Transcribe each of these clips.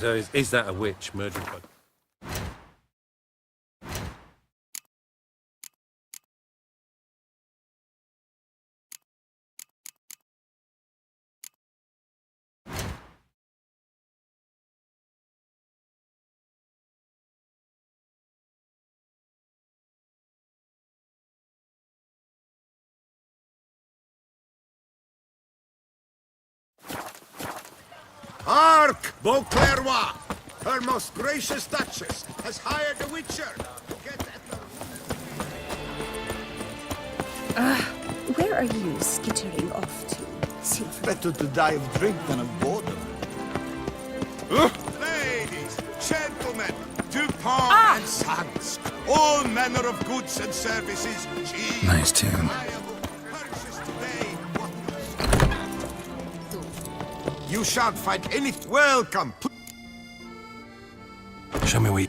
So is that a witch murdering folk? Hark, Beauclervois! Her most gracious Duchess has hired a witcher to get at the... Where are you skittering off to, Silver? Better to die of drink than of boredom. Ladies, gentlemen, Dupont and Sons, all manner of goods and services, cheap, Nice tune. reliable, purchased today. You shan't find any... Welcome. Show me where you...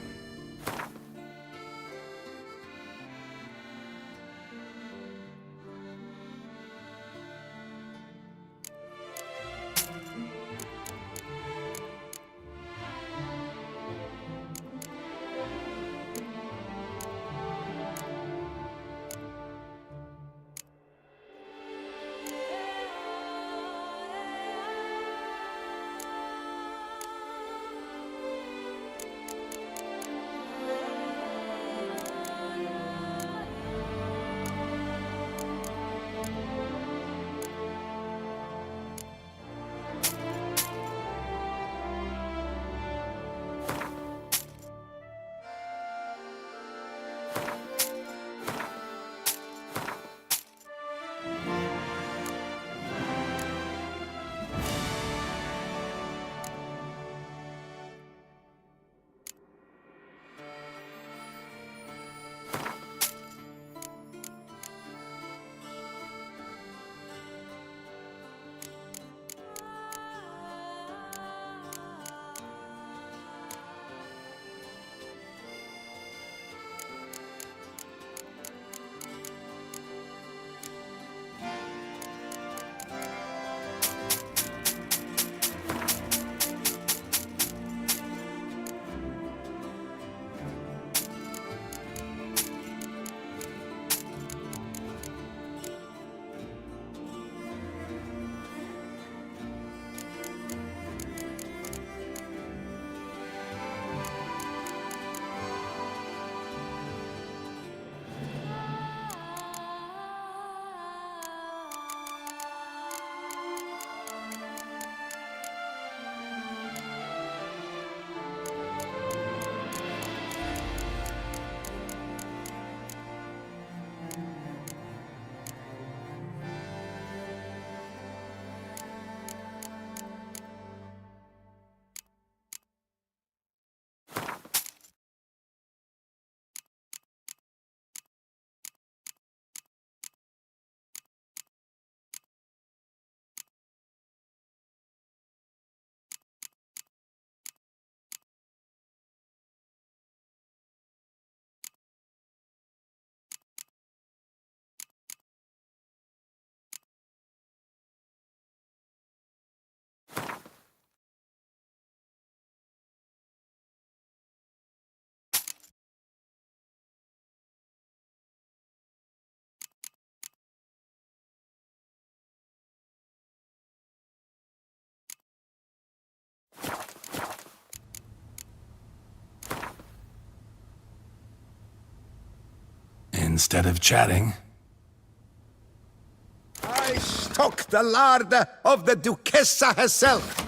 Instead of chatting, I stock the larder of the Duchessa herself.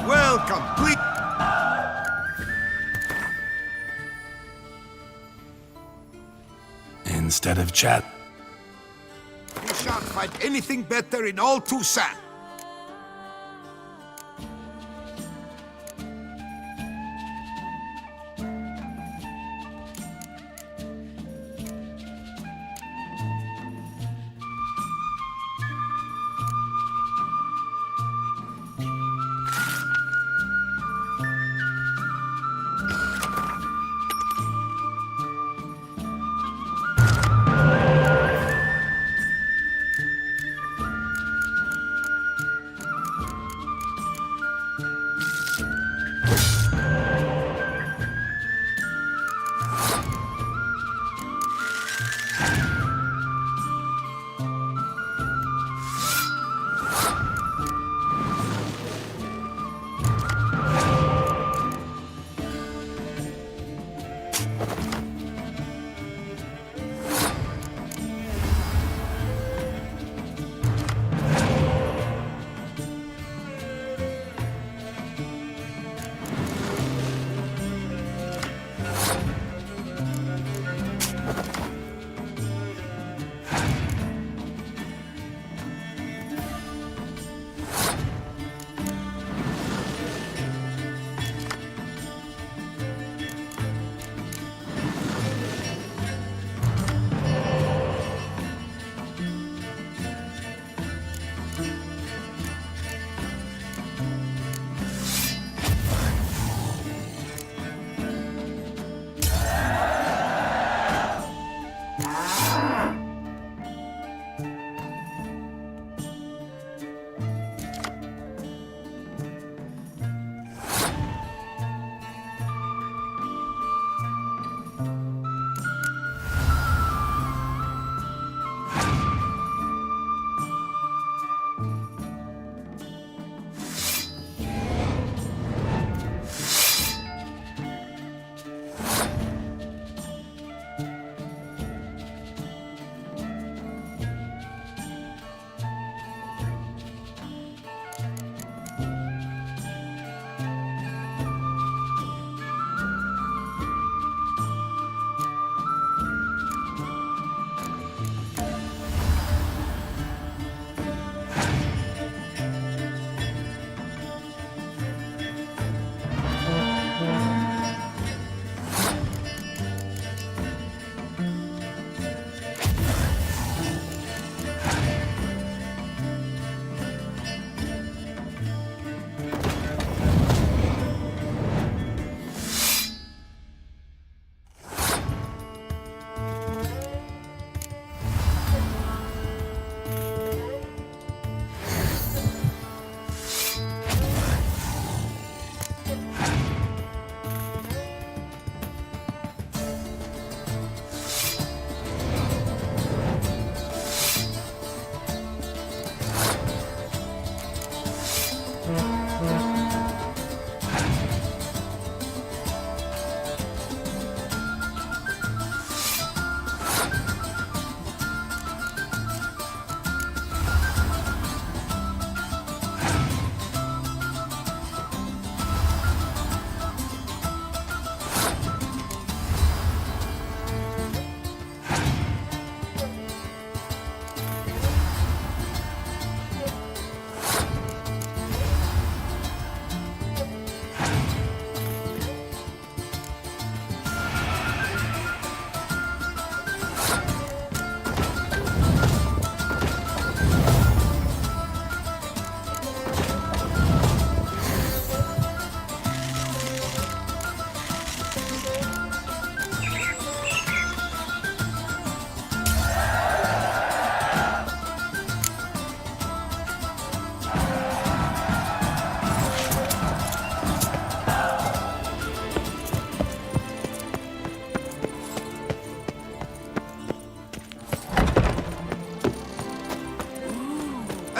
Welcome, please. Instead of chat. You shan't find anything better in all Toussaint.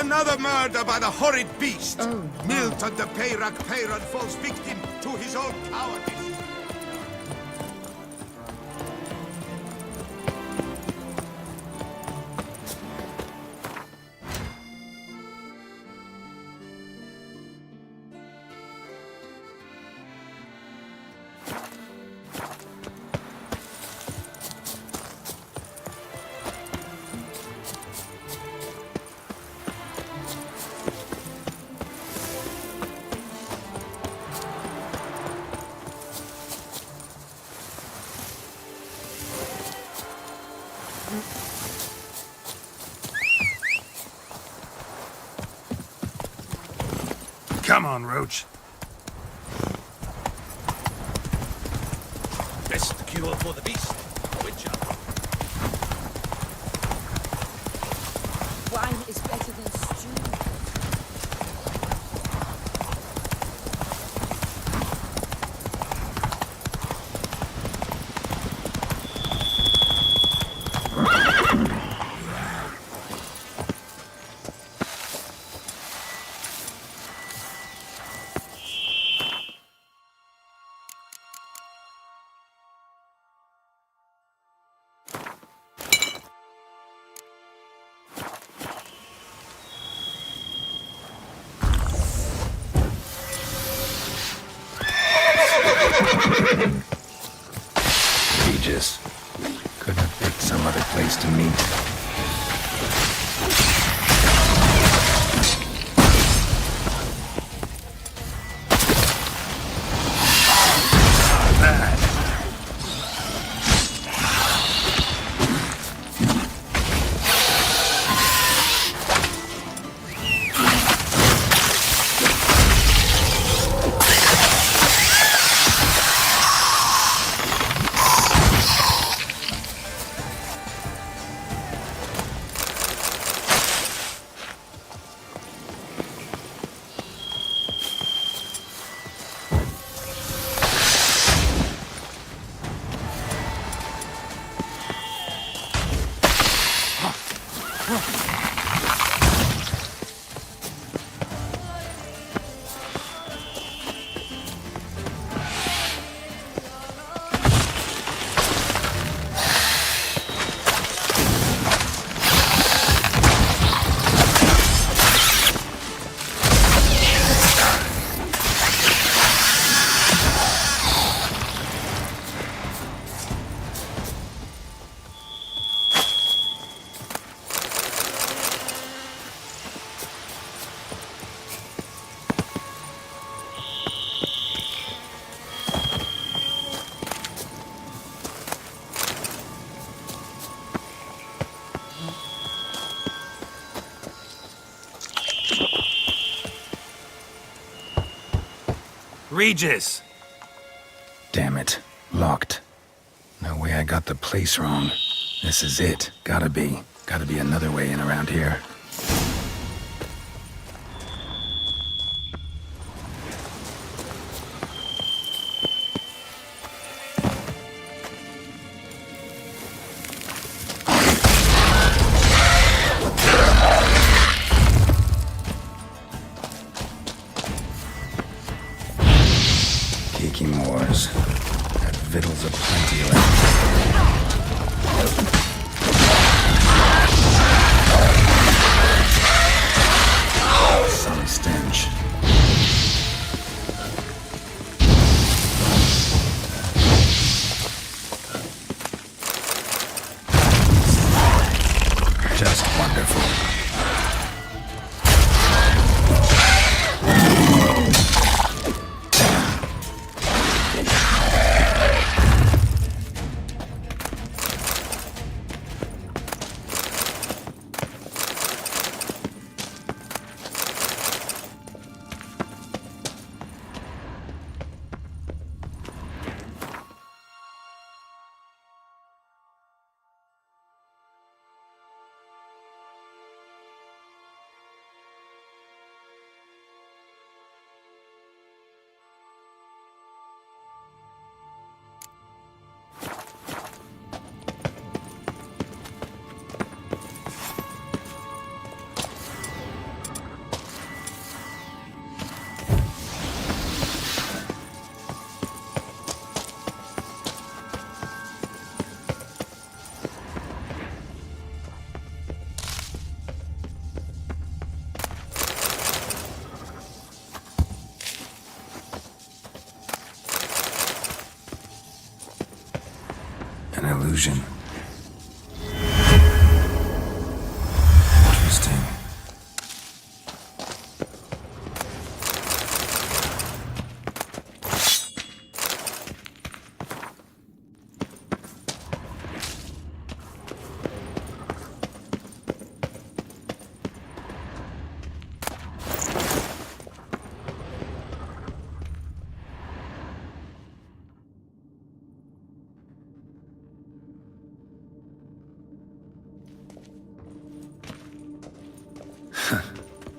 Another murder by the horrid beast! Milton de Peyrac Peyron falls victim to his own cowardice. Come on, Roach. Best cure for the beast. Witcher. Wine is better than stew. Regis. Couldn't have picked some other place to meet. Regis! Damn it. Locked. No way I got the place wrong. This is it. Gotta be. Gotta be another way in around here. Kicking wars. Got victuals aplenty left. Some stench. Just wonderful. illusion. Interesting.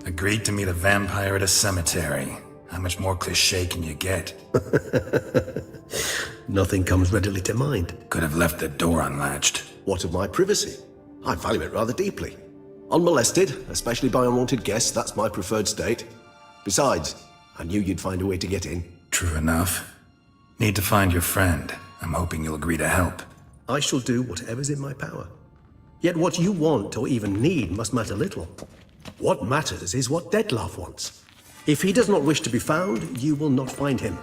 Agreed to meet a vampire at a cemetery. How much more cliché can you get? Nothing comes readily to mind. Could have left the door unlatched. What of my privacy? I value it rather deeply. Unmolested, especially by unwanted guests, that's my preferred state. Besides, I knew you'd find a way to get in. True enough. Need to find your friend. I'm hoping you'll agree to help. I shall do whatever's in my power. Yet what you want or even need must matter little. What matters is what Dettlaff wants. If he does not wish to be found, you will not find him.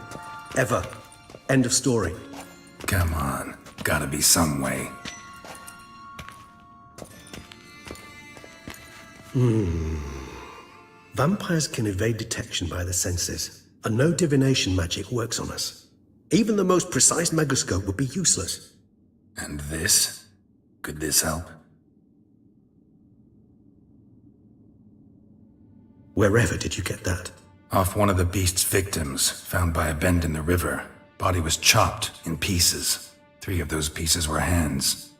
Ever. End of story. Come on. Gotta be some way. Vampires can evade detection by the senses, and no divination magic works on us. Even the most precise megascope would be useless. And this? Could this help? Wherever did you get that? Off one of the beast's victims, found by a bend in the river. Body was chopped in pieces. 3 of those pieces were hands.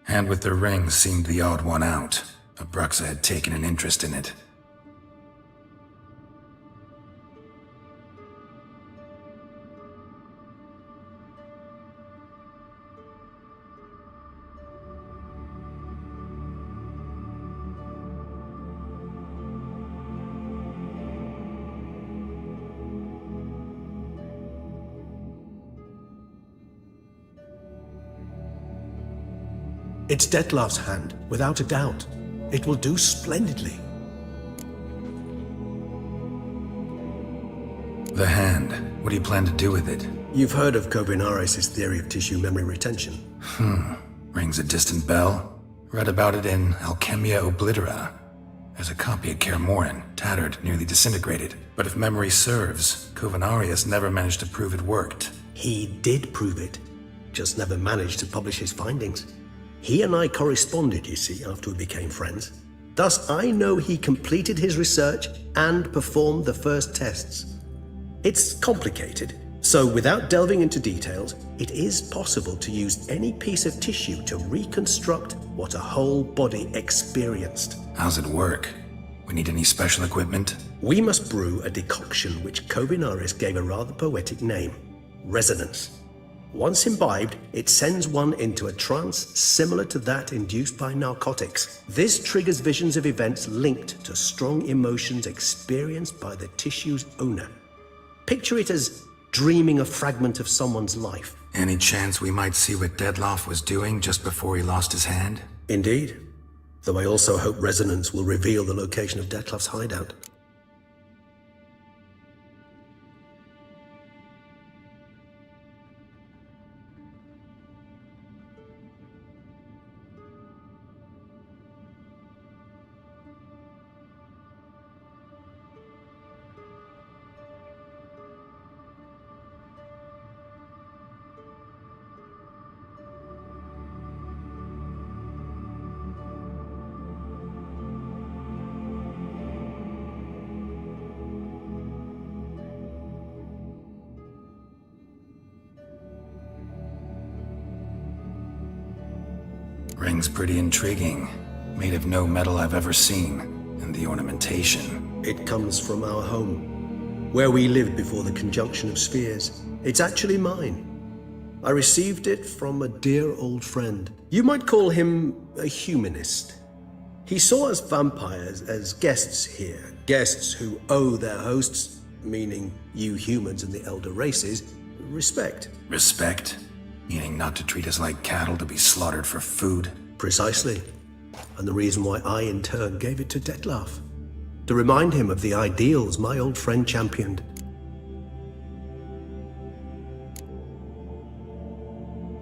Hand with the ring seemed the odd one out. Abruxa had taken an interest in it. It's Dettlaff's hand, without a doubt. It will do splendidly. The hand. What do you plan to do with it? You've heard of Kovinares' theory of tissue memory retention. Rings a distant bell. Read about it in Alchemia Oblitera. There's a copy at Kaer Morhen, tattered, nearly disintegrated. But if memory serves, Kovinares never managed to prove it worked. He did prove it, just never managed to publish his findings. He and I corresponded, you see, after we became friends. Thus, I know he completed his research and performed the first tests. It's complicated, so without delving into details, it is possible to use any piece of tissue to reconstruct what a whole body experienced. How's it work? We need any special equipment? We must brew a decoction which Kovinares gave a rather poetic name, resonance. Once imbibed, it sends one into a trance similar to that induced by narcotics. This triggers visions of events linked to strong emotions experienced by the tissue's owner. Picture it as dreaming a fragment of someone's life. Any chance we might see what Dettlaff was doing just before he lost his hand? Indeed. Though I also hope resonance will reveal the location of Dettlaff's hideout. Ring's pretty intriguing. Made of no metal I've ever seen. And the ornamentation. It comes from our home, where we lived before the conjunction of spheres. It's actually mine. I received it from a dear old friend. You might call him a humanist. He saw us vampires as guests here, guests who owe their hosts, meaning you humans and the elder races, respect. Respect? Meaning not to treat us like cattle to be slaughtered for food? Precisely. And the reason why I, in turn, gave it to Dettlaff. To remind him of the ideals my old friend championed.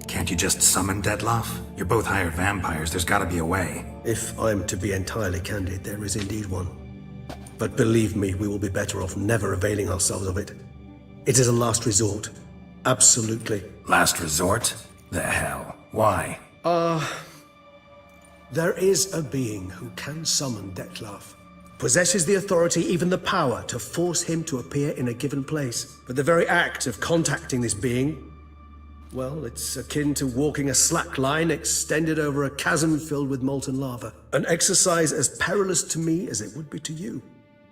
Can't Can't you just summon Dettlaff? You're both hired vampires, there's gotta be a way. If I'm to be entirely candid, there is indeed one. But believe me, we will be better off never availing ourselves of it. It is a last resort. Absolutely. Last resort? The hell? Why? There is a being who can summon Dettlaff. Possesses the authority, even the power, to force him to appear in a given place. But the very act of contacting this being, well, it's akin to walking a slack line extended over a chasm filled with molten lava. An exercise as perilous to me as it would be to you.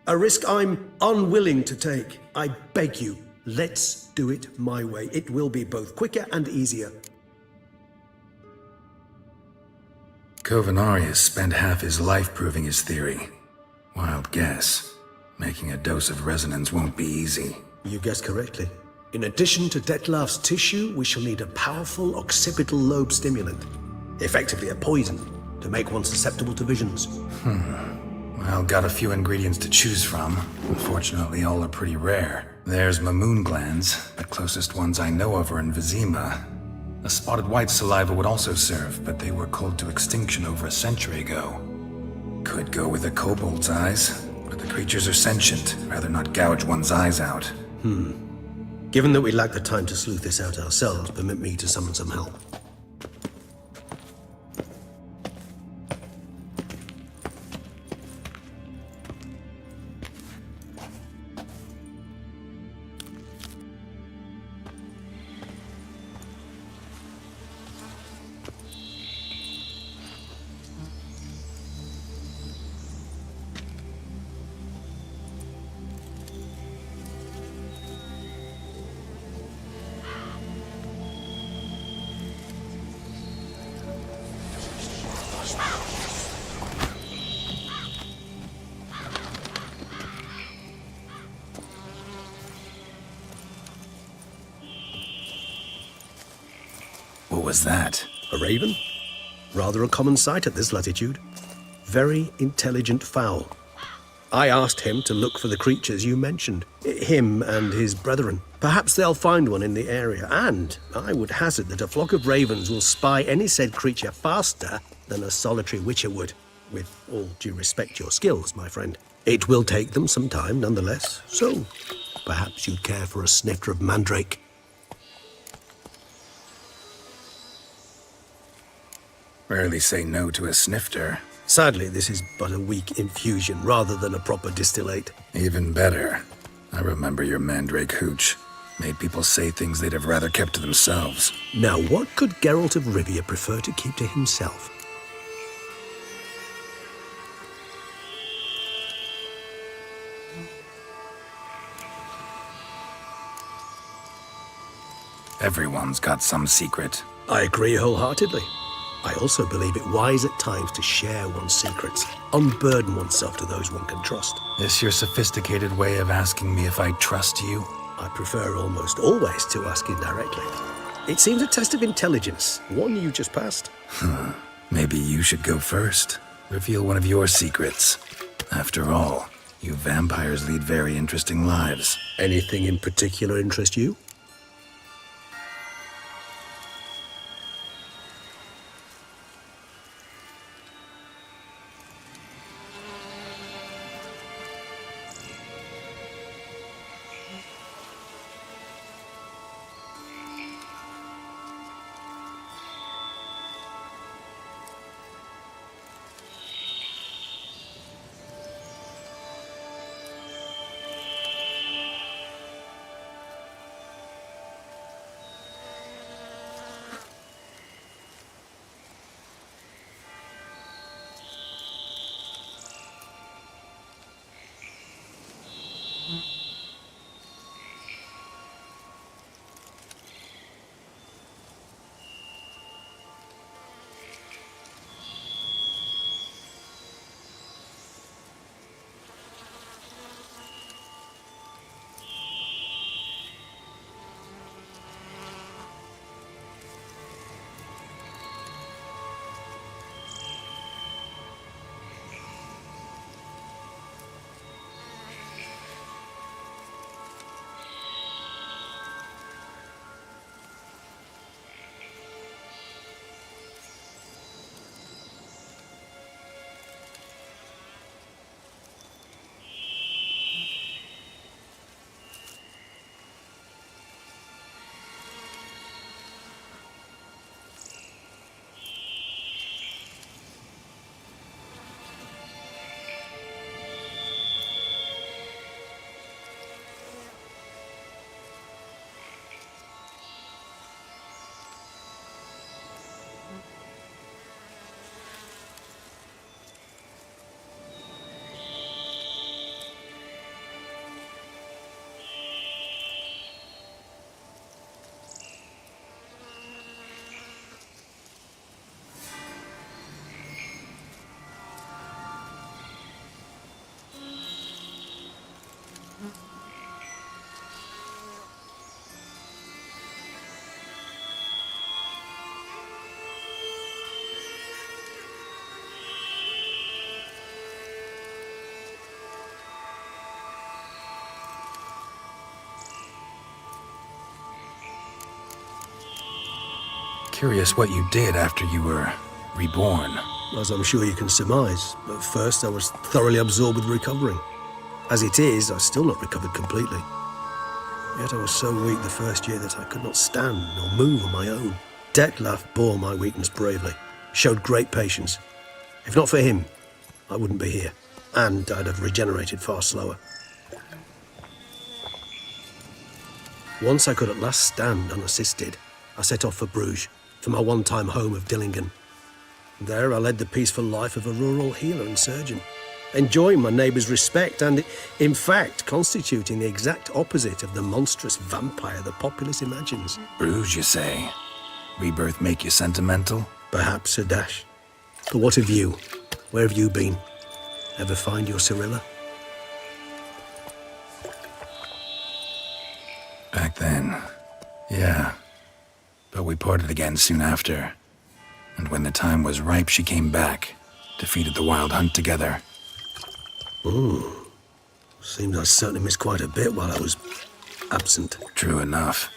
A risk I'm unwilling to take. I beg you, let's do it my way. It will be both quicker and easier. Covenarius spent half his life proving his theory. Wild guess. Making a dose of resonance won't be easy. You guessed correctly. In addition to Dettlaff's tissue, we shall need a powerful occipital lobe stimulant. Effectively a poison, to make one susceptible to visions. Well, got a few ingredients to choose from. Unfortunately, all are pretty rare. There's Mamoon glands. The closest ones I know of are in Vizima. A spotted white saliva would also serve, but they were cold to extinction over a century ago. Could go with a kobold's eyes, but the creatures are sentient. Rather not gouge one's eyes out. Given that we lack the time to sleuth this out ourselves, permit me to summon some help. What was that? A raven? Rather a common sight at this latitude. Very intelligent fowl. I asked him to look for the creatures you mentioned. Him and his brethren. Perhaps they'll find one in the area, and I would hazard that a flock of ravens will spy any said creature faster than a solitary witcher would. With all due respect to your skills, my friend. It will take them some time, nonetheless. So, perhaps you'd care for a snifter of mandrake. Rarely say no to a snifter. Sadly, this is but a weak infusion rather than a proper distillate. Even better. I remember your mandrake hooch. Made people say things they'd have rather kept to themselves. Now, what could Geralt of Rivia prefer to keep to himself? Everyone's got some secret. I agree wholeheartedly. I also believe it wise at times to share one's secrets, unburden oneself to those one can trust. This your sophisticated way of asking me if I trust you? I prefer almost always to ask indirectly. It seems a test of intelligence, one you just passed. Maybe you should go first. Reveal one of your secrets. After all, you vampires lead very interesting lives. Anything in particular interest you? Curious what you did after you were reborn. As I'm sure you can surmise, at first I was thoroughly absorbed with recovering. As it is, I've still not recovered completely. Yet I was so weak the first year that I could not stand or move on my own. Detlef bore my weakness bravely, showed great patience. If not for him, I wouldn't be here, and I'd have regenerated far slower. Once I could at last stand unassisted, I set off for Bruges, for my one-time home of Dillingen. There I led the peaceful life of a rural healer and surgeon, enjoying my neighbours' respect and, in fact, constituting the exact opposite of the monstrous vampire the populace imagines. Bruges, you say? Rebirth make you sentimental? Perhaps a dash. But what of you? Where have you been? Ever find your Cyrilla? Back then, yeah. But we parted again soon after. And when the time was ripe, she came back, defeated the Wild Hunt together. Ooh. Seems I certainly missed quite a bit while I was absent. True enough.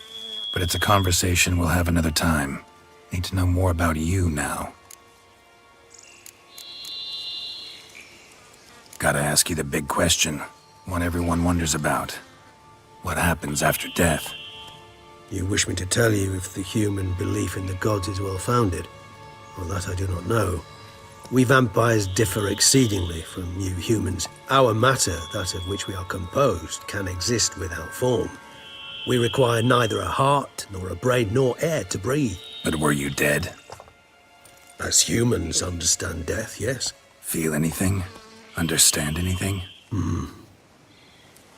But it's a conversation we'll have another time. Need to know more about you now. Gotta ask you the big question. One everyone wonders about. What happens after death? You wish me to tell you if the human belief in the gods is well-founded? Well, that I do not know. We vampires differ exceedingly from you humans. Our matter, that of which we are composed, can exist without form. We require neither a heart, nor a brain, nor air to breathe. But were you dead? As humans understand death, yes. Feel anything? Understand anything?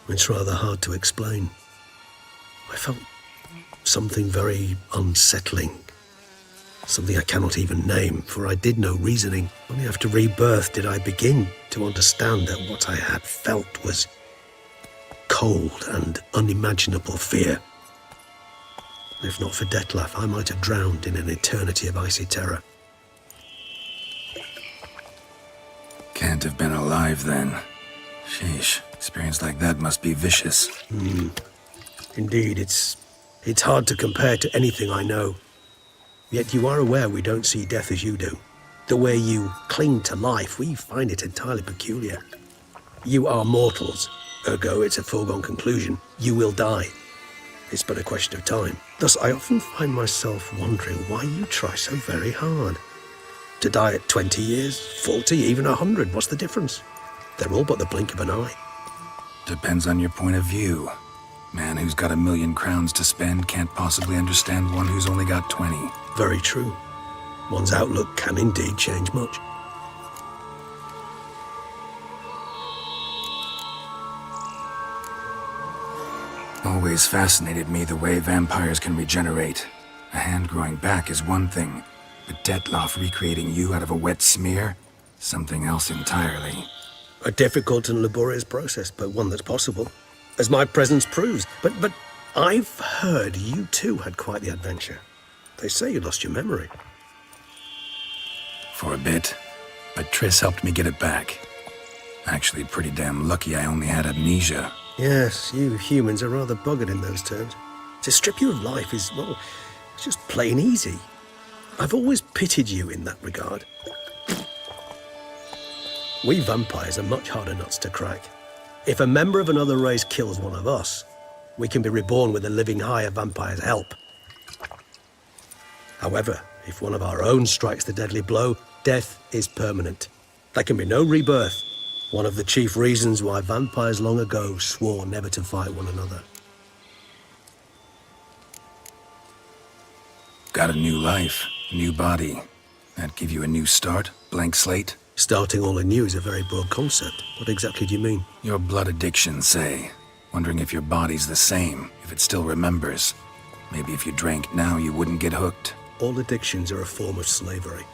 It's rather hard to explain. I felt something very unsettling. Something I cannot even name, for I did no reasoning. Only after rebirth did I begin to understand that what I had felt was cold and unimaginable fear. If not for Detlef, I might have drowned in an eternity of icy terror. Can't have been alive then. Sheesh, experience like that must be vicious. Indeed, it's hard to compare to anything I know. Yet you are aware we don't see death as you do. The way you cling to life, we find it entirely peculiar. You are mortals, ergo it's a foregone conclusion. You will die. It's but a question of time. Thus, I often find myself wondering why you try so very hard. To die at 20 years, 40, even 100, what's the difference? They're all but the blink of an eye. Depends on your point of view. Man who's got 1,000,000 crowns to spend can't possibly understand one who's only got 20. Very true. One's outlook can indeed change much. Always fascinated me the way vampires can regenerate. A hand growing back is one thing, but Detlef recreating you out of a wet smear? Something else entirely. A difficult and laborious process, but one that's possible, as my presence proves. But I've heard you too had quite the adventure. They say you lost your memory. For a bit, but Triss helped me get it back. Actually, pretty damn lucky I only had amnesia. Yes, you humans are rather buggered in those terms. To strip you of life is, well, it's just plain easy. I've always pitied you in that regard. We vampires are much harder nuts to crack. If a member of another race kills one of us, we can be reborn with the living high of vampires' help. However, if one of our own strikes the deadly blow, death is permanent. There can be no rebirth. One of the chief reasons why vampires long ago swore never to fight one another. Got a new life, a new body. That give you a new start? Blank slate? Starting all anew is a very broad concept. What exactly do you mean? Your blood addiction, say. Wondering if your body's the same, if it still remembers. Maybe if you drank now, you wouldn't get hooked. All addictions are a form of slavery.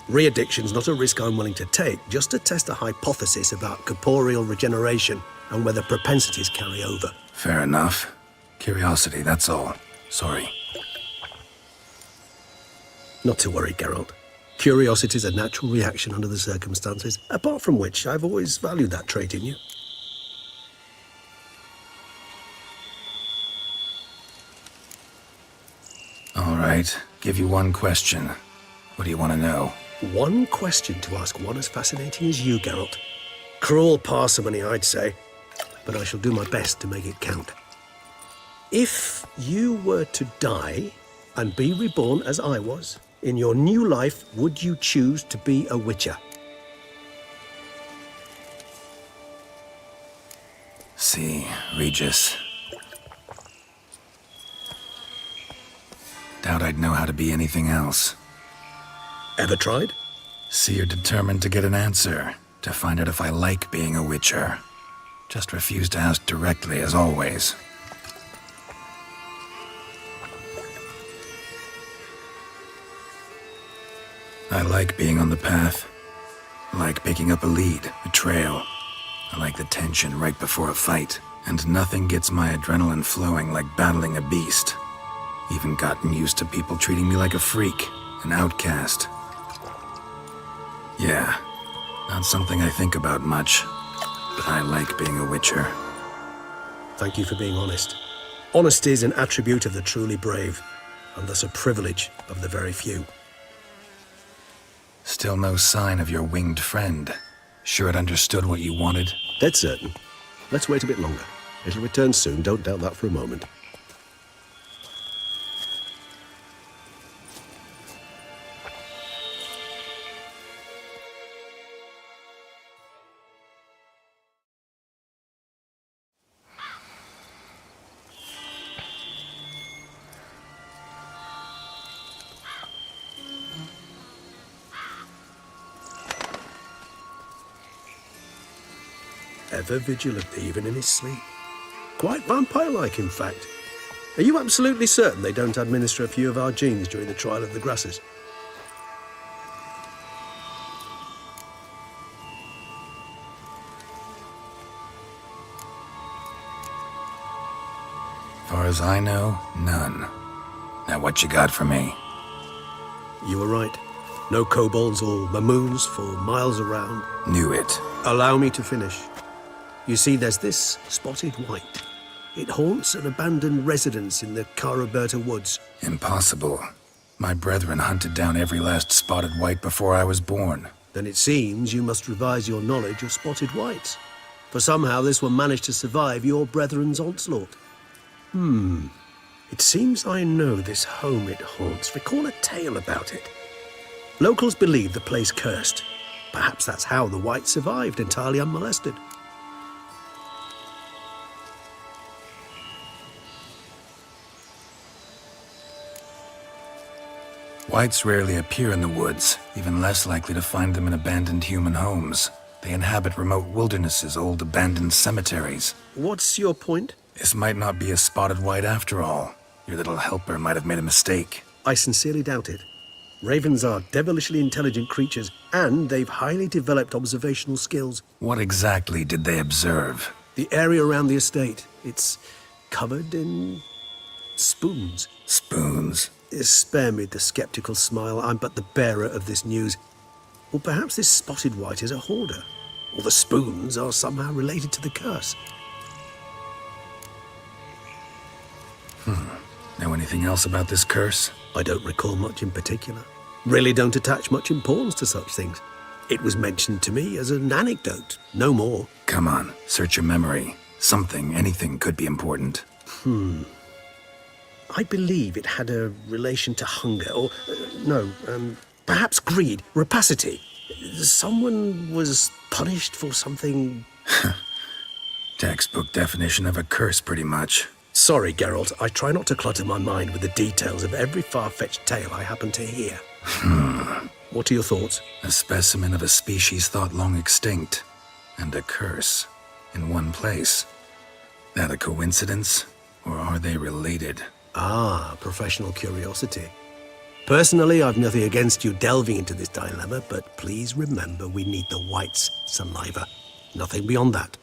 Re-addiction's not a risk I'm willing to take, just to test a hypothesis about corporeal regeneration and whether propensities carry over. Fair enough. Curiosity, that's all. Sorry. Not to worry, Geralt. Curiosity is a natural reaction under the circumstances, apart from which I've always valued that trait in you. All right. Give you one question. What do you want to know? One question to ask one as fascinating as you, Geralt. Cruel parsimony, I'd say, but I shall do my best to make it count. If you were to die and be reborn as I was, in your new life, would you choose to be a Witcher? See, Regis. Doubt I'd know how to be anything else. Ever tried? See, you're determined to get an answer, to find out if I like being a Witcher. Just refuse to ask directly, as always. I like being on the path. I like picking up a lead, a trail. I like the tension right before a fight. And nothing gets my adrenaline flowing like battling a beast. Even gotten used to people treating me like a freak, an outcast. Yeah, not something I think about much, but I like being a Witcher. Thank you for being honest. Honesty is an attribute of the truly brave, and thus a privilege of the very few. Still no sign of your winged friend. Sure it understood what you wanted? Dead certain. Let's wait a bit longer. It'll return soon, don't doubt that for a moment. Ever vigilant, even in his sleep. Quite vampire-like, in fact. Are you absolutely certain they don't administer a few of our genes during the trial of the grasses? Far as I know, none. Now what you got for me? You were right. No kobolds or mamoons for miles around. Knew it. Allow me to finish. You see, there's this spotted white. It haunts an abandoned residence in the Caraberta woods. Impossible. My brethren hunted down every last spotted white before I was born. Then it seems you must revise your knowledge of spotted whites. For somehow this one managed to survive your brethren's onslaught. It seems I know this home it haunts. Recall a tale about it. Locals believe the place cursed. Perhaps that's how the white survived entirely unmolested. Whites rarely appear in the woods, even less likely to find them in abandoned human homes. They inhabit remote wildernesses, old abandoned cemeteries. What's your point? This might not be a spotted white after all. Your little helper might have made a mistake. I sincerely doubt it. Ravens are devilishly intelligent creatures, and they've highly developed observational skills. What exactly did they observe? The area around the estate, it's covered in spoons. Spoons? Spare me the skeptical smile. I'm but the bearer of this news. Or perhaps this spotted white is a hoarder. Or the spoons are somehow related to the curse. Know anything else about this curse? I don't recall much in particular. Really don't attach much importance to such things. It was mentioned to me as an anecdote, no more. Come on, search your memory. Something, anything could be important. I believe it had a relation to hunger, or, perhaps greed, rapacity. Someone was punished for something. Textbook definition of a curse, pretty much. Sorry, Geralt, I try not to clutter my mind with the details of every far-fetched tale I happen to hear. What are your thoughts? A specimen of a species thought long extinct, and a curse, in one place. That a coincidence, or are they related? Ah, professional curiosity. Personally, I've nothing against you delving into this dilemma, but please remember we need the white's saliva. Nothing beyond that.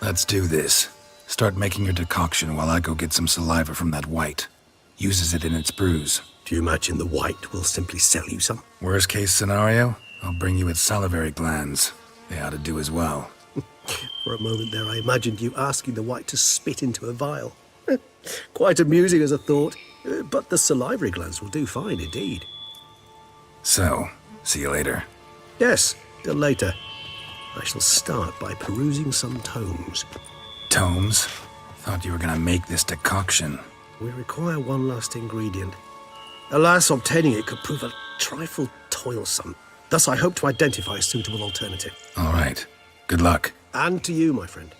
Let's do this. Start making your decoction while I go get some saliva from that white. Uses it in its brews. Do you imagine the white will simply sell you some? Worst case scenario, I'll bring you its salivary glands. They ought to do as well. For a moment there, I imagined you asking the white to spit into a vial. Quite amusing as a thought, but the salivary glands will do fine indeed. So, see you later. Yes, till later. I shall start by perusing some tomes. Tomes? Thought you were gonna make this decoction. We require one last ingredient. Alas, obtaining it could prove a trifle toilsome. Thus, I hope to identify a suitable alternative. All right. Good luck. And to you, my friend.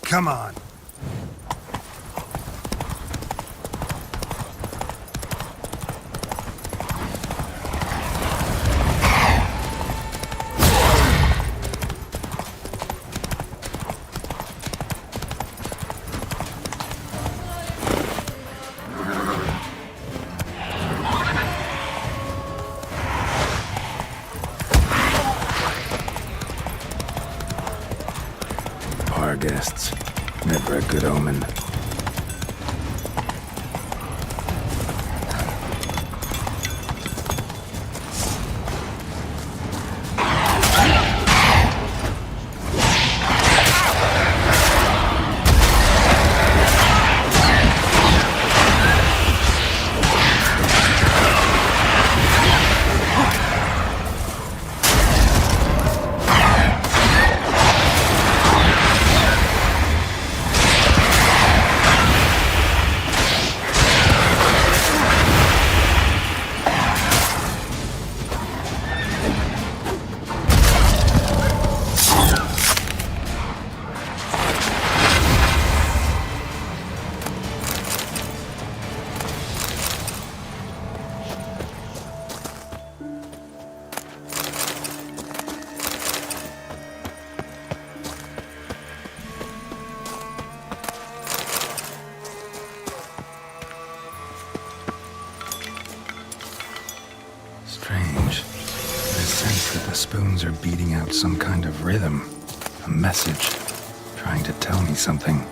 Come on. Our guests. Never a good omen. sense that the spoons are beating out some kind of rhythm, a message, trying to tell me something.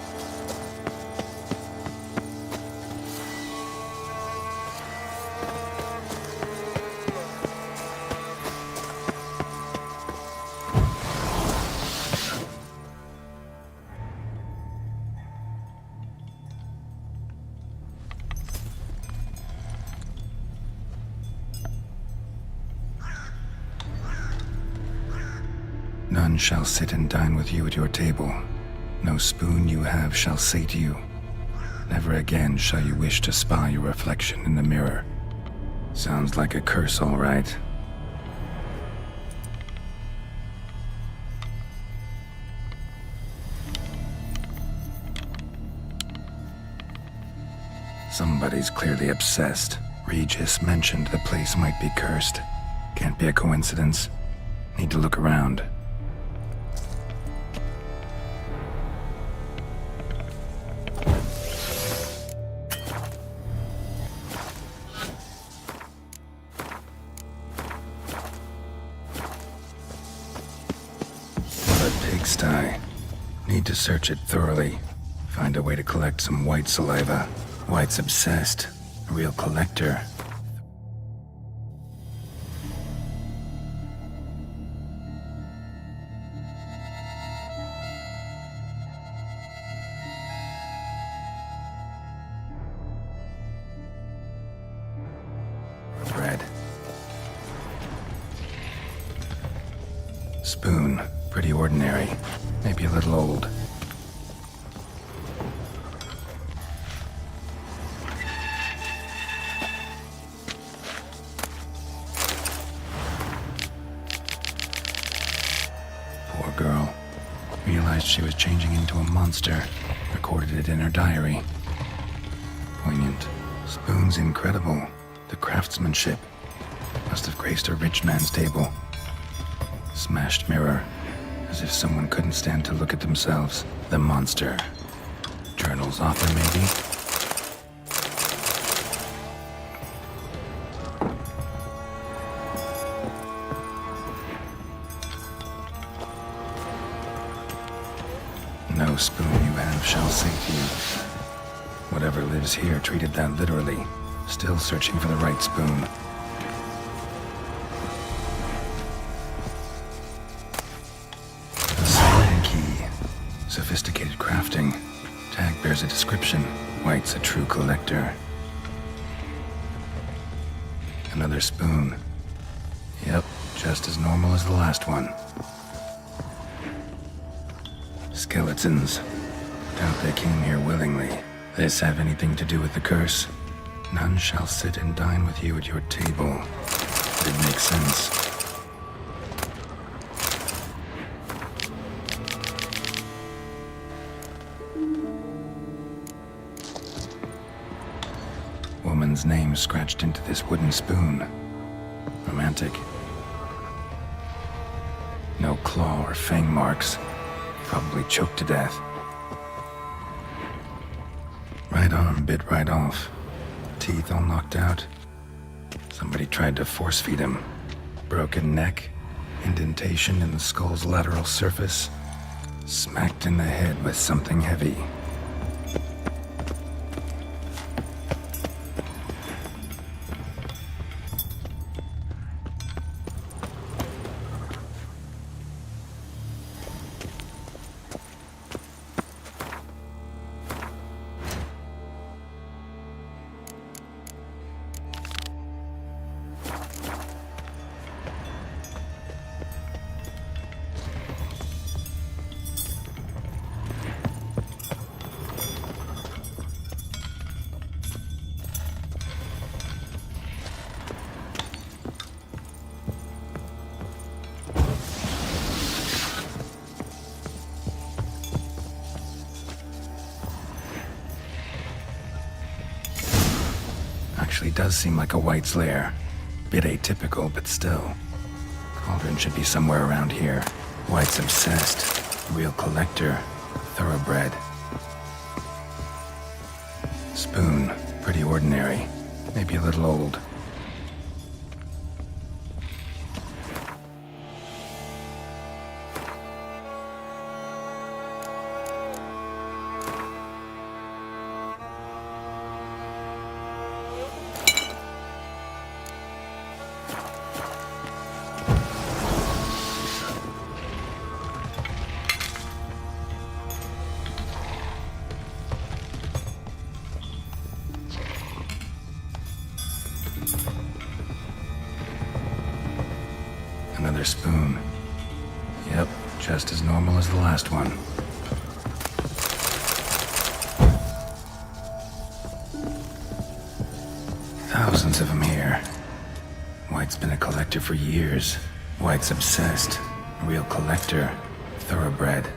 None shall sit and dine with you at your table. No spoon you have shall sate you. Never again shall you wish to spy your reflection in the mirror. Sounds like a curse, all right. Somebody's clearly obsessed. Regis mentioned the place might be cursed. Can't be a coincidence. Need to look around. Pigsty. Need to search it thoroughly. Find a way to collect some white saliva. White's obsessed. A real collector. Bread. Spoon. Pretty ordinary. Maybe a little old. Poor girl. Realized she was changing into a monster. Recorded it in her diary. Poignant. Spoon's incredible. The craftsmanship. Must have graced a rich man's table. Smashed mirror. As if someone couldn't stand to look at themselves. The monster. Journal's author, maybe? No spoon you have shall sate you. Whatever lives here treated that literally. Still searching for the right spoon. Sophisticated crafting. Tag bears a description. White's a true collector. Another spoon. Yep, just as normal as the last one. Skeletons. Doubt they came here willingly. This have anything to do with the curse? None shall sit and dine with you at your table. It makes sense. Woman's name scratched into this wooden spoon. Romantic. No claw or fang marks. Probably choked to death. Right arm bit right off. Teeth all knocked out. Somebody tried to force feed him. Broken neck. Indentation in the skull's lateral surface. Smacked in the head with something heavy. Actually does seem like a White's lair. Bit atypical, but still. Cauldron should be somewhere around here. White's obsessed. Real collector. Thoroughbred. Spoon. Pretty ordinary. Maybe a little old. Another spoon. Yep, just as normal as the last one. Thousands of them here. White's been a collector for years. White's obsessed. A real collector. Thoroughbred.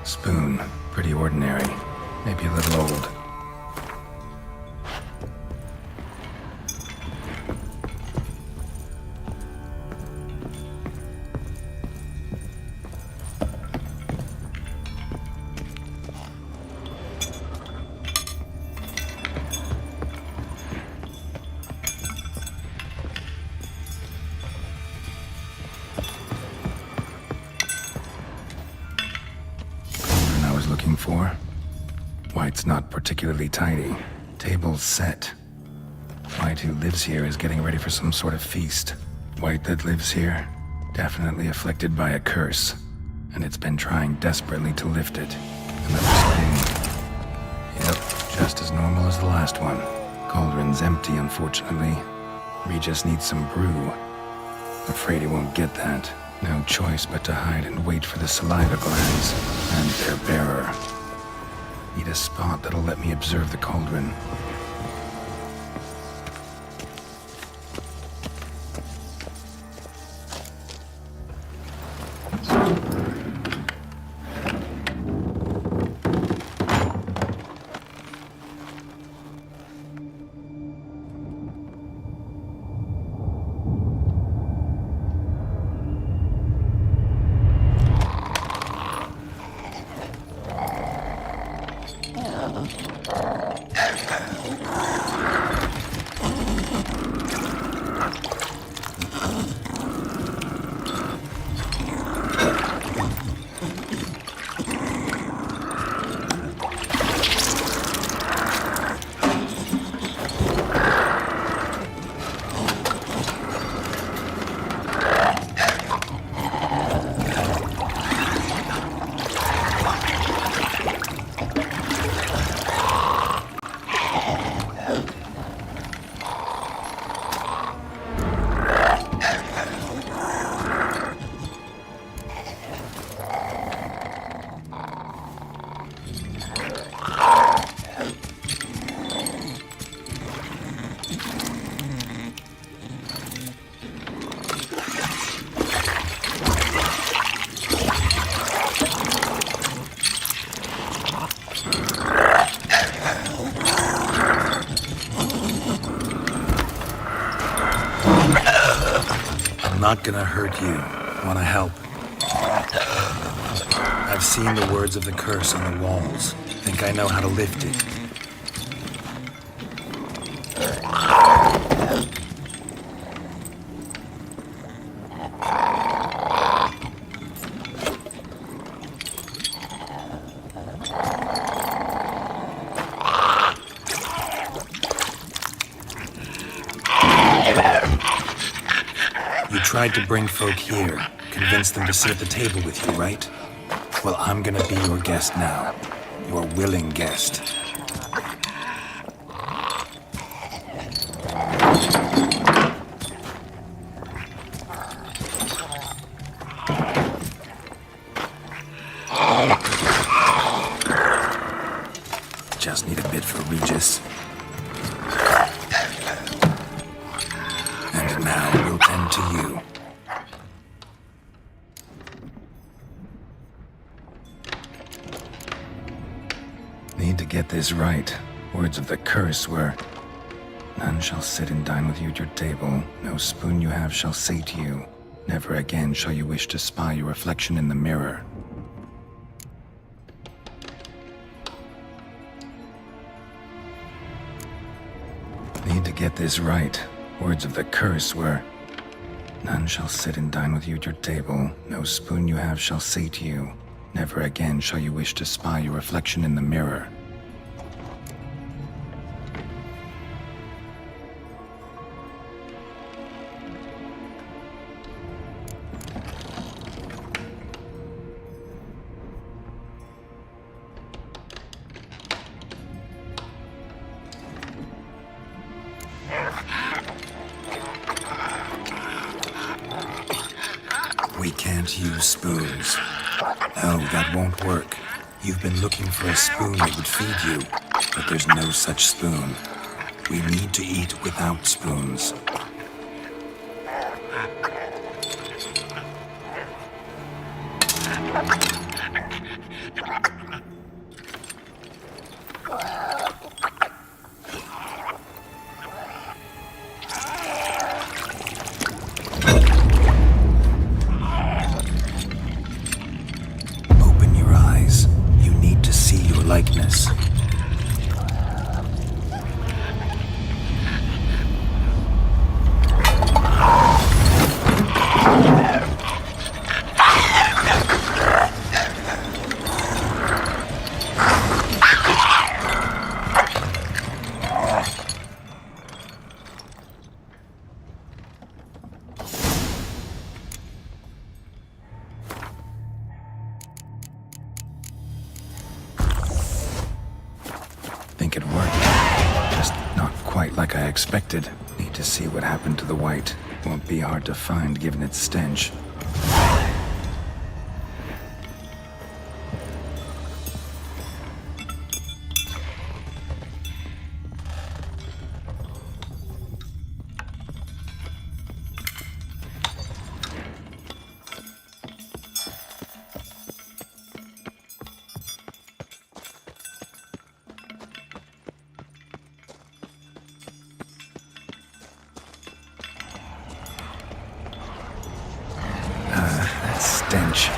Spoon. Pretty ordinary. Maybe a little old. Looking for? White's not particularly tidy. Table's set. White, who lives here, is getting ready for some sort of feast. White that lives here, definitely afflicted by a curse, and it's been trying desperately to lift it. Another spoon. Yep, just as normal as the last one. Cauldron's empty, unfortunately. Regis needs some brew. Afraid he won't get that. No choice but to hide and wait for the saliva glands and their bearer. Need a spot that'll let me observe the cauldron. Not gonna hurt you. Wanna help? I've seen the words of the curse on the walls. Think I know how to lift it. You tried to bring folk here, convince them to sit at the table with you, right? Well, I'm gonna be your guest now. Your willing guest. Just need a bit for Regis. And now we'll tend to you. Need to get this right. Words of the curse were, "None shall sit and dine with you at your table. No spoon you have shall say to you, never again shall you wish to spy your reflection in the mirror." Need to get this right. Words of the curse were, "None shall sit and dine with you at your table. No spoon you have shall say to you, never again shall you wish to spy your reflection in the mirror." can't use spoons. No, that won't work. You've been looking for a spoon that would feed you, but there's no such spoon. We need to eat without spoons. Open your eyes. You need to see your likeness. Think it worked. Just not quite like I expected. Need to see what happened to the white. Won't be hard to find given its stench. Stench.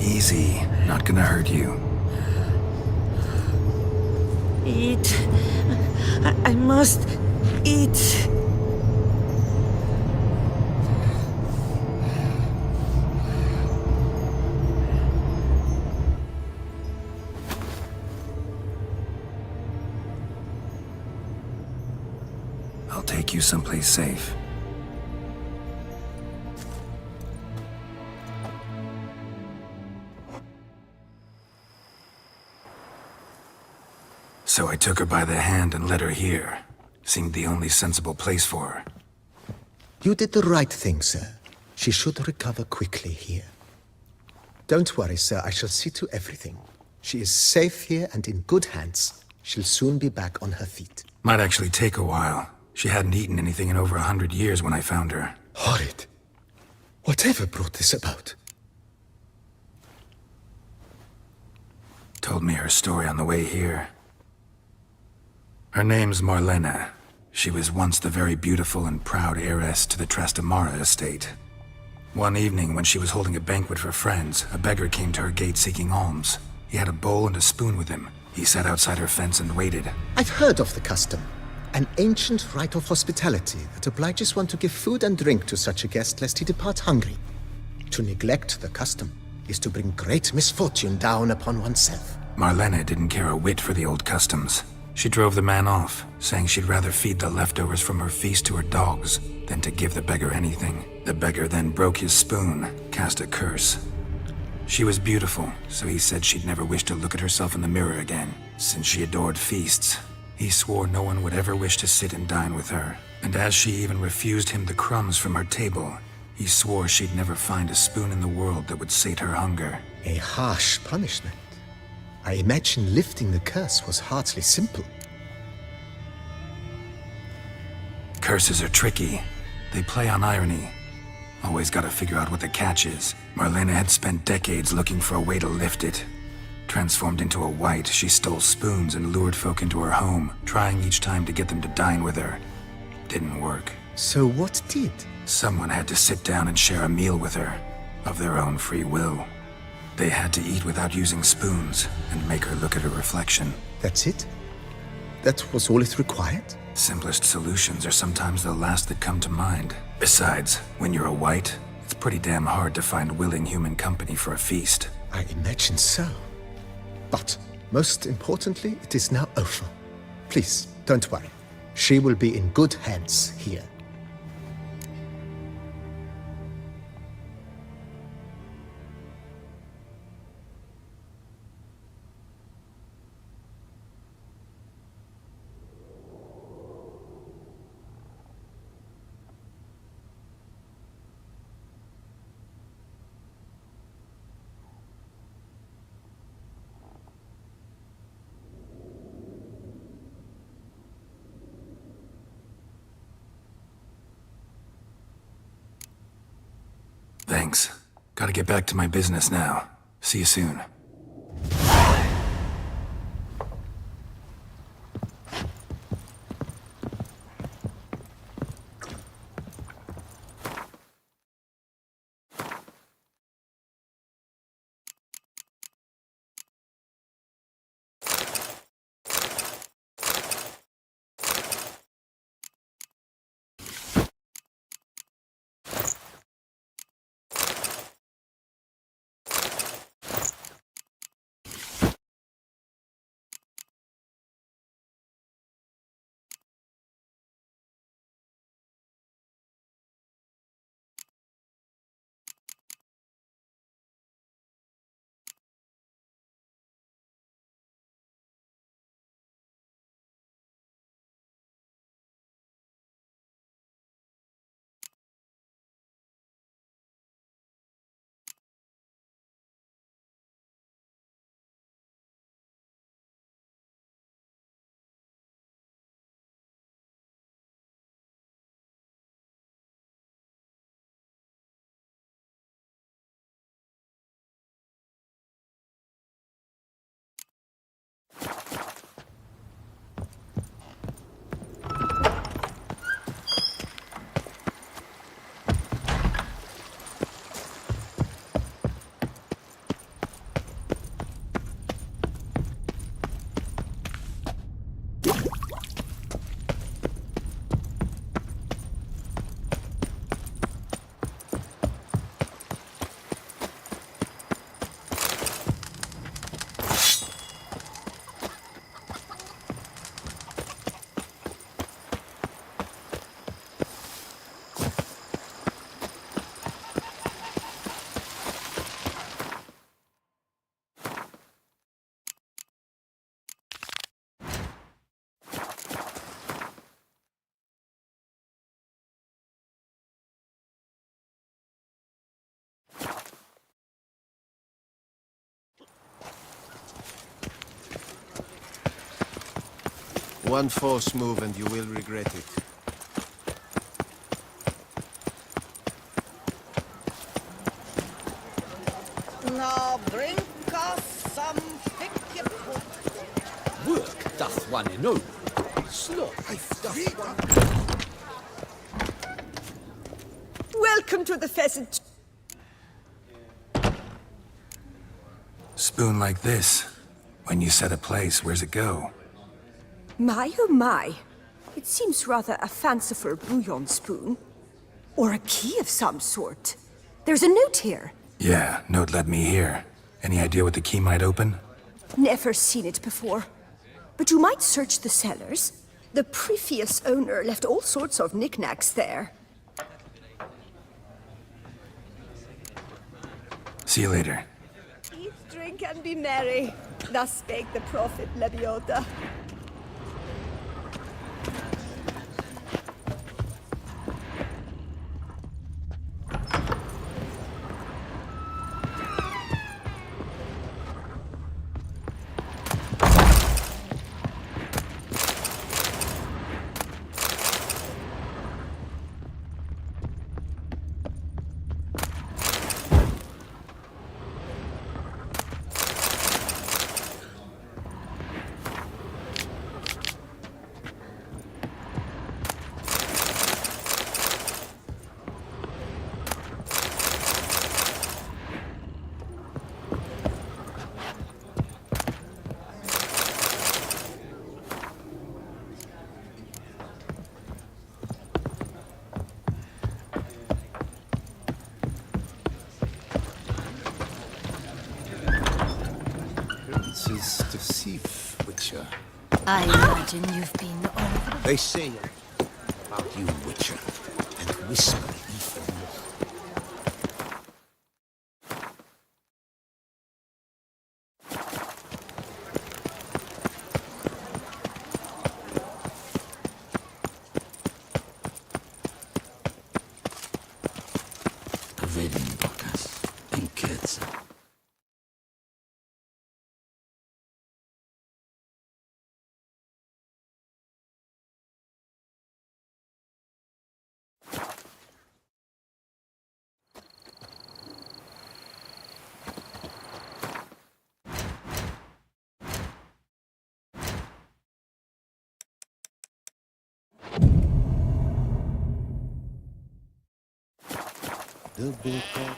Easy. Not gonna hurt you. Eat. I must eat. I'll take you someplace safe. So I took her by the hand and led her here. Seemed the only sensible place for her. You did the right thing, sir. She should recover quickly here. Don't worry, sir. I shall see to everything. She is safe here and in good hands. She'll soon be back on her feet. Might actually take a while. She hadn't eaten anything in over 100 years when I found her. Horrid. Whatever brought this about? Told me her story on the way here. Her name's Marlena. She was once the very beautiful and proud heiress to the Trastamara estate. One evening, when she was holding a banquet for friends, a beggar came to her gate seeking alms. He had a bowl and a spoon with him. He sat outside her fence and waited. I've heard of the custom. An ancient rite of hospitality that obliges one to give food and drink to such a guest lest he depart hungry. To neglect the custom is to bring great misfortune down upon oneself. Marlena didn't care a whit for the old customs. She drove the man off, saying she'd rather feed the leftovers from her feast to her dogs than to give the beggar anything. The beggar then broke his spoon, cast a curse. She was beautiful, so he said she'd never wish to look at herself in the mirror again. Since she adored feasts, he swore no one would ever wish to sit and dine with her. And as she even refused him the crumbs from her table, he swore she'd never find a spoon in the world that would sate her hunger. A harsh punishment. I imagine lifting the curse was hardly simple. Curses are tricky. They play on irony. Always gotta figure out what the catch is. Marlena had spent decades looking for a way to lift it. Transformed into a wight, she stole spoons and lured folk into her home, trying each time to get them to dine with her. Didn't work. So what did? Someone had to sit down and share a meal with her, of their own free will. They had to eat without using spoons, and make her look at her reflection. That's it? That was all it required? Simplest solutions are sometimes the last that come to mind. Besides, when you're a wight, it's pretty damn hard to find willing human company for a feast. I imagine so. But, most importantly, it is now over. Please, don't worry. She will be in good hands here. Thanks. Gotta get back to my business now. See you soon. One false move and you will regret it. Now bring us some picket. Work doth one enough. Sloth doth one. Welcome to the pheasant. Spoon like this. When you set a place, where's it go? My oh my. It seems rather a fanciful bouillon spoon. Or a key of some sort. There's a note here. Yeah, note led me here. Any idea what the key might open? Never seen it before. But you might search the cellars. The previous owner left all sorts of knickknacks there. See you later. Eat, drink, and be merry. Thus spake the prophet Lebioda. pleased to see you, Witcher. I imagine you've been over. They say about you, Witcher, and whisper even more. Kvedenbokas and Ketsa. The book of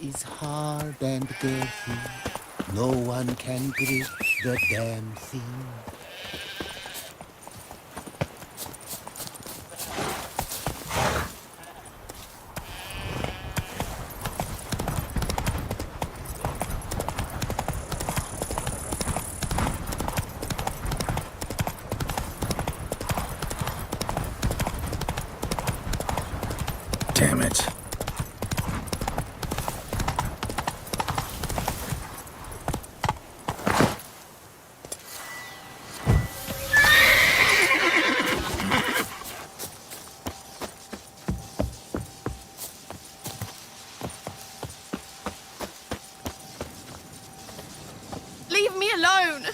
is hard and girthy. No one can grip the damn thing. Damn it. Leave me alone!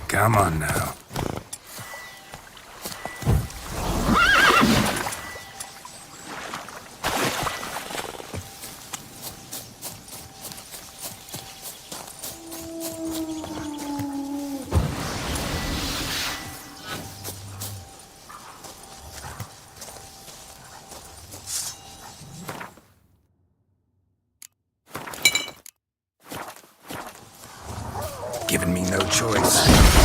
Come on now. given me no choice.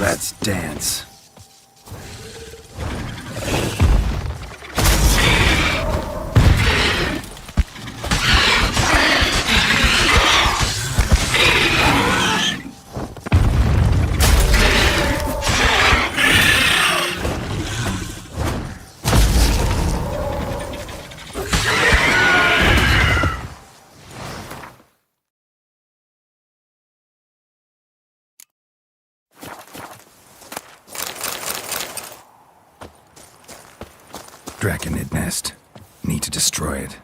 Let's dance. Draconid nest. Need to destroy it.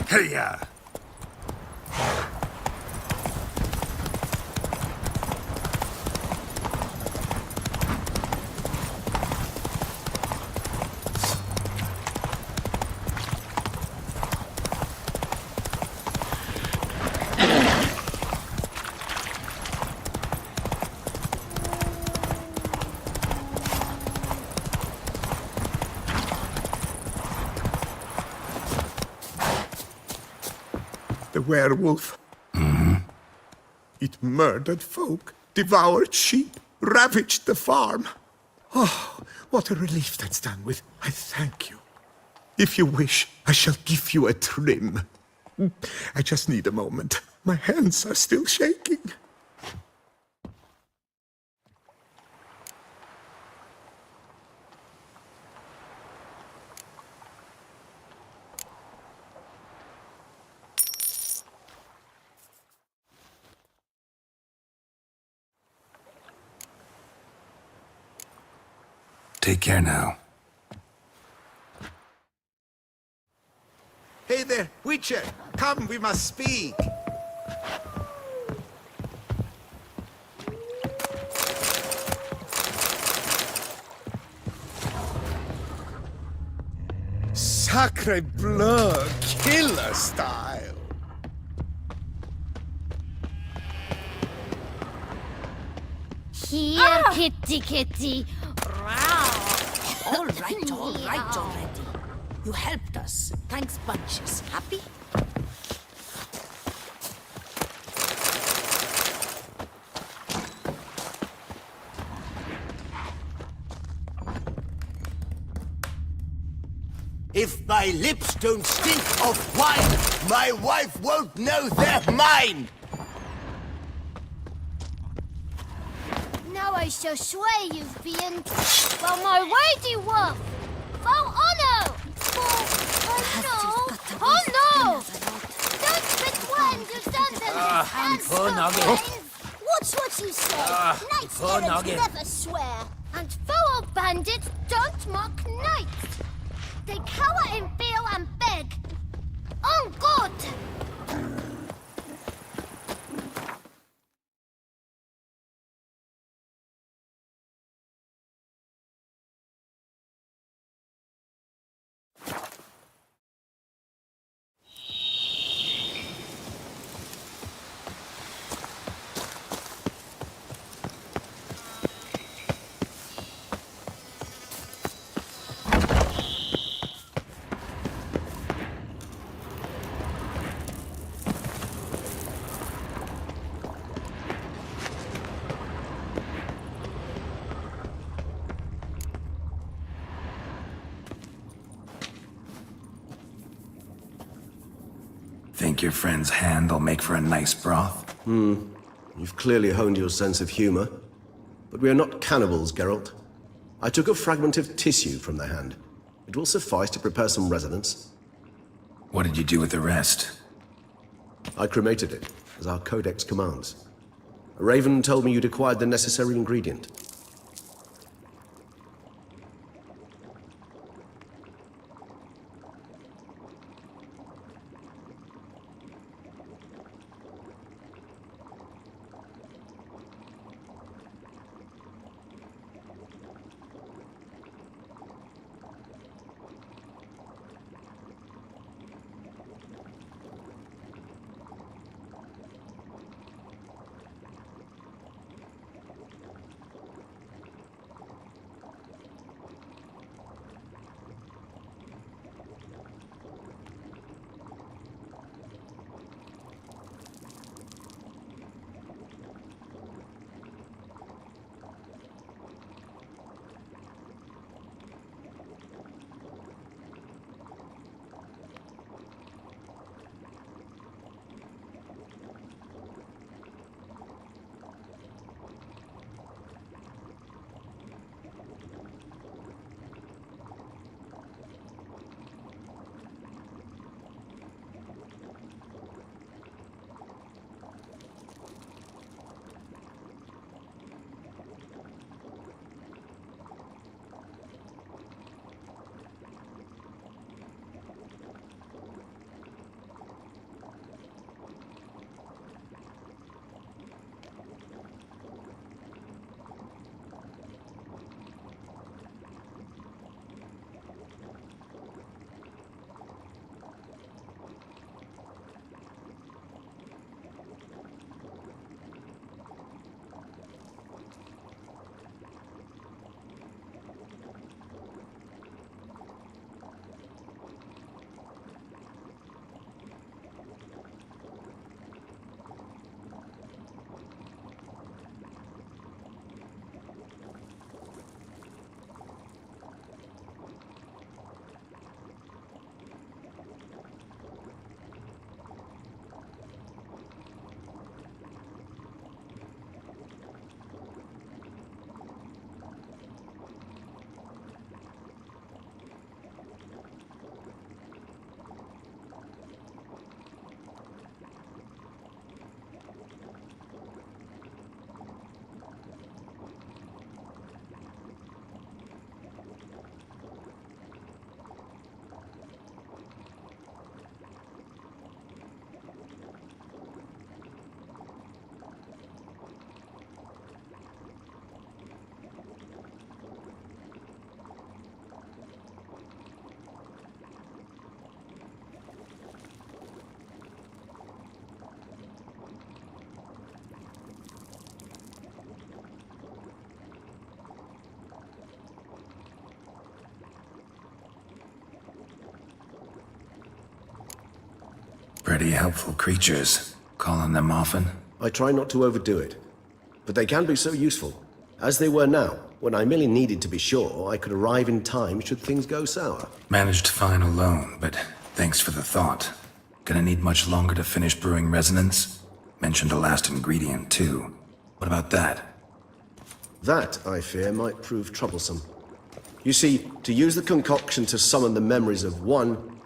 Hey-ya! The werewolf. It murdered folk, devoured sheep, ravaged the farm. Oh, what a relief that's done with. I thank you. If you wish, I shall give you a trim. I just need a moment. My hands are still shaking. Take care now. Hey there, Witcher! Come, we must speak! Sacre bleu! Killer style! Here, kitty, kitty. All right already. You helped us. Thanks bunches. Happy? If my lips don't stink of wine, my wife won't know they're mine! Now I shall swear you've been for my weighty worth. For honor! Oh no! Don't pretend you sentence and swear. Watch what you say. Knights errant never swear. And foul bandits don't mock knights. They cower in fear and beg. On God! Think your friend's hand will make for a nice broth? You've clearly honed your sense of humor. But we are not cannibals, Geralt. I took a fragment of tissue from the hand. It will suffice to prepare some resonance. What did you do with the rest? I cremated it, as our codex commands. Raven told me you'd acquired the necessary ingredient. Pretty helpful creatures. Call on them often? I try not to overdo it, but they can be so useful. As they were now, when I merely needed to be sure I could arrive in time should things go sour. Managed fine alone, but thanks for the thought. Gonna need much longer to finish brewing resonance? Mentioned a last ingredient, too. What about that? That, I fear, might prove troublesome. You see, to use the concoction to summon the memories of one,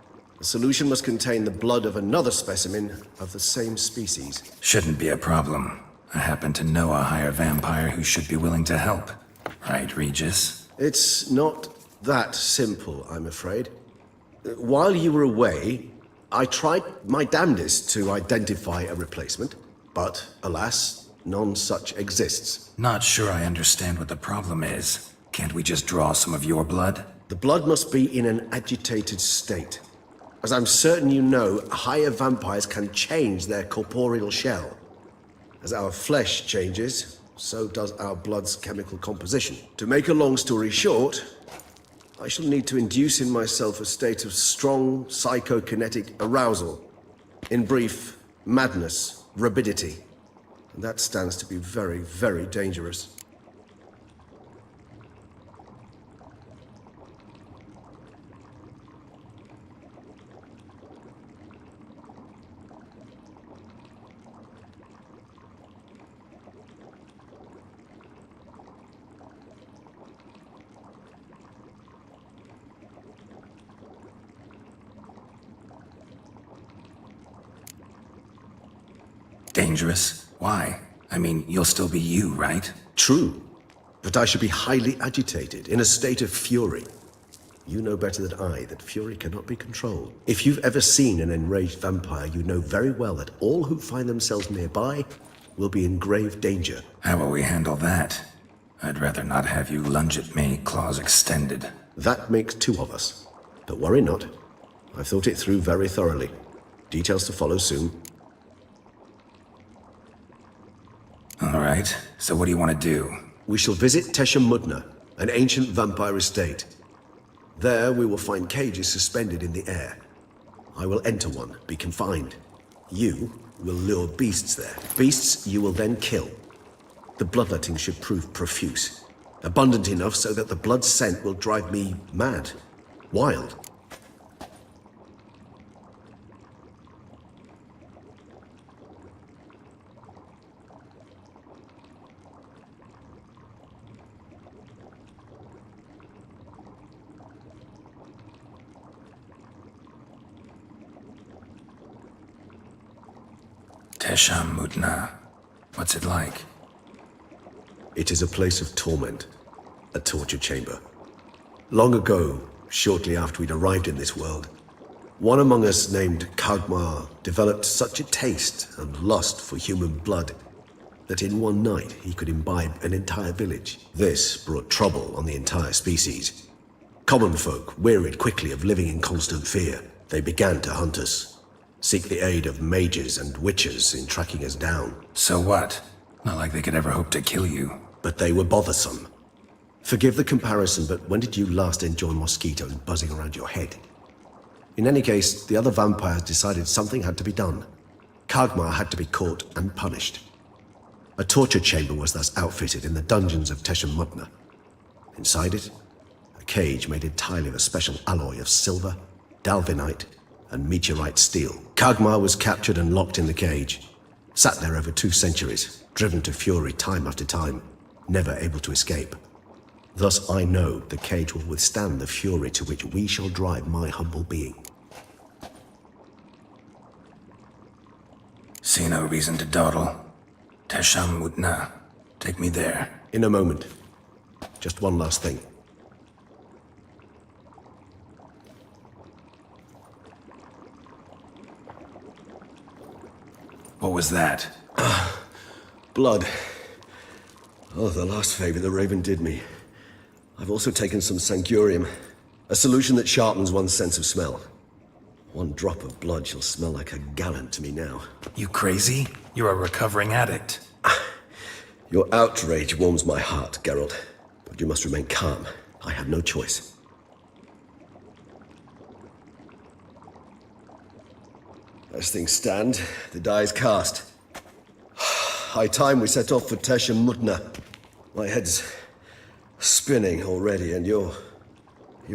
the solution must contain the blood of another specimen of the same species. Shouldn't be a problem. I happen to know a higher vampire who should be willing to help. Right, Regis? It's not that simple, I'm afraid. While you were away, I tried my damnedest to identify a replacement, but alas, none such exists. Not sure I understand what the problem is. Can't we just draw some of your blood? The blood must be in an agitated state. As I'm certain you know, higher vampires can change their corporeal shell. As our flesh changes, so does our blood's chemical composition. To make a long story short, I shall need to induce in myself a state of strong psychokinetic arousal. In brief, madness, rabidity. And that stands to be very, very dangerous. dangerous? Why? I mean, you'll still be you, right? True, but I should be highly agitated, in a state of fury. You know better than I that fury cannot be controlled. If you've ever seen an enraged vampire, you know very well that all who find themselves nearby will be in grave danger. How will we handle that? I'd rather not have you lunge at me, claws extended. That makes two of us. But worry not. I've thought it through very thoroughly. Details to follow soon. All right, so what do you want to do? We shall visit Tesha Mudna, an ancient vampire estate. There we will find cages suspended in the air. I will enter one, be confined. You will lure beasts there. Beasts you will then kill. The bloodletting should prove profuse. Abundant enough so that the blood scent will drive me mad. Wild. Tesha Mudna. What's it like? It is a place of torment, a torture chamber. Long ago, shortly after we'd arrived in this world, one among us named Kagmar developed such a taste and lust for human blood that in one night he could imbibe an entire village. This brought trouble on the entire species. Common folk wearied quickly of living in constant fear. They began to hunt us, seek the aid of mages and witches in tracking us down. So what? Not like they could ever hope to kill you. But they were bothersome. Forgive the comparison, but when did you last enjoy mosquitoes buzzing around your head? In any case, the other vampires decided something had to be done. Kagmar had to be caught and punished. A torture chamber was thus outfitted in the dungeons of Tesha Mudna. Inside it, a cage made entirely of a special alloy of silver, dalvinite, and meteorite steel. Kagmar was captured and locked in the cage. Sat there over 2 centuries, driven to fury time after time, never able to escape. Thus I know the cage will withstand the fury to which we shall drive my humble being. See no reason to dawdle. Tesha Mudna. Take me there. In a moment. Just one last thing. What was that? Blood. Oh, the last favor the Raven did me. I've also taken some Sancurium, a solution that sharpens one's sense of smell. One drop of blood shall smell like a gallon to me now. You crazy? You're a recovering addict. Your outrage warms my heart, Geralt. But you must remain calm. I had no choice. As things stand, the die is cast. High time we set off for Tesha Mudna. My head's spinning already, and you're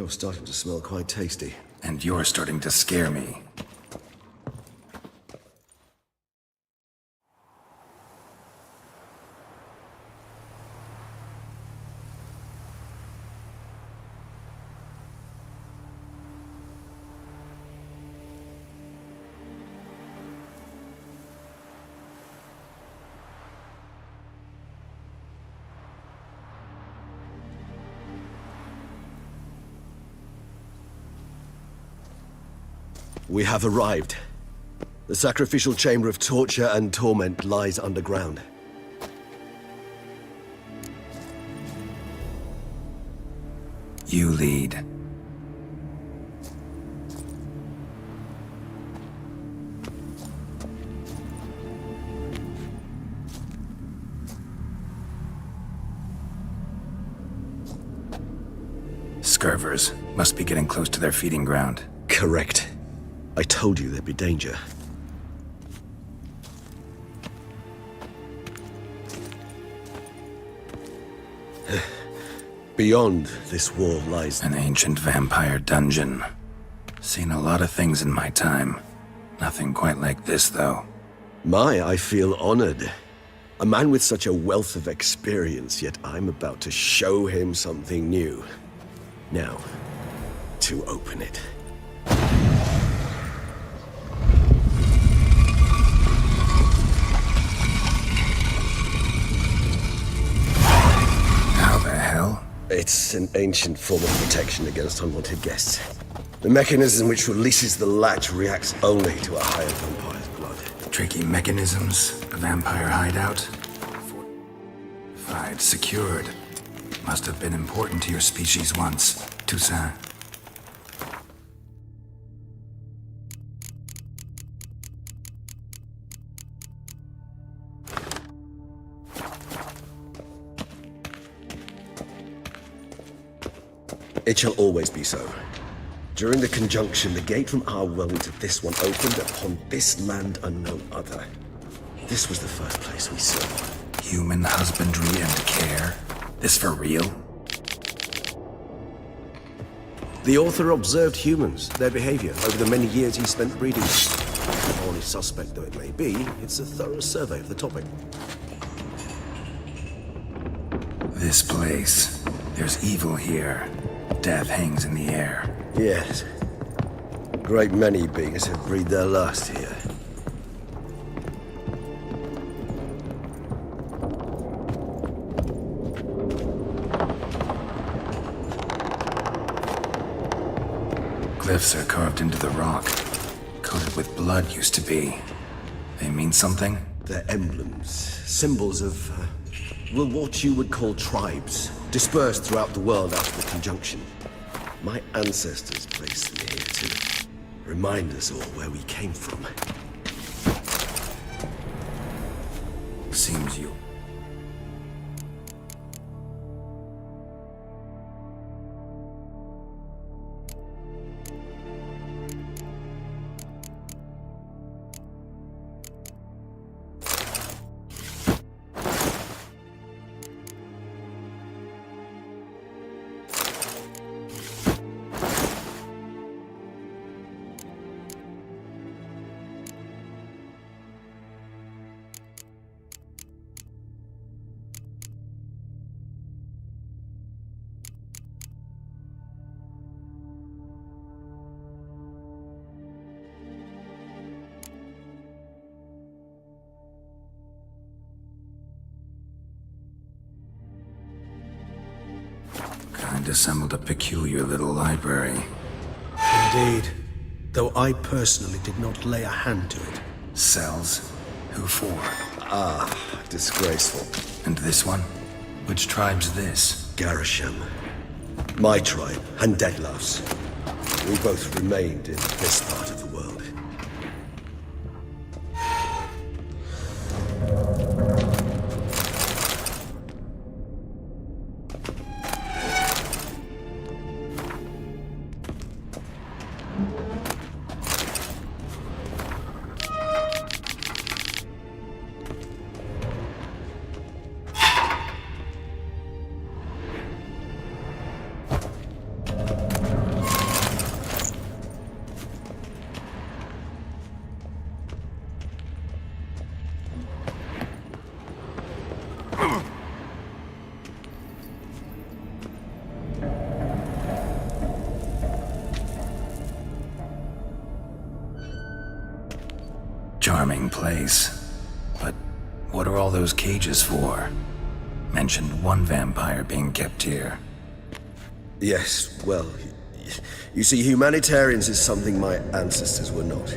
starting to smell quite tasty. And you're starting to scare me. We have arrived. The sacrificial chamber of torture and torment lies underground. You lead. Scurvers must be getting close to their feeding ground. Correct. I told you there'd be danger. Beyond this wall lies an ancient vampire dungeon. Seen a lot of things in my time. Nothing quite like this, though. I feel honored. A man with such a wealth of experience, yet I'm about to show him something new. Now, to open it. It's an ancient form of protection against unwanted guests. The mechanism which releases the latch reacts only to a higher vampire's blood. Tricky mechanisms, a vampire hideout. Fortified, secured. Must have been important to your species once, Toussaint. It shall always be so. During the conjunction, the gate from our world into this one opened upon this land and no other. This was the first place we saw. Human husbandry and care? This for real? The author observed humans, their behavior, over the many years he spent breeding them. Only suspect though it may be, it's a thorough survey of the topic. This place. There's evil here. Death hangs in the air. Yes. Great many beings have breathed their last here. Glyphs are carved into the rock. Coated with blood used to be. They mean something? They're emblems, symbols of, well, what you would call tribes, dispersed throughout the world after the conjunction. My ancestors placed them here to remind us all where we came from. Seems you. Assembled a peculiar little library. Indeed. Though I personally did not lay a hand to it. Cells? Who for? Ah, disgraceful. And this one? Which tribe's this? Garisham. My tribe, and Deadlough's. We both remained in this part of the world. Charming place. But what are all those cages for? Mentioned one vampire being kept here. Yes, well, you see, humanitarians is something my ancestors were not.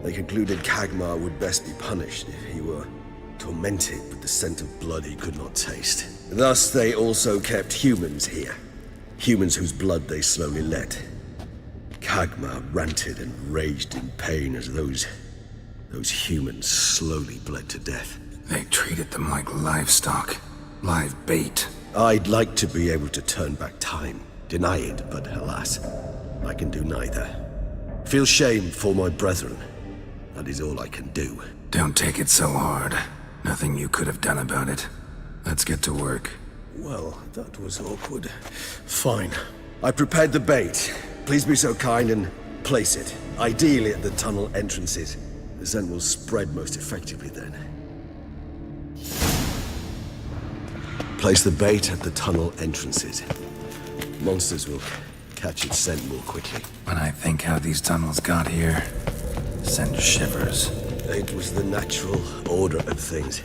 They concluded Kagmar would best be punished if he were tormented with the scent of blood he could not taste. Thus, they also kept humans here. Humans whose blood they slowly let. Kagmar ranted and raged in pain as those humans slowly bled to death. They treated them like livestock. Live bait. I'd like to be able to turn back time. Deny it, but alas, I can do neither. Feel shame for my brethren. That is all I can do. Don't take it so hard. Nothing you could have done about it. Let's get to work. Well, that was awkward. Fine. I prepared the bait. Please be so kind and place it. Ideally at the tunnel entrances. The scent will spread most effectively then. Place the bait at the tunnel entrances. Monsters will catch its scent more quickly. When I think how these tunnels got here, send shivers. It was the natural order of things.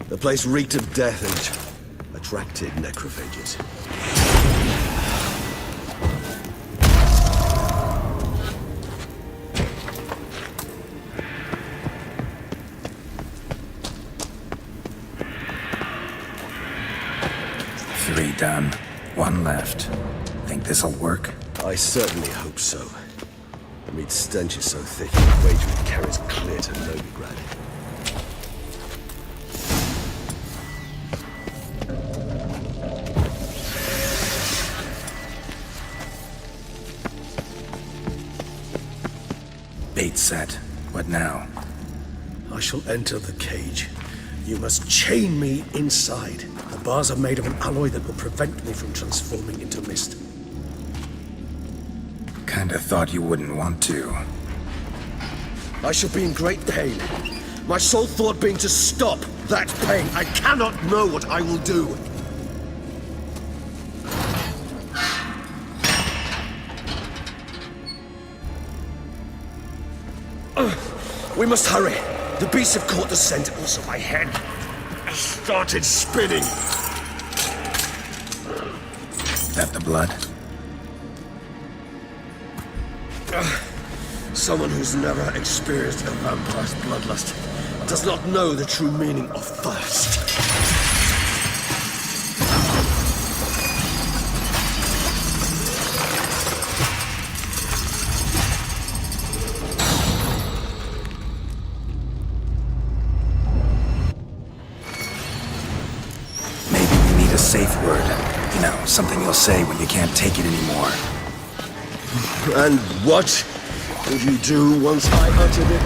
The place reeked of death and attracted necrophages. done. One left. Think this'll work? I certainly hope so. The meat stench is so thick, the wager it carries clear to Novigrad. Bait set. What now? I shall enter the cage. You must chain me inside. The bars are made of an alloy that will prevent me from transforming into mist. Kinda thought you wouldn't want to. I shall be in great pain. My sole thought being to stop that pain. I cannot know what I will do. We must hurry. The beasts have caught the scent. Also, my head has started spinning. That the blood? Someone who's never experienced a vampire's bloodlust does not know the true meaning of thirst. A safe word. You know, something you'll say when you can't take it anymore. And what would you do once I uttered it?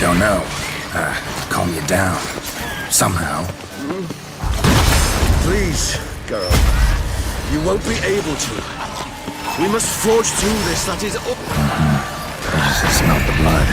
Don't know. Calm you down. Somehow. Please, girl. You won't be able to. We must forge through this, that is all. I just smelled the blood.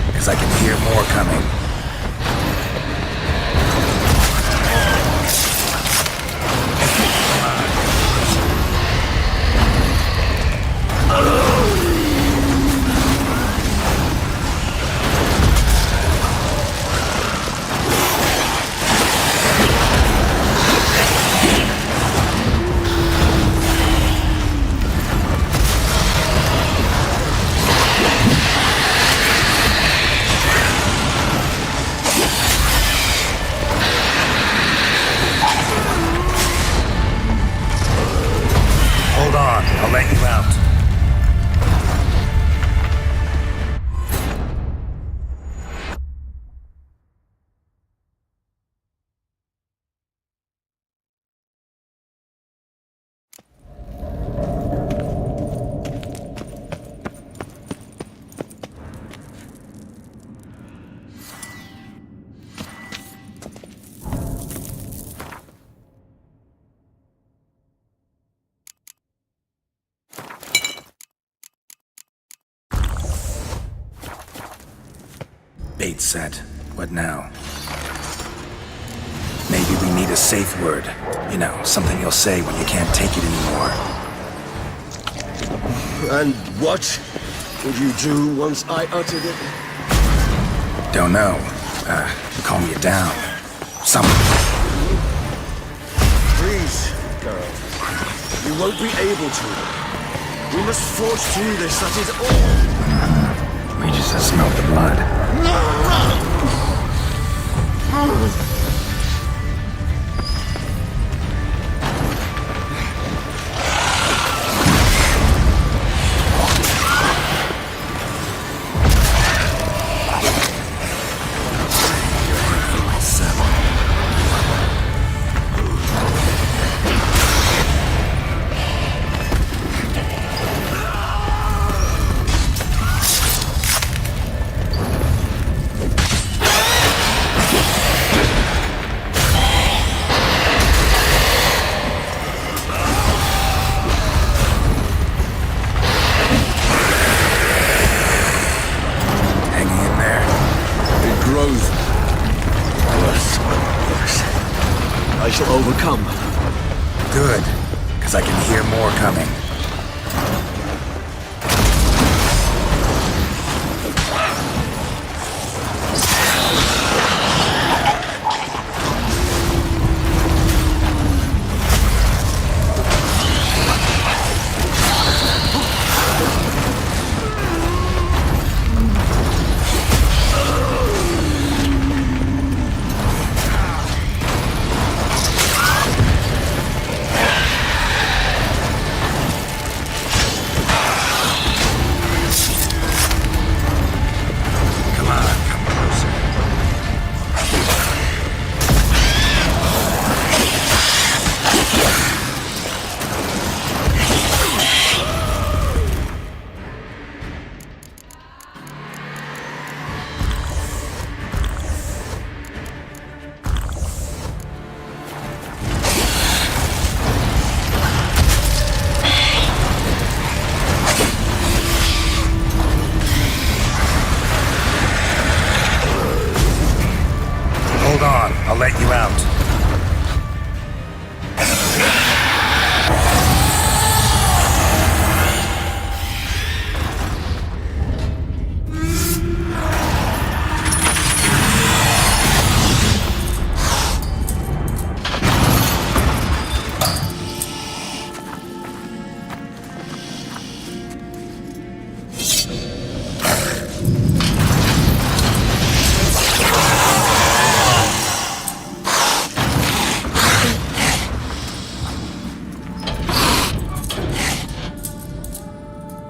Because I can hear more coming. Hold on, I'll let you out. Bait set. What now? Maybe we need a safe word. You know, something you'll say when you can't take it anymore. And what would you do once I uttered it? Don't know. Calm you down. Please, girl. You won't be able to. We must forge through this, that is all. We just smelled the blood. shall overcome. Good, because I can hear more coming. Hold on, I'll let you out.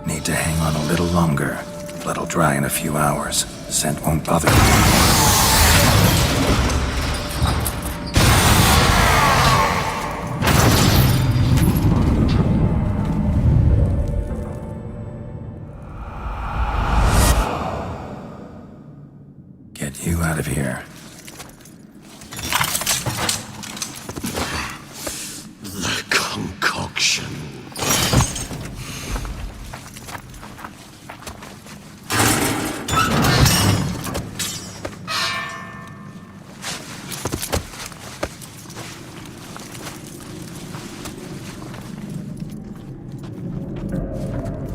Need to hang on a little longer. Blood'll dry in a few hours. Scent won't bother you. Get you out of here. The concoction.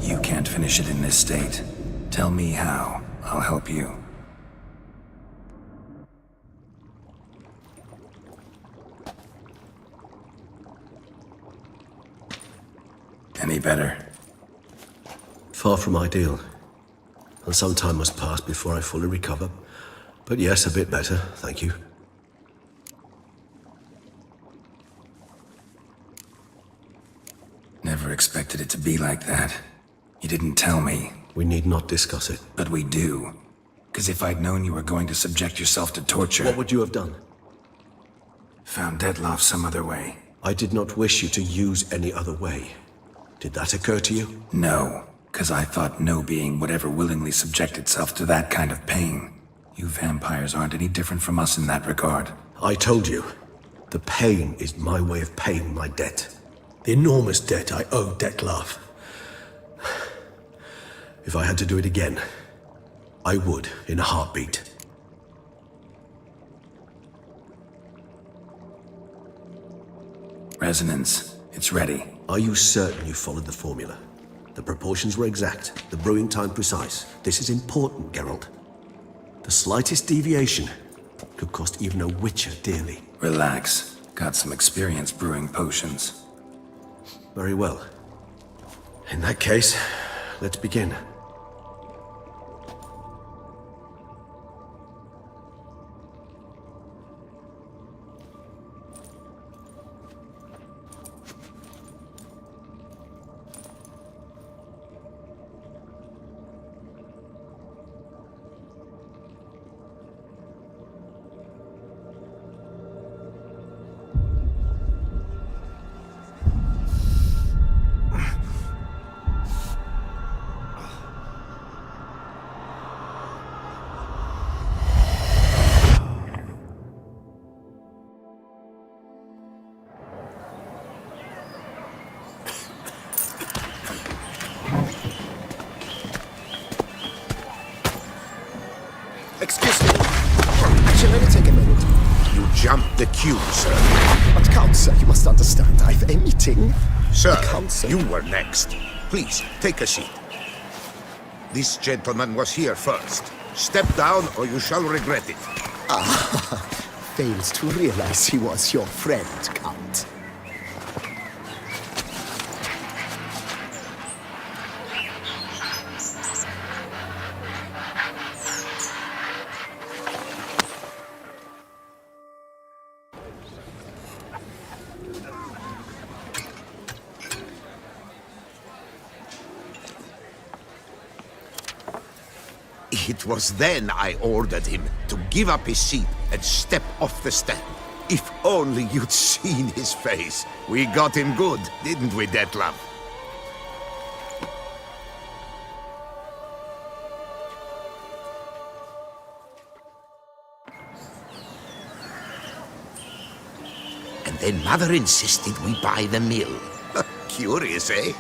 You can't finish it in this state. Tell me how. I'll help you. Any better? Far from ideal. And some time must pass before I fully recover. But yes, a bit better, thank you. Never expected it to be like that. You didn't tell me. We need not discuss it. But we do. Because if I'd known you were going to subject yourself to torture... What would you have done? Found Dettlaff some other way. I did not wish you to use any other way. Did that occur to you? No, because I thought no being would ever willingly subject itself to that kind of pain. You vampires aren't any different from us in that regard. I told you, the pain is my way of paying my debt. The enormous debt I owe Dettlaff. If I had to do it again, I would in a heartbeat. Resonance. It's ready. Are you certain you followed the formula? The proportions were exact, the brewing time precise. This is important, Geralt. The slightest deviation could cost even a Witcher dearly. Relax. Got some experience brewing potions. Very well. In that case, let's begin. jumped the queue, sir. But Count, sir, you must understand, I've a meeting. Sir, Counsel. you were next. Please, take a seat. This gentleman was here first. Step down or you shall regret it. Fails to realize he was your friend, Count. It was then I ordered him to give up his seat and step off the stand. If only you'd seen his face. We got him good, didn't we, Detlef? And then Mother insisted we buy the mill. Curious, eh?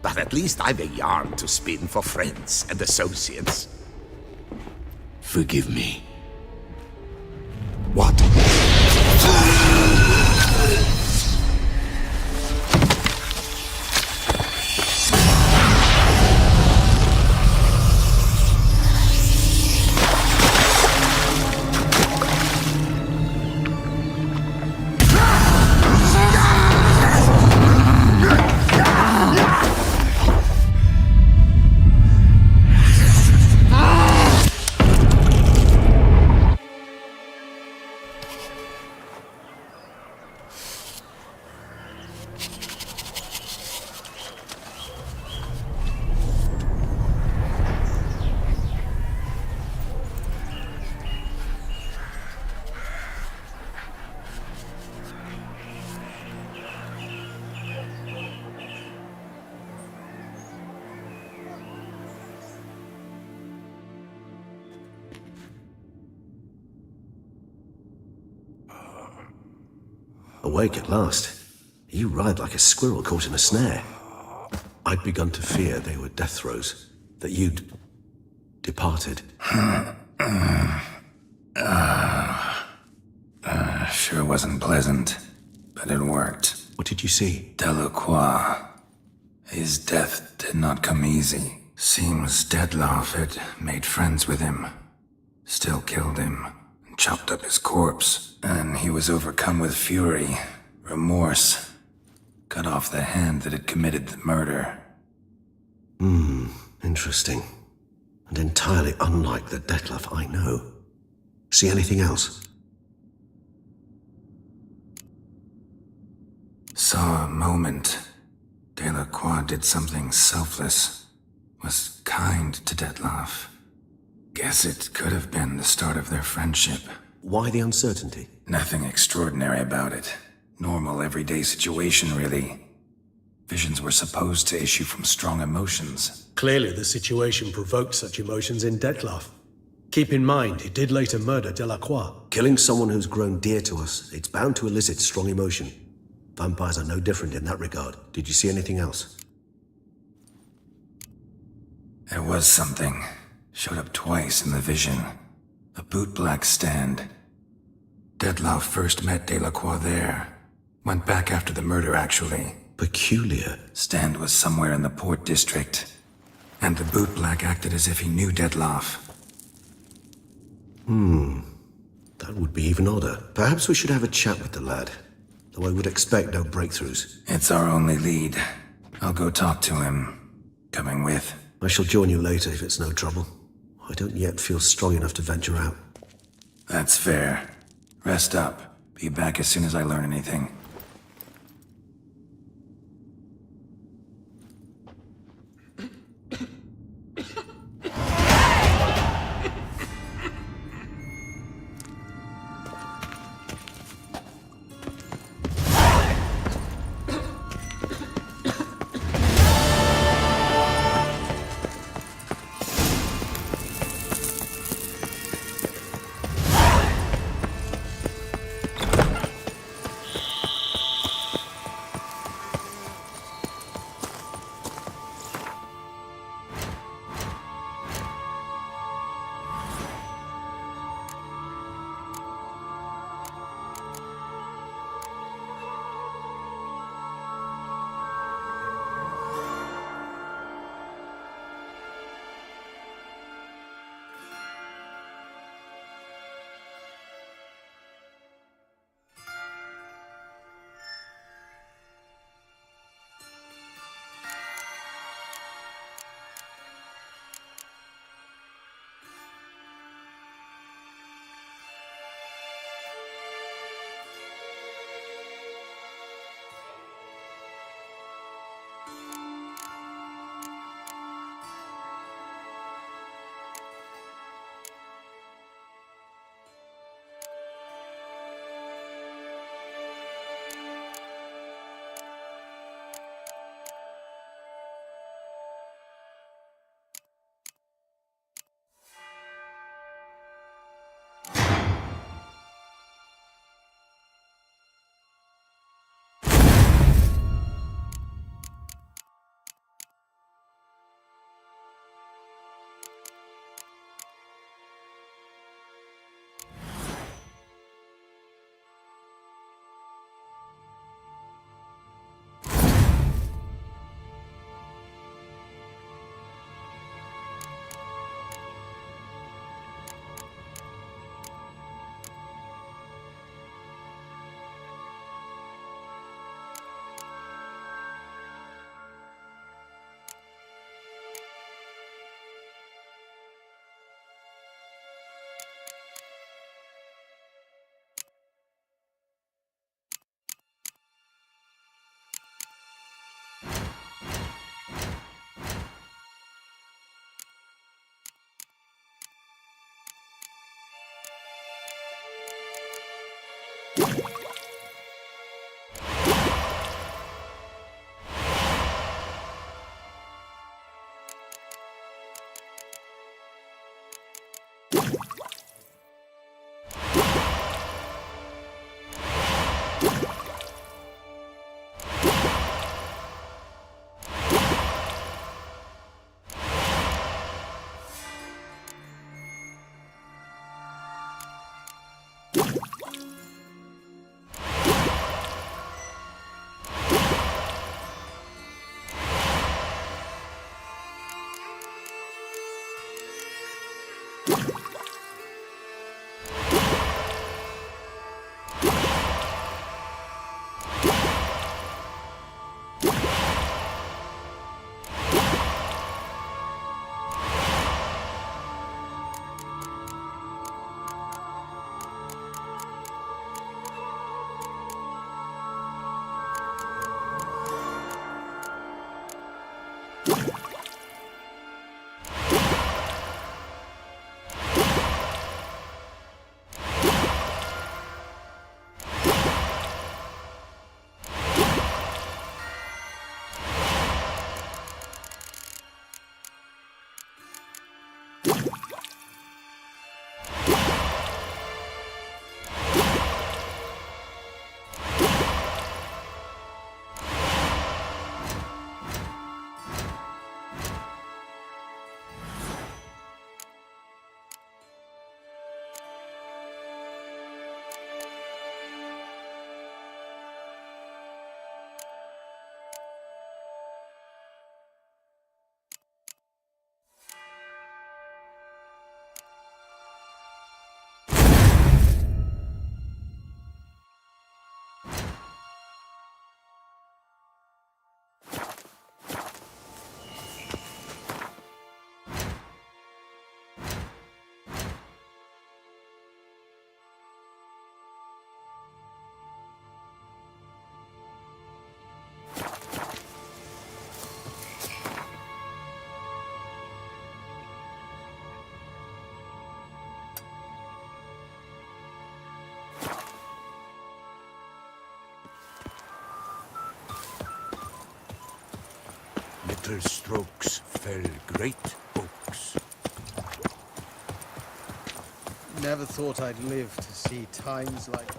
But at least I've a yarn to spin for friends and associates. Forgive me. What? Awake at last. You ride like a squirrel caught in a snare. I'd begun to fear they were death throes, that you'd departed. Sure wasn't pleasant, but it worked. What did you see? Delacroix. His death did not come easy. Seems Detlef had made friends with him. Still killed him, and chopped up his corpse. And he was overcome with fury, remorse. Cut off the hand that had committed the murder. Interesting. And entirely unlike the Detlef I know. See anything else? Saw a moment. Delacroix did something selfless. Was kind to Detlef. Guess it could have been the start of their friendship. Why the uncertainty? Nothing extraordinary about it. Normal, everyday situation, really. Visions were supposed to issue from strong emotions. Clearly the situation provoked such emotions in Detlef. Keep in mind, he did later murder Delacroix. Killing someone who's grown dear to us, it's bound to elicit strong emotion. Vampires are no different in that regard. Did you see anything else? There was something. Showed up twice in the vision. A bootblack stand. Detlef first met Delacroix there. Went back after the murder, actually. Peculiar. Stand was somewhere in the Port District. And the bootblack acted as if he knew Detlef. That would be even odder. Perhaps we should have a chat with the lad. Though I would expect no breakthroughs. It's our only lead. I'll go talk to him. Coming with. I shall join you later if it's no trouble. I don't yet feel strong enough to venture out. That's fair. Rest up. Be back as soon as I learn anything. Little strokes fell great oaks. Never thought I'd live to see times like...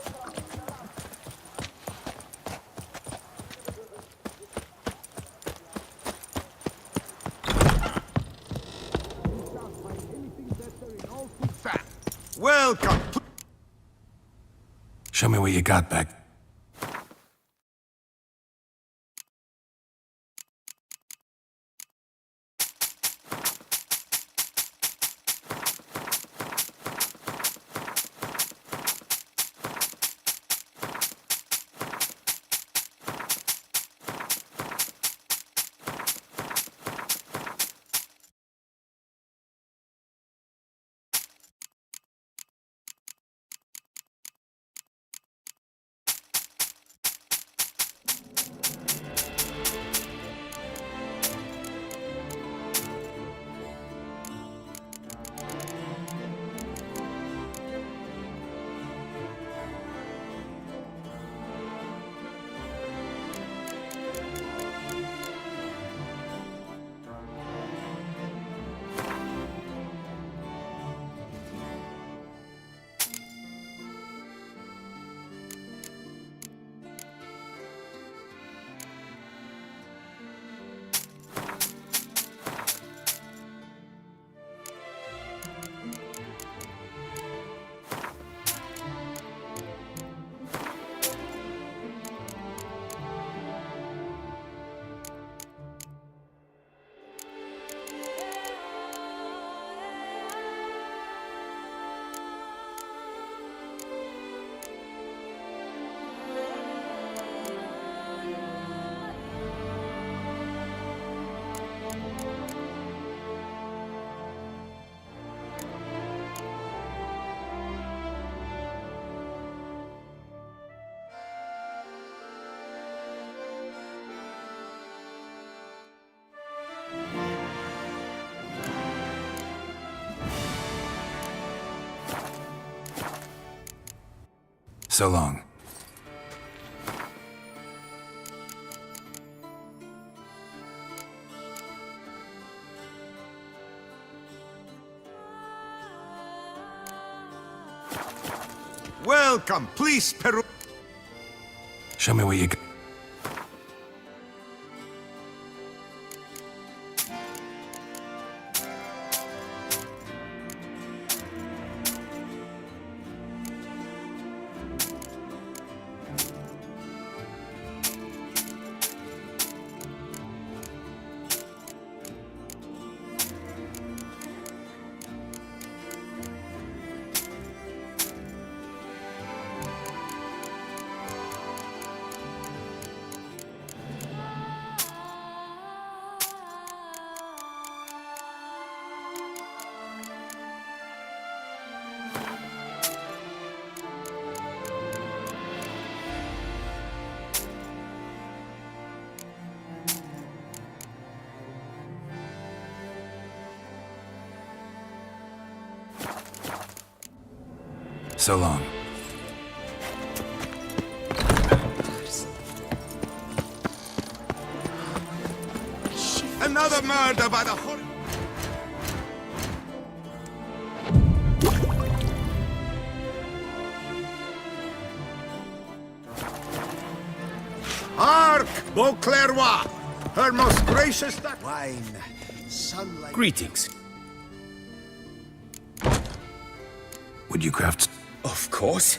Welcome to... Show me what you got back. So long. Welcome. Please, Peru. Show me what you got. So long. Another murder by the horror. Hark, Beauclervois! Her most gracious... Wine, sunlight... Greetings. Would you craft... Of course.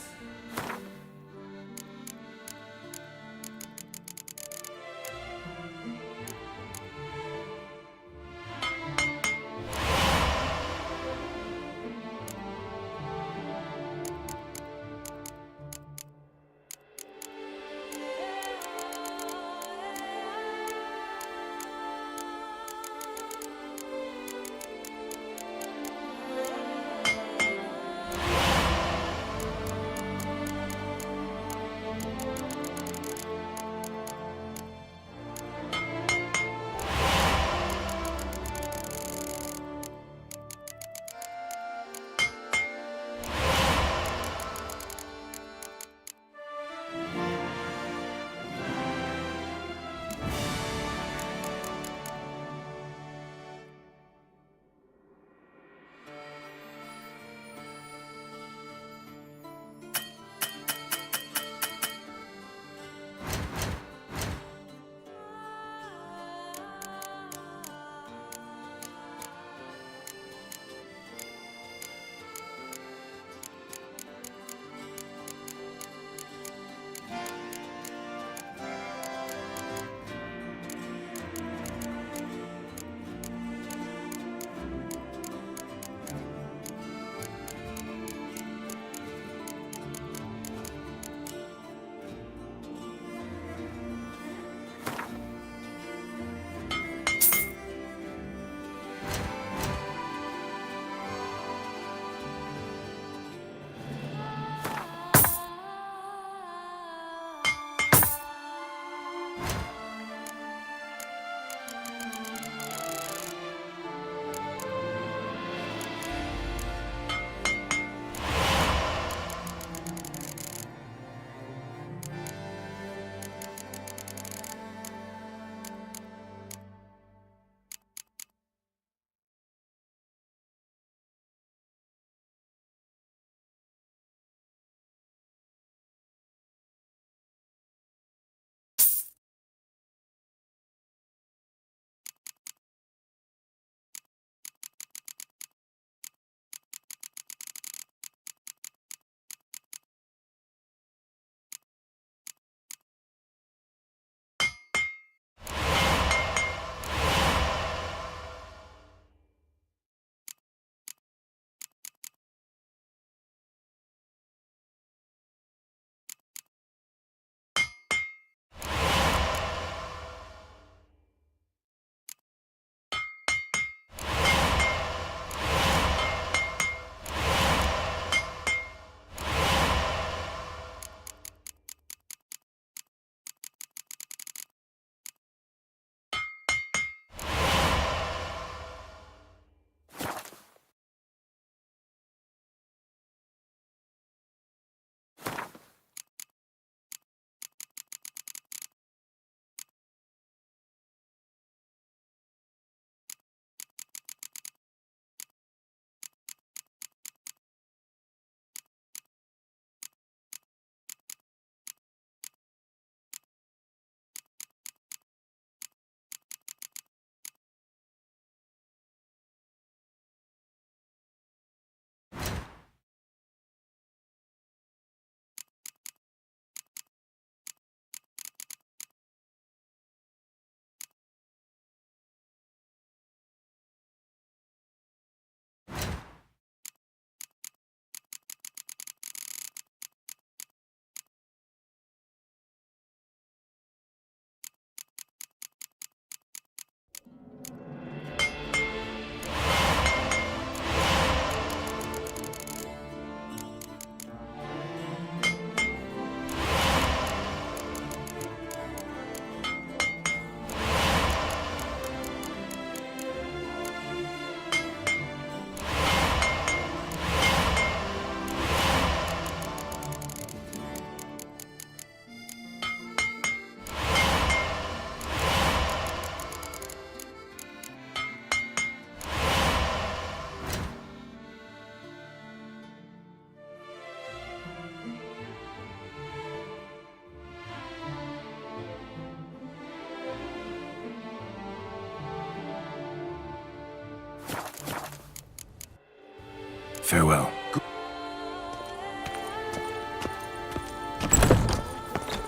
Farewell.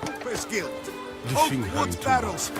Cooper's Guild. Oakwood barrels.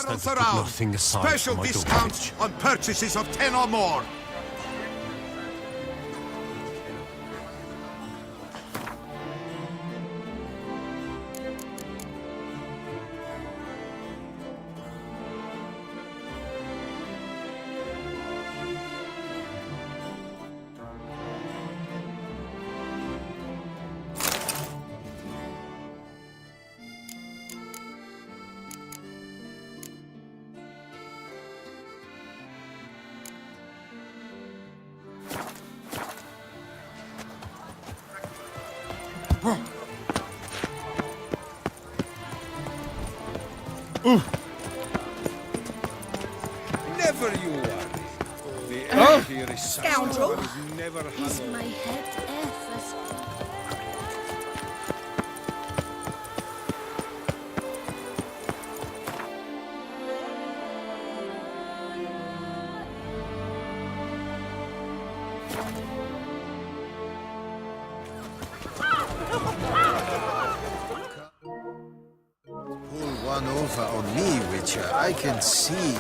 Barrels around. Special discounts on purchases of 10 or more. Never you worry. The air here is such Scoundrel. that I've never had. Is my head efforts? Pull one over on me, Witcher. I can see.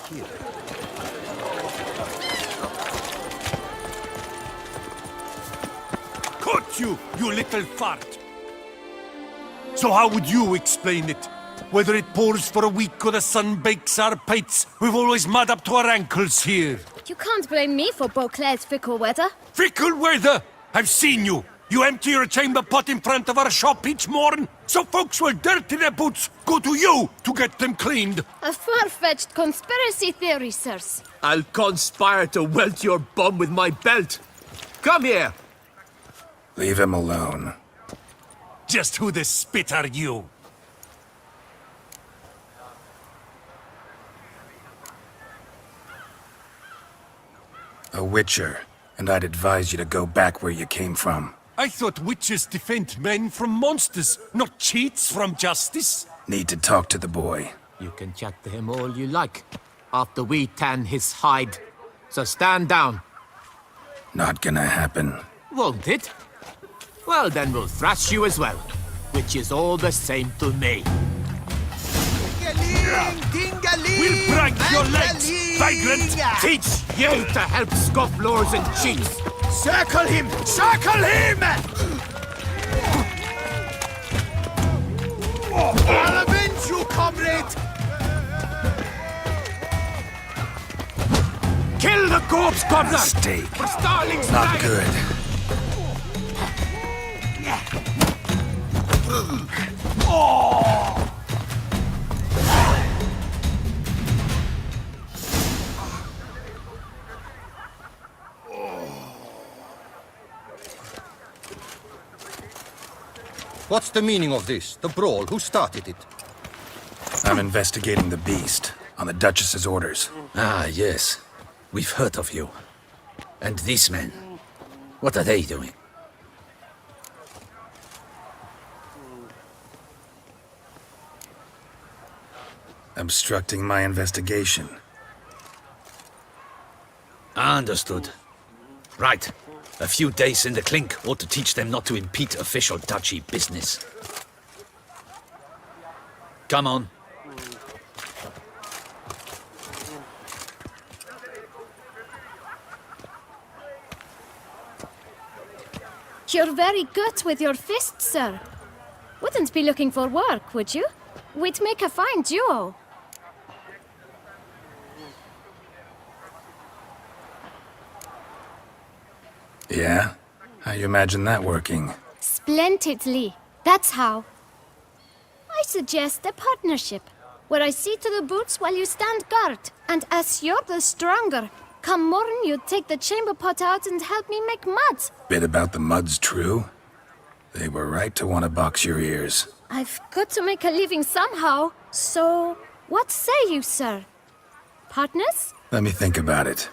here. Caught you, you little fart! So how would you explain it? Whether it pours for a week or the sun bakes our pates, we've always mud up to our ankles here. You can't blame me for Beauclair's fickle weather. Fickle weather! I've seen you! You empty your chamber pot in front of our shop each morn, so folks will dirty their boots, go to you to get them cleaned. A far-fetched conspiracy theory, sirs. I'll conspire to welt your bum with my belt. Come here! Leave him alone. Just who the spit are you? A witcher, and I'd advise you to go back where you came from. I thought witches defend men from monsters, not cheats from justice. Need to talk to the boy. You can chat to him all you like, after we tan his hide. So stand down. Not gonna happen. Won't it? Well, then we'll thrash you as well, which is all the same to me. We'll break your legs, vagrant! Teach you to help scofflores and cheats! Circle him! Circle him! I'll avenge you, comrade! Kill the corpse gobbler! Mistake. For Starling's Not dragon. good. What's the meaning of this? The brawl? Who started it? I'm investigating the beast, on the Duchess's orders. Ah, yes. We've heard of you. And these men, what are they doing? Obstructing my investigation. Understood. Right. A few days in the clink ought to teach them not to impede official duchy business. Come on. You're very good with your fists, sir. Wouldn't be looking for work, would you? We'd make a fine duo. Yeah? How you imagine that working? Splendidly. That's how. I suggest a partnership, where I see to the boots while you stand guard. And as you're the stronger, come morn you take the chamber pot out and help me make mud. Bit about the mud's true? They were right to want to box your ears. I've got to make a living somehow. So, what say you, sir? Partners? Let me think about it.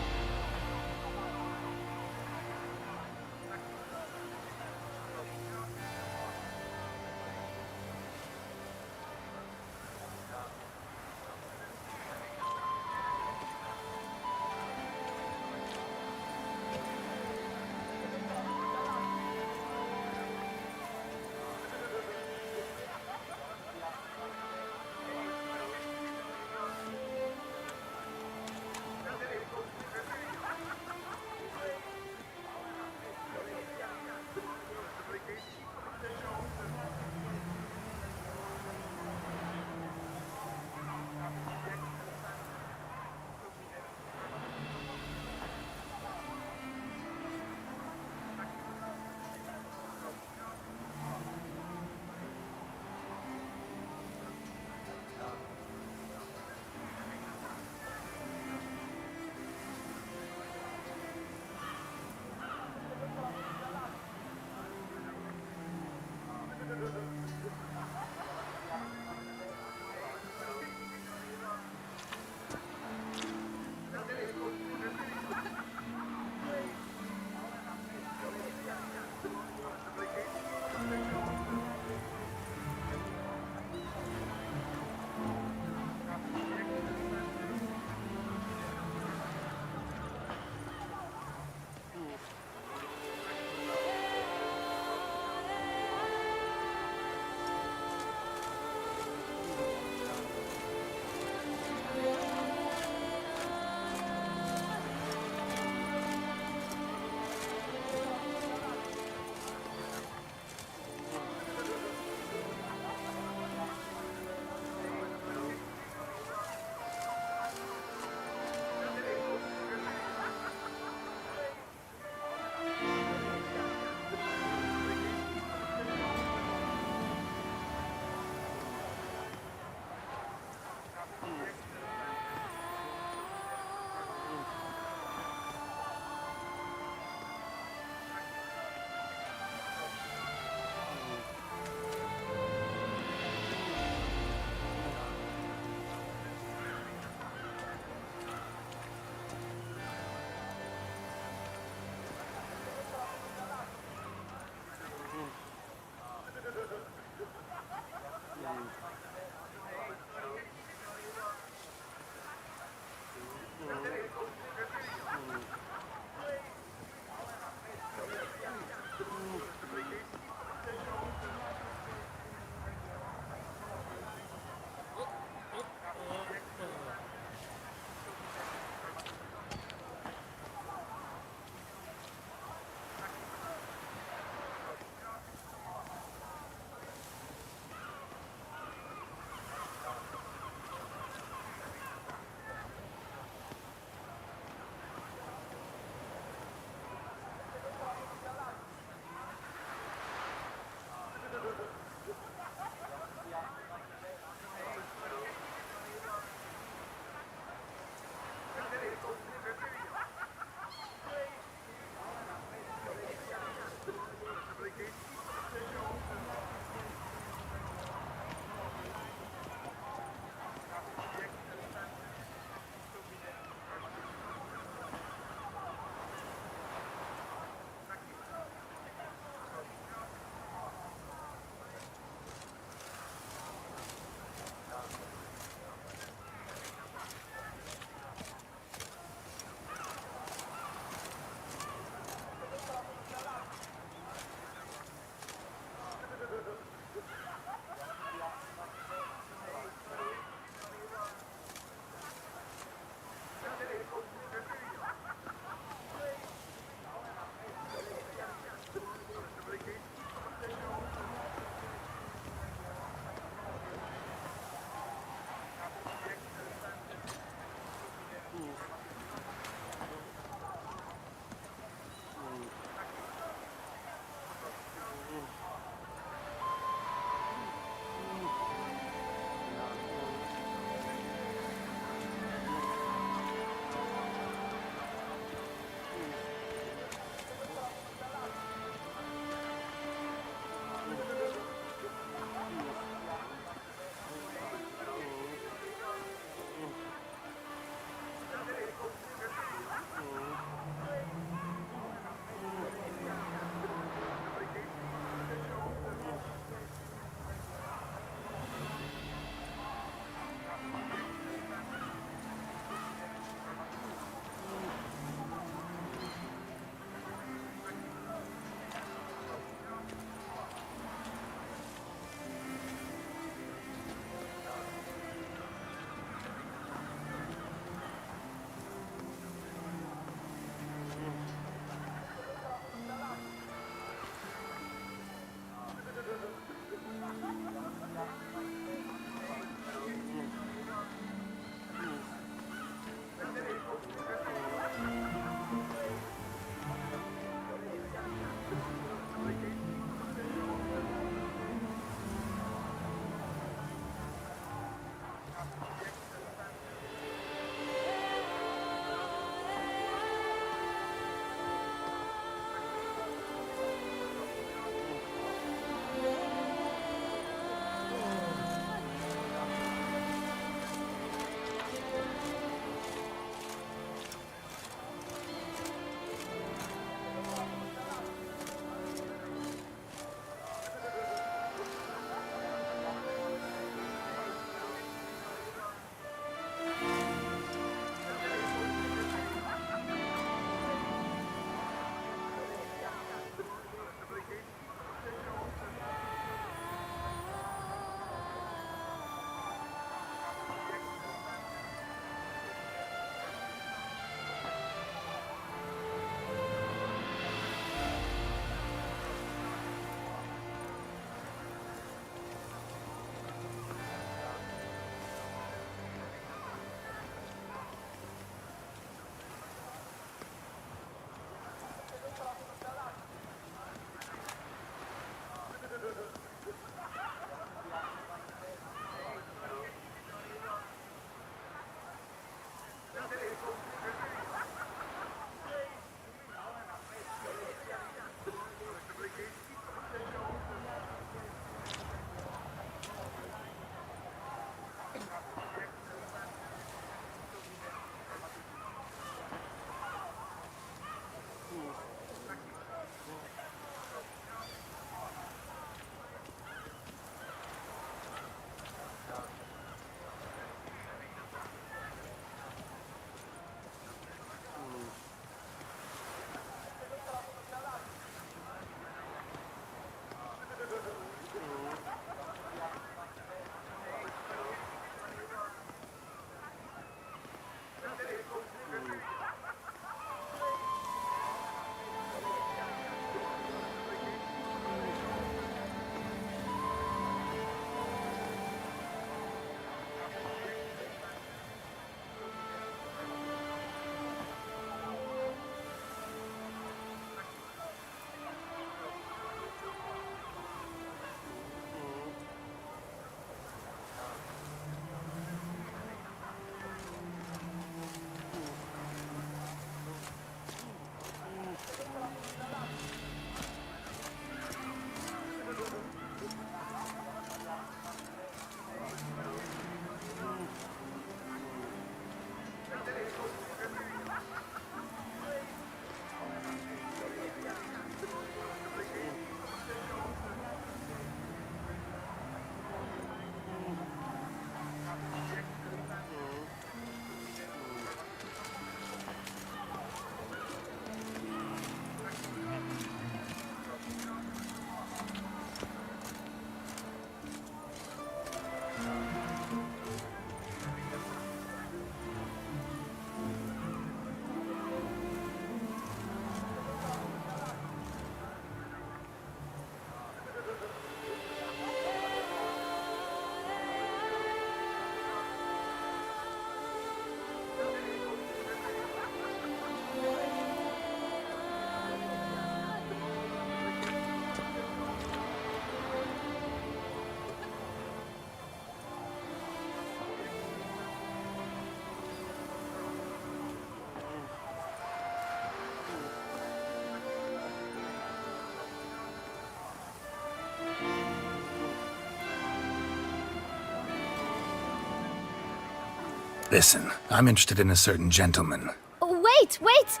Listen, I'm interested in a certain gentleman. Wait, wait!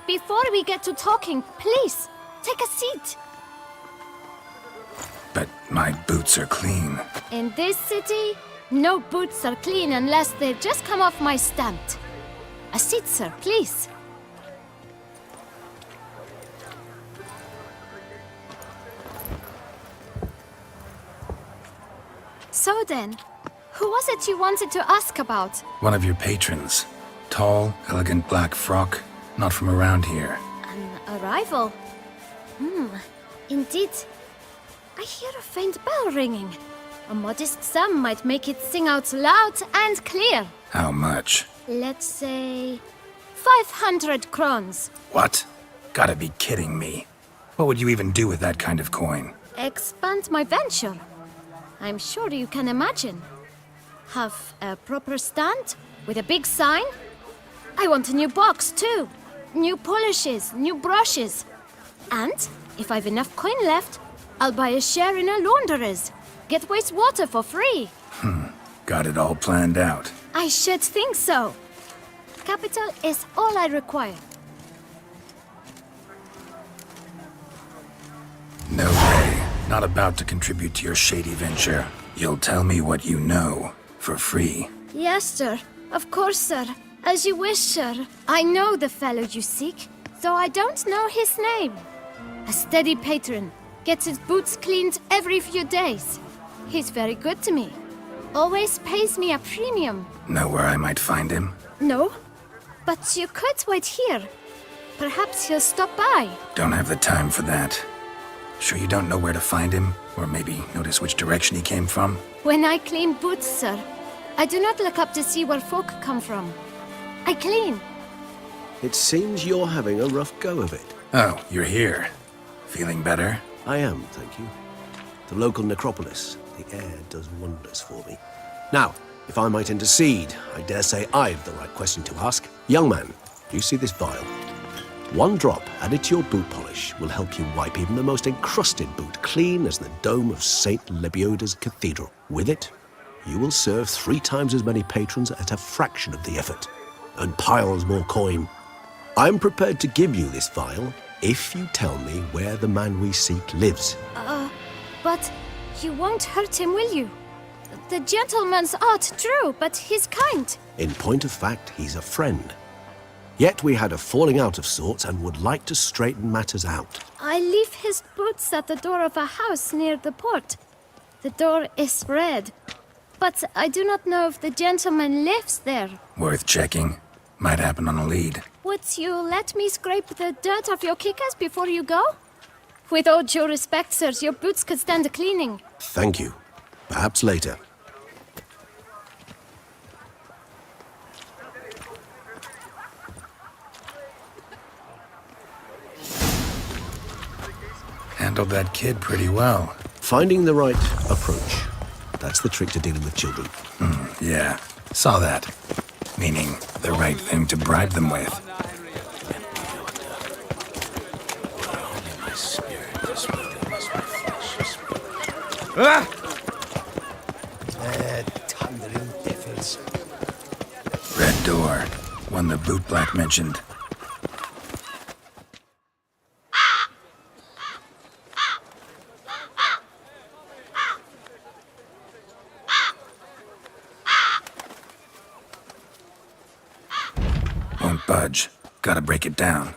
Before we get to talking, please, take a seat. But my boots are clean. In this city, no boots are clean unless they just come off my stamp. A seat, sir, please. So then, who was it you wanted to ask about? One of your patrons. Tall, elegant black frock, not from around here. An arrival? Indeed. I hear a faint bell ringing. A modest sum might make it sing out loud and clear. How much? Let's say 500 crowns. What? Gotta be kidding me. What would you even do with that kind of coin? Expand my venture. I'm sure you can imagine. Have a proper stand with a big sign. I want a new box too. New polishes, new brushes. And if I've enough coin left, I'll buy a share in a launderer's. Get wastewater for free. Got it all planned out. I should think so. Capital is all I require. No way. Not about to contribute to your shady venture. You'll tell me what you know, for free. Yes, sir. Of course, sir. As you wish, sir. I know the fellow you seek, though I don't know his name. A steady patron. Gets his boots cleaned every few days. He's very good to me. Always pays me a premium. Know where I might find him? No, but you could wait here. Perhaps he'll stop by. Don't have the time for that. Sure you don't know where to find him? Or maybe notice which direction he came from? When I clean boots, sir, I do not look up to see where folk come from. I clean. It seems you're having a rough go of it. Oh, you're here. Feeling better? I am, thank you. The local necropolis. The air does wonders for me. Now, if I might intercede, I dare say I've the right question to ask. Young man, do you see this vial? One drop added to your boot polish will help you wipe even the most encrusted boot clean as the dome of St. Lebioda's Cathedral. With it, you will serve 3 times as many patrons at a fraction of the effort, and piles more coin. I'm prepared to give you this vial if you tell me where the man we seek lives. But you won't hurt him, will you? The gentleman's odd, true, but he's kind. In point of fact, he's a friend. Yet we had a falling out of sorts and would like to straighten matters out. I leave his boots at the door of a house near the port. The door is red, but I do not know if the gentleman lives there. Worth checking. Might happen on a lead. Would you let me scrape the dirt off your kickers before you go? With all due respect, sirs, your boots could stand a cleaning. Thank you. Perhaps later. Handled that kid pretty well. Finding the right approach. That's the trick to dealing with children. Yeah, saw that. Meaning, the right thing to bribe them with. Thundering devils. Red door. One the bootblack mentioned. Won't budge. Gotta break it down.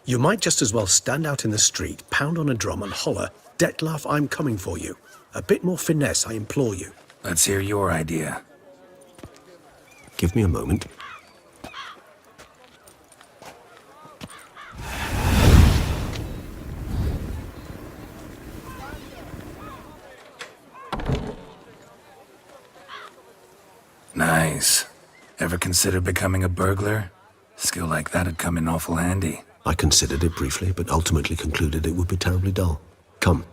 You might just as well stand out in the street, pound on a drum and holler, "Detlef, I'm coming for you." A bit more finesse, I implore you. Let's hear your idea. Give me a moment. Nice. Ever consider becoming a burglar? Skill like that'd come in awful handy. I considered it briefly, but ultimately concluded it would be terribly dull. Come.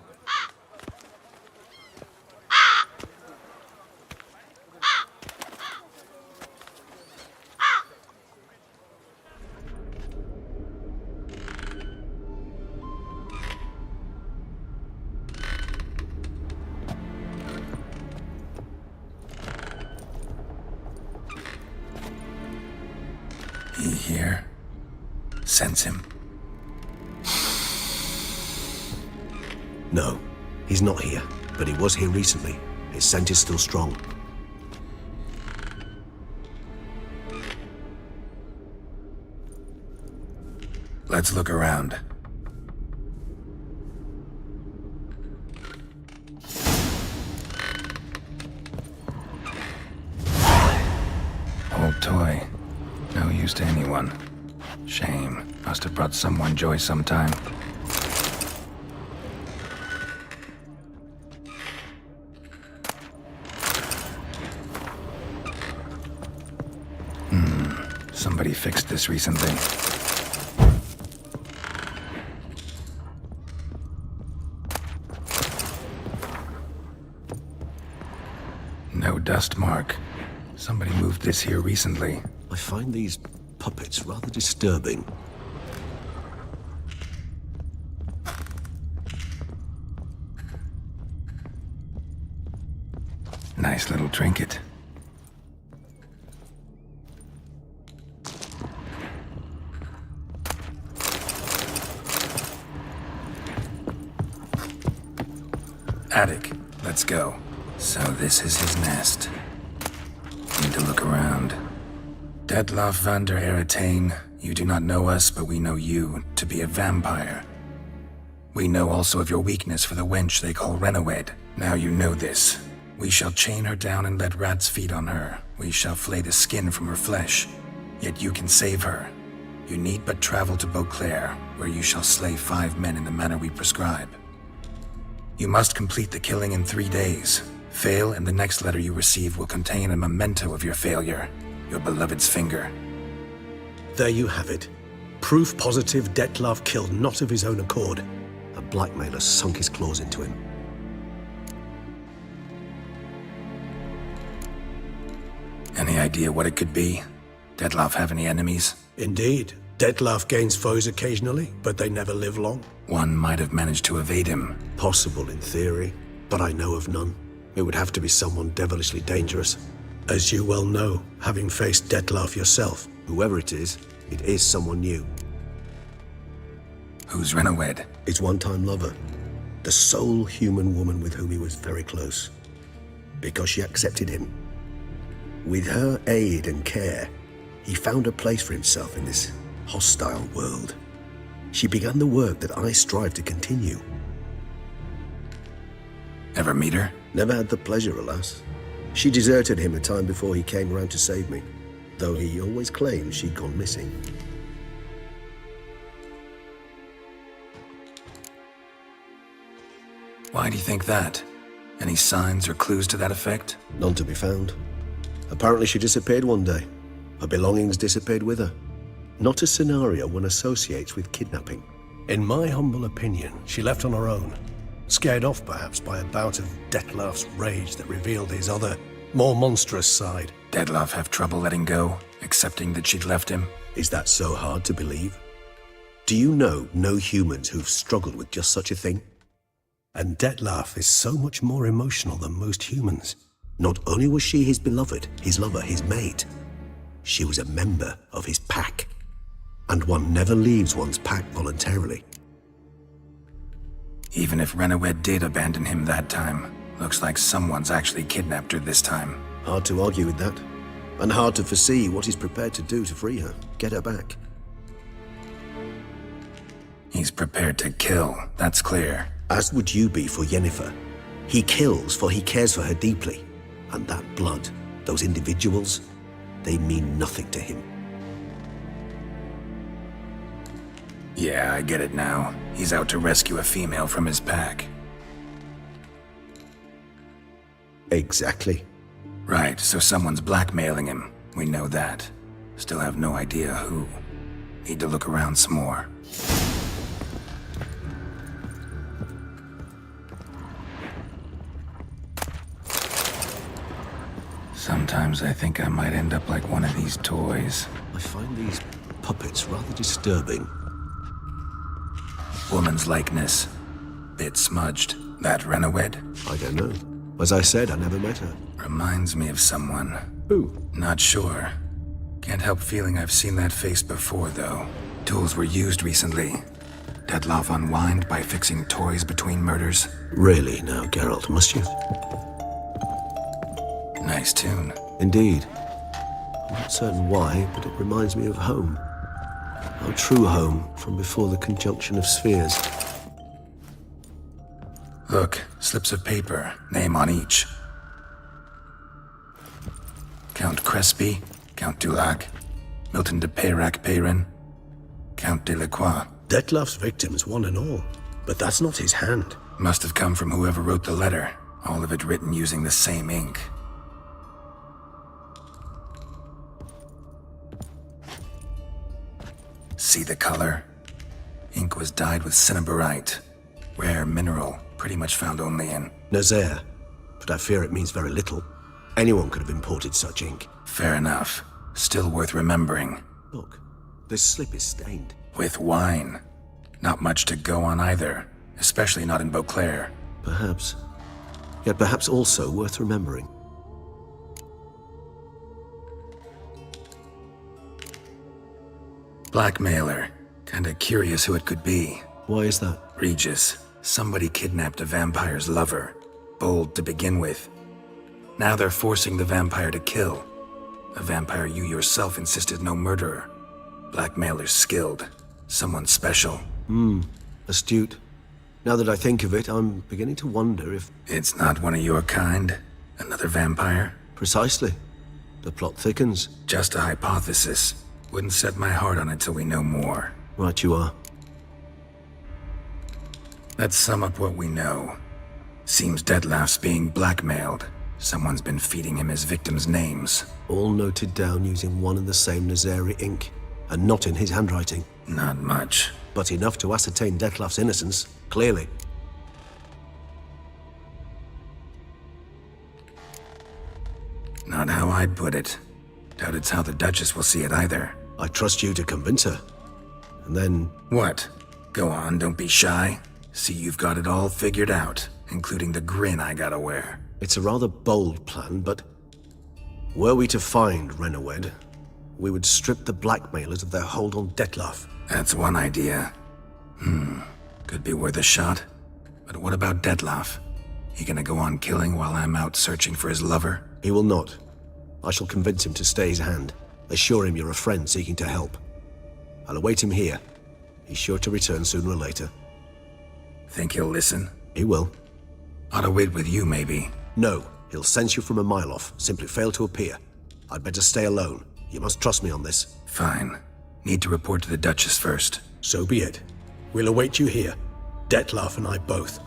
sense him? No, he's not here, but he was here recently. His scent is still strong. Let's look around. Old toy. No use to anyone. Shame. Must have brought someone joy sometime. Somebody fixed this recently. No dust mark. Somebody moved this here recently. I find these puppets rather disturbing. Nice little trinket. Attic. Let's go. So this is his nest. Need to look around. Detlaff van der Eretain, you do not know us, but we know you to be a vampire. We know also of your weakness for the wench they call Renawed. Now you know this. We shall chain her down and let rats feed on her. We shall flay the skin from her flesh. Yet you can save her. You need but travel to Beauclair, where you shall slay 5 men in the manner we prescribe. You must complete the killing in 3 days. Fail, and the next letter you receive will contain a memento of your failure. Your beloved's finger. There you have it. Proof positive Detlaff killed not of his own accord. A blackmailer sunk his claws into him. Any idea what it could be? Detlaff have any enemies? Indeed. Detlaff gains foes occasionally, but they never live long. One might have managed to evade him. Possible in theory, but I know of none. It would have to be someone devilishly dangerous. As you well know, having faced Detlaff yourself, whoever it is someone new. Who's Renawed? His one-time lover. The sole human woman with whom he was very close. Because she accepted him. With her aid and care, he found a place for himself in this hostile world. She began the work that I strive to continue. Ever meet her? Never had the pleasure, alas. She deserted him a time before he came around to save me, though he always claimed she'd gone missing. Why do you think that? Any signs or clues to that effect? None to be found. Apparently she disappeared one day. Her belongings disappeared with her. Not a scenario one associates with kidnapping. In my humble opinion, she left on her own. Scared off, perhaps, by a bout of Detlaff's rage that revealed his other, more monstrous side. Detlaff have trouble letting go, accepting that she'd left him? Is that so hard to believe? Do you know no humans who've struggled with just such a thing? And Detlaff is so much more emotional than most humans. Not only was she his beloved, his lover, his mate, she was a member of his pack. And one never leaves one's pack voluntarily. Even if Renawed did abandon him that time, looks like someone's actually kidnapped her this time. Hard to argue with that. And hard to foresee what he's prepared to do to free her, get her back. He's prepared to kill, that's clear. As would you be for Yennefer. He kills for he cares for her deeply. And that blood, those individuals, they mean nothing to him. Yeah, I get it now. He's out to rescue a female from his pack. Exactly. Right, so someone's blackmailing him. We know that. Still have no idea who. Need to look around some more. Sometimes I think I might end up like one of these toys. I find these puppets rather disturbing. Woman's likeness. Bit smudged. That Renawed? I don't know. As I said, I never met her. Reminds me of someone. Who? Not sure. Can't help feeling I've seen that face before, though. Tools were used recently. Detloff unwind by fixing toys between murders. Really now, Geralt, must you? Nice tune. Indeed. I'm not certain why, but it reminds me of home. Our true home from before the conjunction of spheres. Look, slips of paper, name on each. Count Crespi, Count Dulac, Milton de Peyrac-Peyrin, Count Delacroix. Detloff's victims, one and all. But that's not his hand. Must have come from whoever wrote the letter, all of it written using the same ink. See the color? Ink was dyed with cinnabarite, rare mineral, pretty much found only in Nazaire, but I fear it means very little. Anyone could have imported such ink. Fair enough. Still worth remembering. Look, this slip is stained. With wine. Not much to go on either, especially not in Beauclair. Perhaps. Yet perhaps also worth remembering. Blackmailer. Kinda curious who it could be. Why is that? Regis. Somebody kidnapped a vampire's lover. Bold to begin with. Now they're forcing the vampire to kill. A vampire you yourself insisted no murderer. Blackmailer's skilled. Someone special. Astute. Now that I think of it, I'm beginning to wonder if... It's not one of your kind? Another vampire? Precisely. The plot thickens. Just a hypothesis. Wouldn't set my heart on it till we know more. Right you are. Let's sum up what we know. Seems Detloff's being blackmailed. Someone's been feeding him his victims' names. All noted down using one and the same Nazari ink, and not in his handwriting. Not much. But enough to ascertain Detloff's innocence, clearly. Not how I'd put it. Doubt it's how the Duchess will see it either. I trust you to convince her. And then... What? Go on, don't be shy. See you've got it all figured out, including the grin I gotta wear. It's a rather bold plan, but... Were we to find Renawed, we would strip the blackmailers of their hold on Detloff. That's one idea. Could be worth a shot. But what about Detloff? He gonna go on killing while I'm out searching for his lover? He will not. I shall convince him to stay his hand. Assure him you're a friend seeking to help. I'll await him here. He's sure to return sooner or later. Think he'll listen? He will. Ought to wait with you, maybe. No, he'll sense you from a mile off. Simply fail to appear. I'd better stay alone. You must trust me on this. Fine. Need to report to the Duchess first. So be it. We'll await you here. Detloff and I both.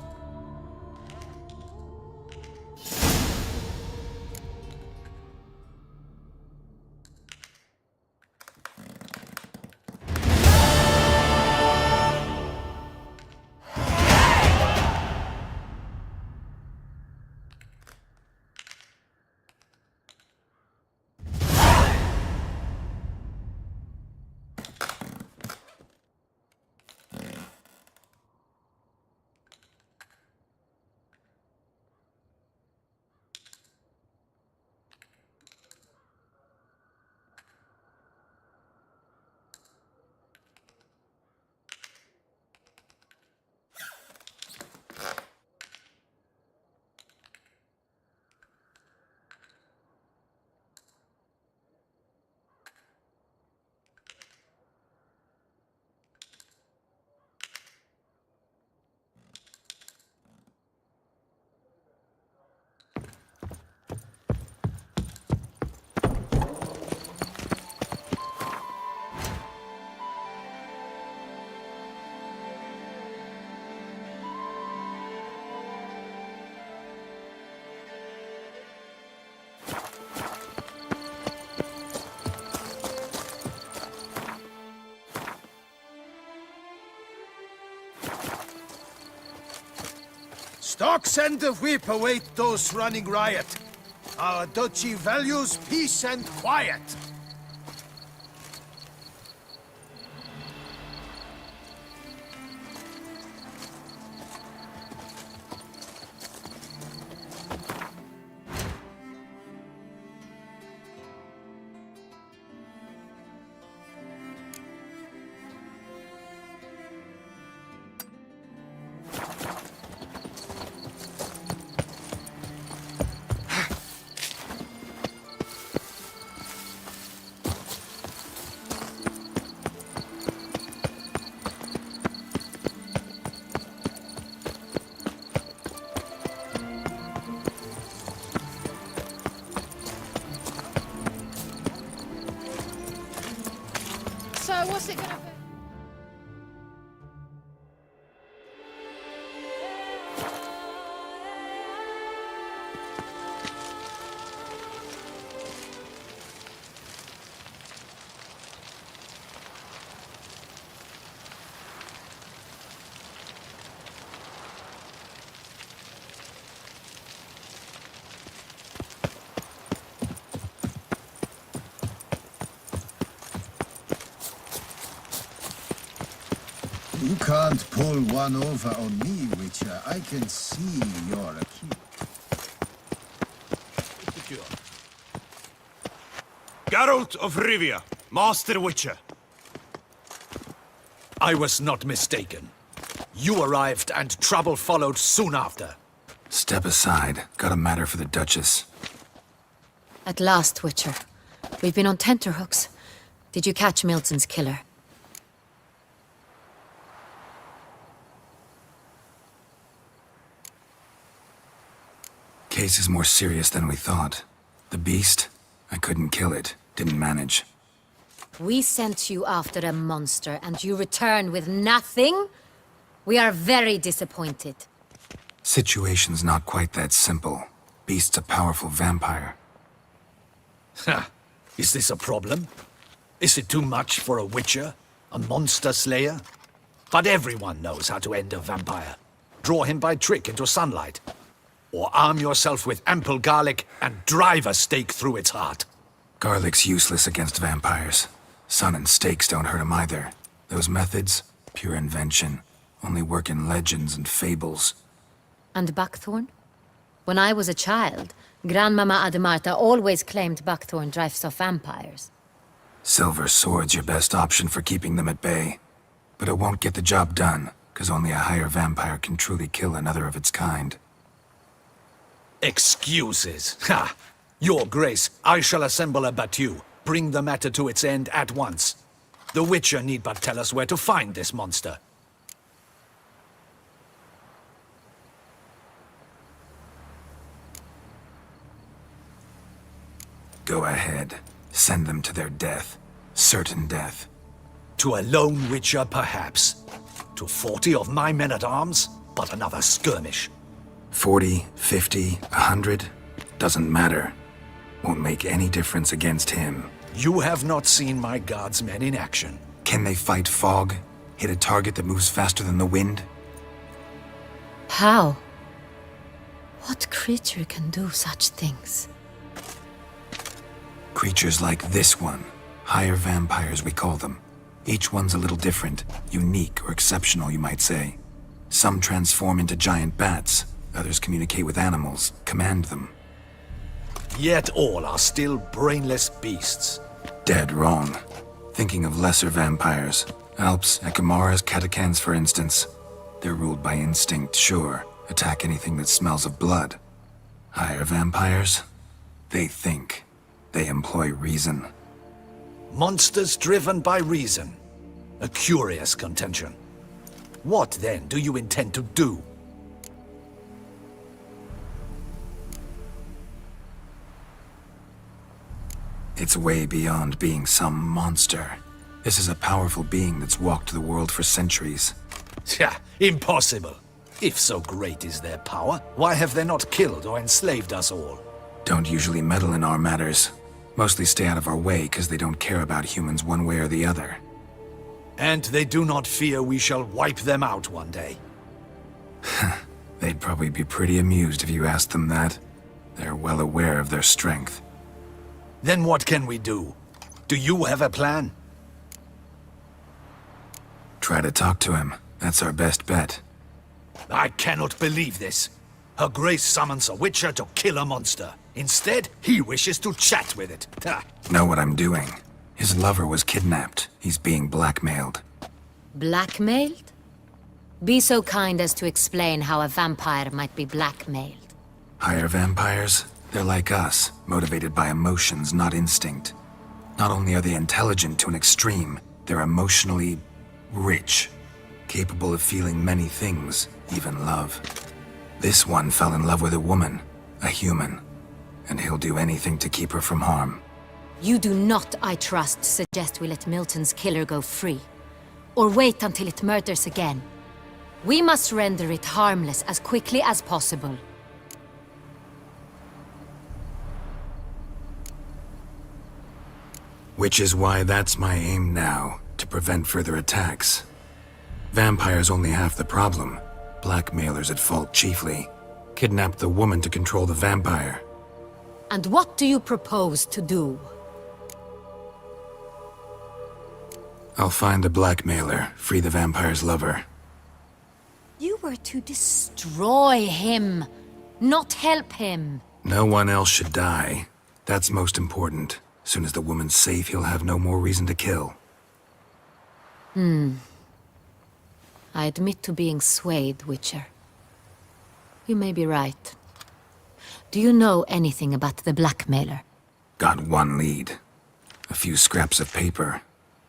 Stocks and the whip await those running riot. Our duchy values peace and quiet. What's it gonna be? You can't pull one over on me, Witcher. I can see you're a keep. Geralt of Rivia, Master Witcher. I was not mistaken. You arrived and trouble followed soon after. Step aside. Got a matter for the Duchess. At last, Witcher. We've been on tenterhooks. Did you catch Milton's killer? Case is more serious than we thought. The beast? I couldn't kill it. Didn't manage. We sent you after a monster, and you return with nothing? We are very disappointed. Situation's not quite that simple. Beast's a powerful vampire. Ha! Is this a problem? Is it too much for a Witcher? A monster slayer? But everyone knows how to end a vampire. Draw him by trick into sunlight. Or arm yourself with ample garlic and drive a stake through its heart. Garlic's useless against vampires. Sun and stakes don't hurt him either. Those methods, pure invention. Only work in legends and fables. And buckthorn? When I was a child, Grandmama Ademarta always claimed buckthorn drives off vampires. Silver sword's your best option for keeping them at bay. But it won't get the job done, because only a higher vampire can truly kill another of its kind. Excuses. Ha! Your Grace, I shall assemble a battue. Bring the matter to its end at once. The Witcher need but tell us where to find this monster. Go ahead. Send them to their death. Certain death. To a lone Witcher, perhaps. To 40 of my men-at-arms, but another skirmish. 40, 50, 100, doesn't matter. Won't make any difference against him. You have not seen my guardsmen in action. Can they fight fog? Hit a target that moves faster than the wind? How? What creature can do such things? Creatures like this one. Higher vampires, we call them. Each one's a little different. Unique or exceptional, you might say. Some transform into giant bats. Others communicate with animals, command them. Yet all are still brainless beasts. Dead wrong. Thinking of lesser vampires. Alps, Ekamaras, Catacans, for instance. They're ruled by instinct, sure. Attack anything that smells of blood. Higher vampires? They think. They employ reason. Monsters driven by reason. A curious contention. What, then, do you intend to do? It's way beyond being some monster. This is a powerful being that's walked the world for centuries. Yeah, impossible. If so great is their power, why have they not killed or enslaved us all? Don't usually meddle in our matters. Mostly stay out of our way because they don't care about humans one way or the other. And they do not fear we shall wipe them out one day. They'd probably be pretty amused if you asked them that. They're well aware of their strength. Then what can we do? Do you have a plan? Try to talk to him. That's our best bet. I cannot believe this. Her Grace summons a Witcher to kill a monster. Instead, he wishes to chat with it. Ha. Know what I'm doing. His lover was kidnapped. He's being blackmailed. Blackmailed? Be so kind as to explain how a vampire might be blackmailed. Higher vampires? They're like us, motivated by emotions, not instinct. Not only are they intelligent to an extreme, they're emotionally rich, capable of feeling many things, even love. This one fell in love with a woman, a human, and he'll do anything to keep her from harm. You do not, I trust, suggest we let Milton's killer go free. Or wait until it murders again. We must render it harmless as quickly as possible. Which is why that's my aim now, to prevent further attacks. Vampires only half the problem. Blackmailers at fault chiefly. Kidnapped the woman to control the vampire. And what do you propose to do? I'll find the blackmailer, free the vampire's lover. You were to destroy him, not help him. No one else should die. That's most important. As soon as the woman's safe, he'll have no more reason to kill. I admit to being swayed, Witcher. You may be right. Do you know anything about the blackmailer? Got one lead. A few scraps of paper.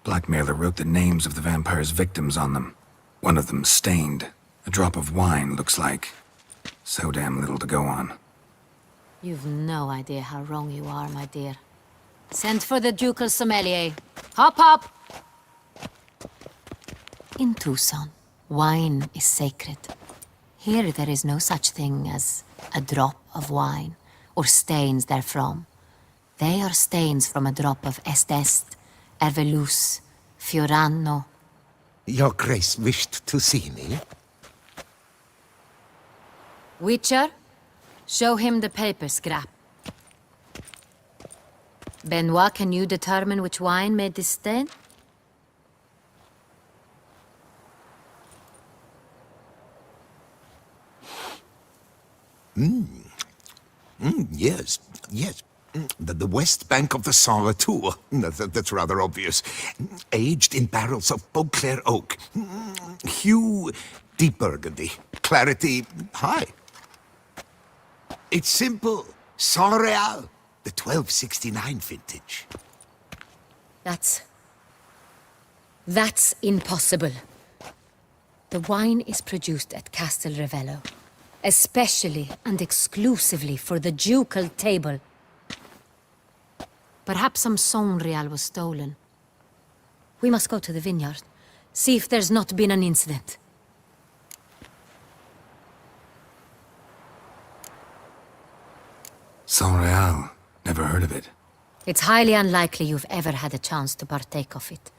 Blackmailer wrote the names of the vampire's victims on them. One of them stained. A drop of wine, looks like. So damn little to go on. You've no idea how wrong you are, my dear. Send for the ducal sommelier. Hop, hop! In Tucson, wine is sacred. Here there is no such thing as a drop of wine, or stains therefrom. They are stains from a drop of Est, Ervelus, Fiorano. Your Grace wished to see me? Witcher, show him the paper scrap. Benoit, can you determine which wine made this stain? Yes, yes. The west bank of the Saint Retour. That's rather obvious. Aged in barrels of Beauclair oak. Hue, deep burgundy. Clarity, high. It's simple. Saint Real, the 1269 vintage. That's impossible. The wine is produced at Castel Ravello, especially and exclusively for the ducal table. Perhaps some Saint Real was stolen. We must go to the vineyard, see if there's not been an incident. Saint Real. Never heard of it. It's highly unlikely you've ever had a chance to partake of it.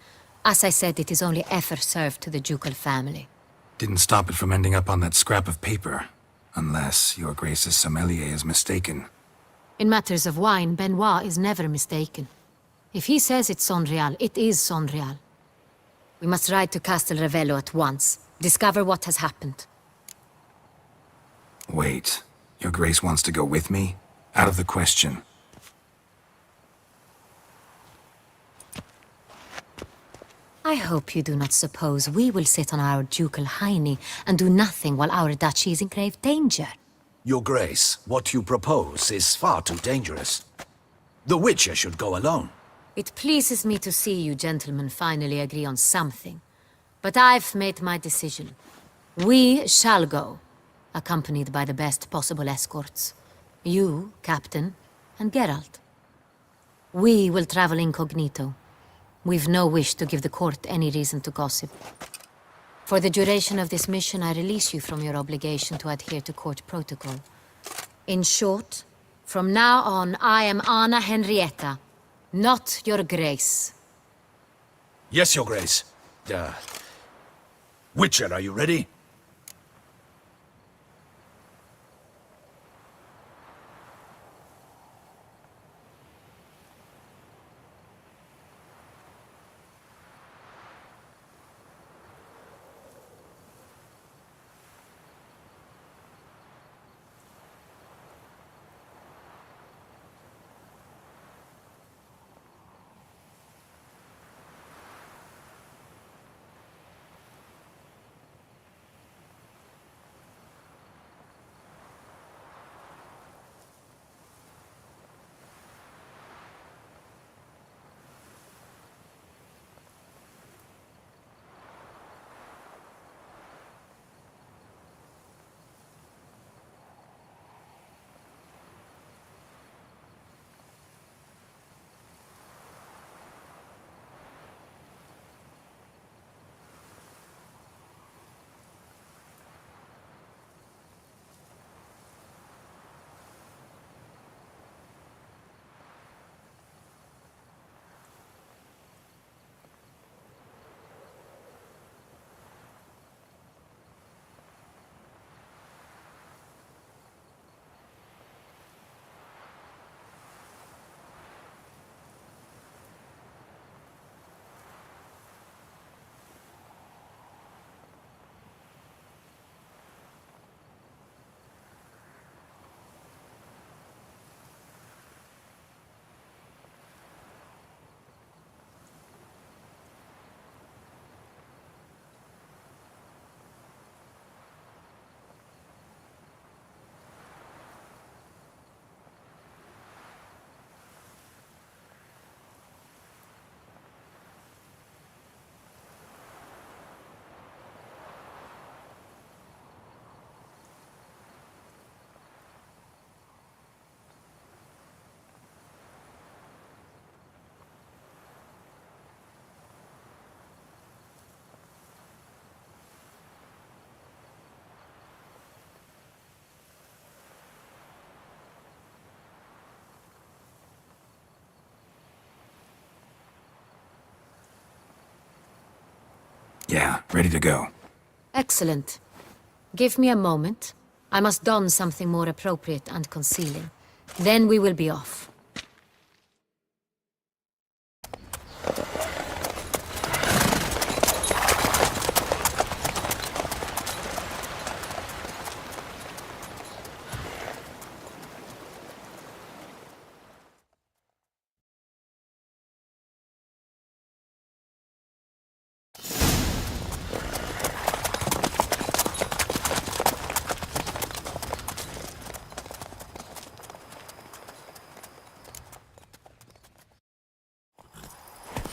As I said, it is only ever served to the ducal family. Didn't stop it from ending up on that scrap of paper. Unless your Grace's sommelier is mistaken. In matters of wine, Benoit is never mistaken. If he says it's Saint Real, it is Saint Real. We must ride to Castel Ravello at once. Discover what has happened. Wait. Your Grace wants to go with me? Out of the question. I hope you do not suppose we will sit on our ducal hiney and do nothing while our duchy is in grave danger. Your Grace, what you propose is far too dangerous. The Witcher should go alone. It pleases me to see you gentlemen finally agree on something. But I've made my decision. We shall go, accompanied by the best possible escorts. You, Captain, and Geralt. We will travel incognito. We've no wish to give the court any reason to gossip. For the duration of this mission, I release you from your obligation to adhere to court protocol. In short, from now on, I am Anna Henrietta, not your Grace. Yes, Your Grace. Witcher, are you ready? Yeah, ready to go. Excellent. Give me a moment. I must don something more appropriate and concealing. Then we will be off.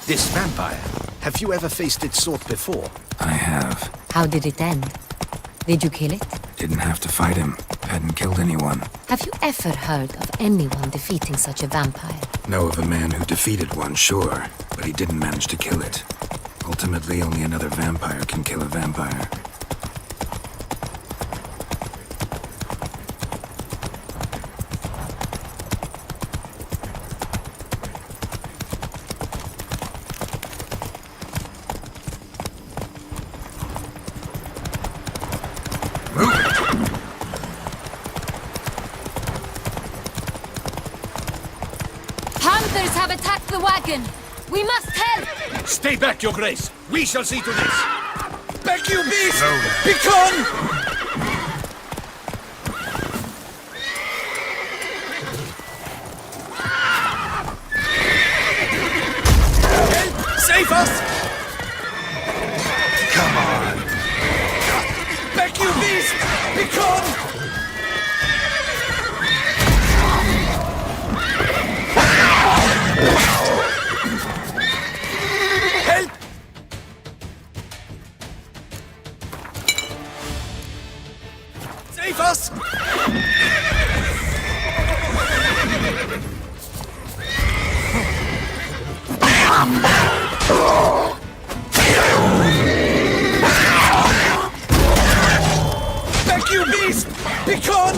This vampire, have you ever faced its sort before? I have. How did it end? Did you kill it? Didn't have to fight him. Hadn't killed anyone. Have you ever heard of anyone defeating such a vampire? Know of a man who defeated one, sure, but he didn't manage to kill it. Ultimately, only another vampire can kill a vampire. Panthers have attacked the wagon! We must help! Stay back, Your Grace. We shall see to this. Back, you beast! Begone! Help! Save us! Come on! Back, you beast! Begone! Help! Save us! Back, you beast! Begone!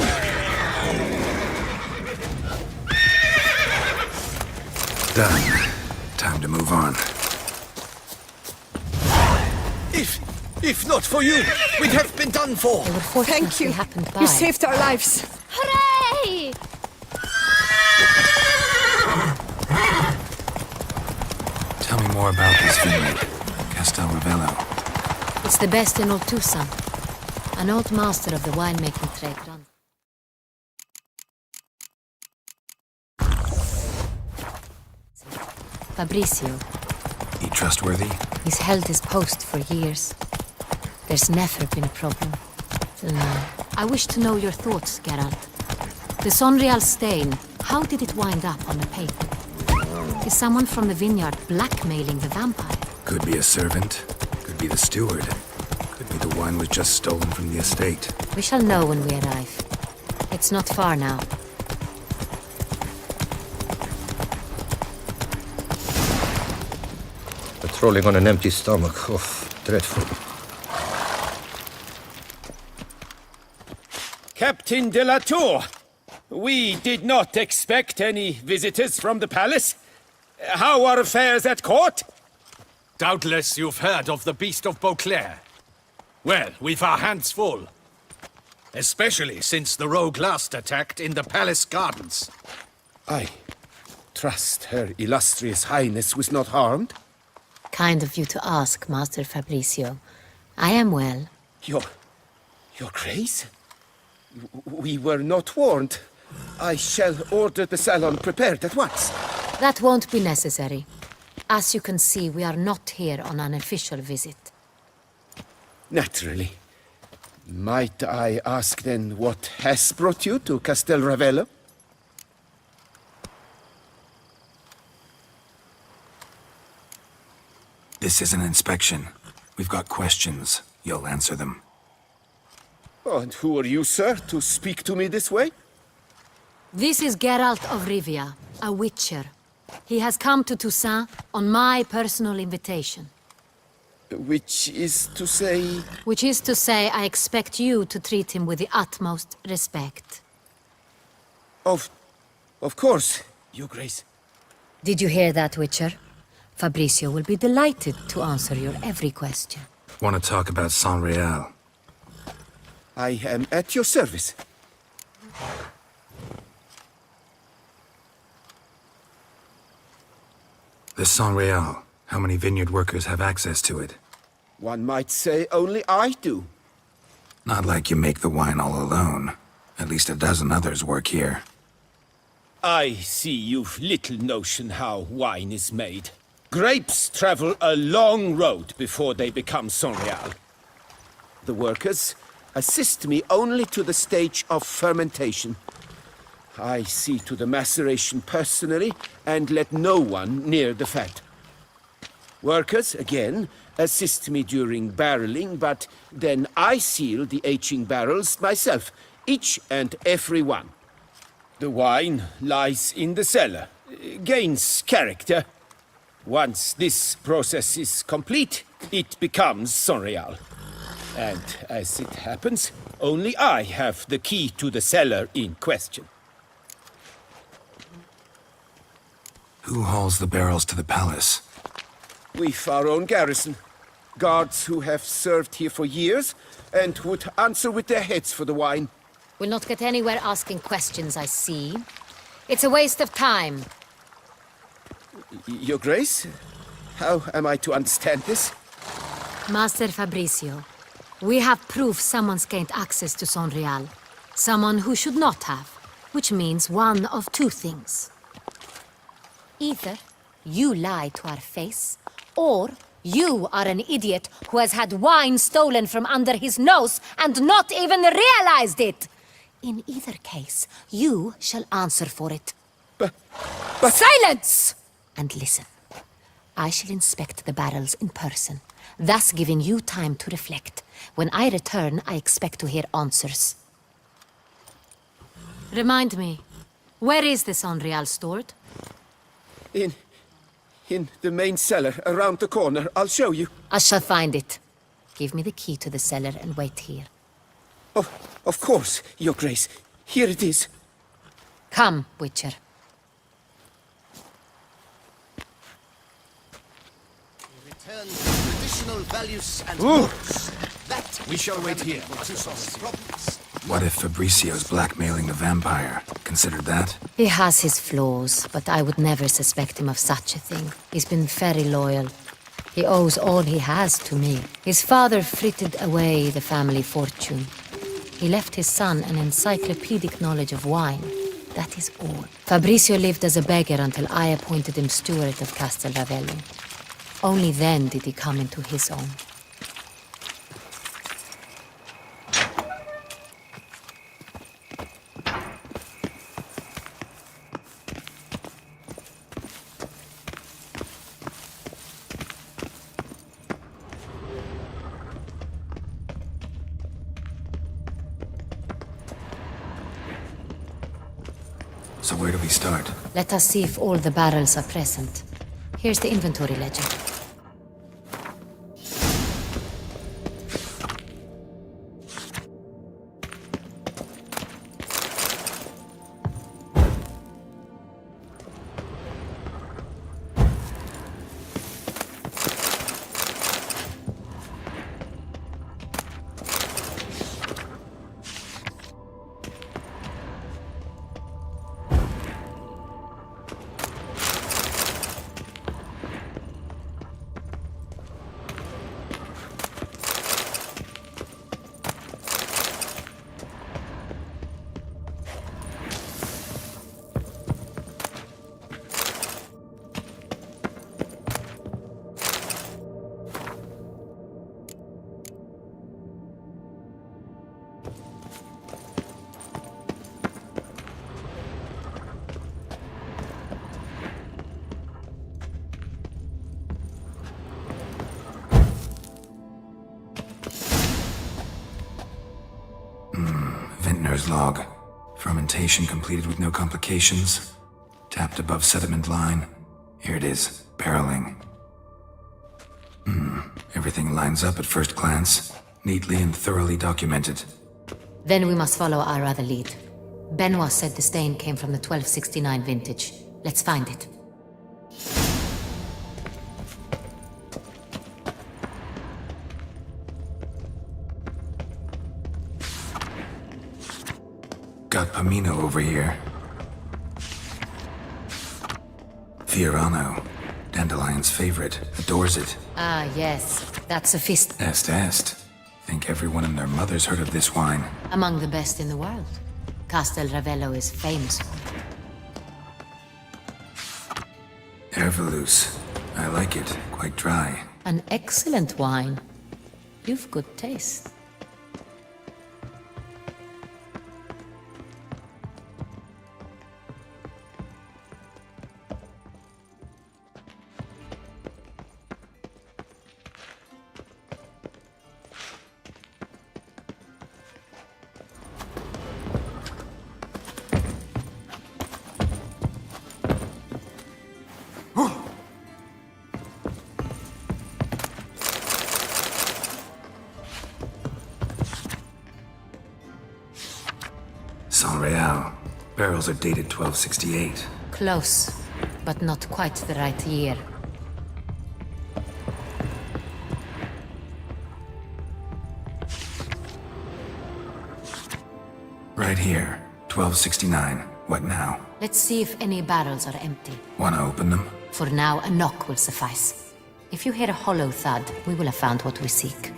Done. Time to move on. If not for you, we'd have been done for. They would fortunately Thank you. happened by. You saved our lives. Hooray! Tell me more about this vineyard. Castel Ravello. It's the best in Oltusan. An old master of the winemaking trade runs. Fabrizio. He trustworthy? He's held his post for years. There's never been a problem. Till now. I wish to know your thoughts, Geralt. The Sonreal stain, how did it wind up on the paper? Is someone from the vineyard blackmailing the vampire? Could be a servant. Could be the steward. Could be the wine was just stolen from the estate. We shall know when we arrive. It's not far now. Patrolling on an empty stomach. Oh, dreadful. Captain de la Tour, we did not expect any visitors from the palace. How are affairs at court? Doubtless you've heard of the Beast of Beauclair. Well, we've our hands full. Especially since the rogue last attacked in the palace gardens. I trust Her Illustrious Highness was not harmed. Kind of you to ask, Master Fabrizio. I am well. Your Grace? We were not warned. I shall order the salon prepared at once. That won't be necessary. As you can see, we are not here on an official visit. Naturally. Might I ask then what has brought you to Castel Ravello? This is an inspection. We've got questions. You'll answer them. Oh, and who are you, sir, to speak to me this way? This is Geralt of Rivia, a witcher. He has come to Toussaint on my personal invitation. Which is to say... Which is to say, I expect you to treat him with the utmost respect. Of course, Your Grace. Did you hear that, Witcher? Fabrizio will be delighted to answer your every question. Want to talk about San Real? I am at your service. This San Real, how many vineyard workers have access to it? One might say only I do. Not like you make the wine all alone. At least a dozen others work here. I see you've little notion how wine is made. Grapes travel a long road before they become San Real. The workers assist me only to the stage of fermentation. I see to the maceration personally and let no one near the fat. Workers, again, assist me during barreling, but then I seal the aging barrels myself, each and every one. The wine lies in the cellar, gains character. Once this process is complete, it becomes San Real. And as it happens, only I have the key to the cellar in question. Who hauls the barrels to the palace? We've our own garrison. Guards who have served here for years and would answer with their heads for the wine. We'll not get anywhere asking questions, I see. It's a waste of time. Your Grace? How am I to understand this? Master Fabricio, we have proof someone's gained access to San Real. Someone who should not have, which means one of two things. Either you lie to our face, or you are an idiot who has had wine stolen from under his nose and not even realized it. In either case, you shall answer for it. But... Silence! And listen. I shall inspect the barrels in person, thus giving you time to reflect. When I return, I expect to hear answers. Remind me, where is the San Real stored? In the main cellar, around the corner. I'll show you. I shall find it. Give me the key to the cellar and wait here. Oh, of course, Your Grace. Here it is. Come, Witcher. Return to traditional values and norms. That We shall wait here. What if Fabricio's blackmailing the vampire? Considered that? He has his flaws, but I would never suspect him of such a thing. He's been very loyal. He owes all he has to me. His father frittered away the family fortune. He left his son an encyclopedic knowledge of wine. That is all. Fabricio lived as a beggar until I appointed him steward of Castel Ravelli. Only then did he come into his own. So where do we start? Let us see if all the barrels are present. Here's the inventory ledger. Vintner's log. Fermentation completed with no complications. Tapped above sediment line. Here it is. Barreling. Everything lines up at first glance. Neatly and thoroughly documented. Then we must follow our other lead. Benoit said the stain came from the 1269 vintage. Let's find it. got Pomino over here. Fiorano, Dandelion's favorite, adores it. Ah, yes. That's a Est. Think everyone and their mother's heard of this wine. among the best in the world. Castel Ravello is famous for it. Ervelus. I like it. Quite dry. An excellent wine. You've good taste. San Real. Barrels are dated 1268. Close, but not quite the right year. Right here. 1269. What now? Let's see if any barrels are empty. Wanna open them? For now, a knock will suffice. If you hear a hollow thud, we will have found what we seek.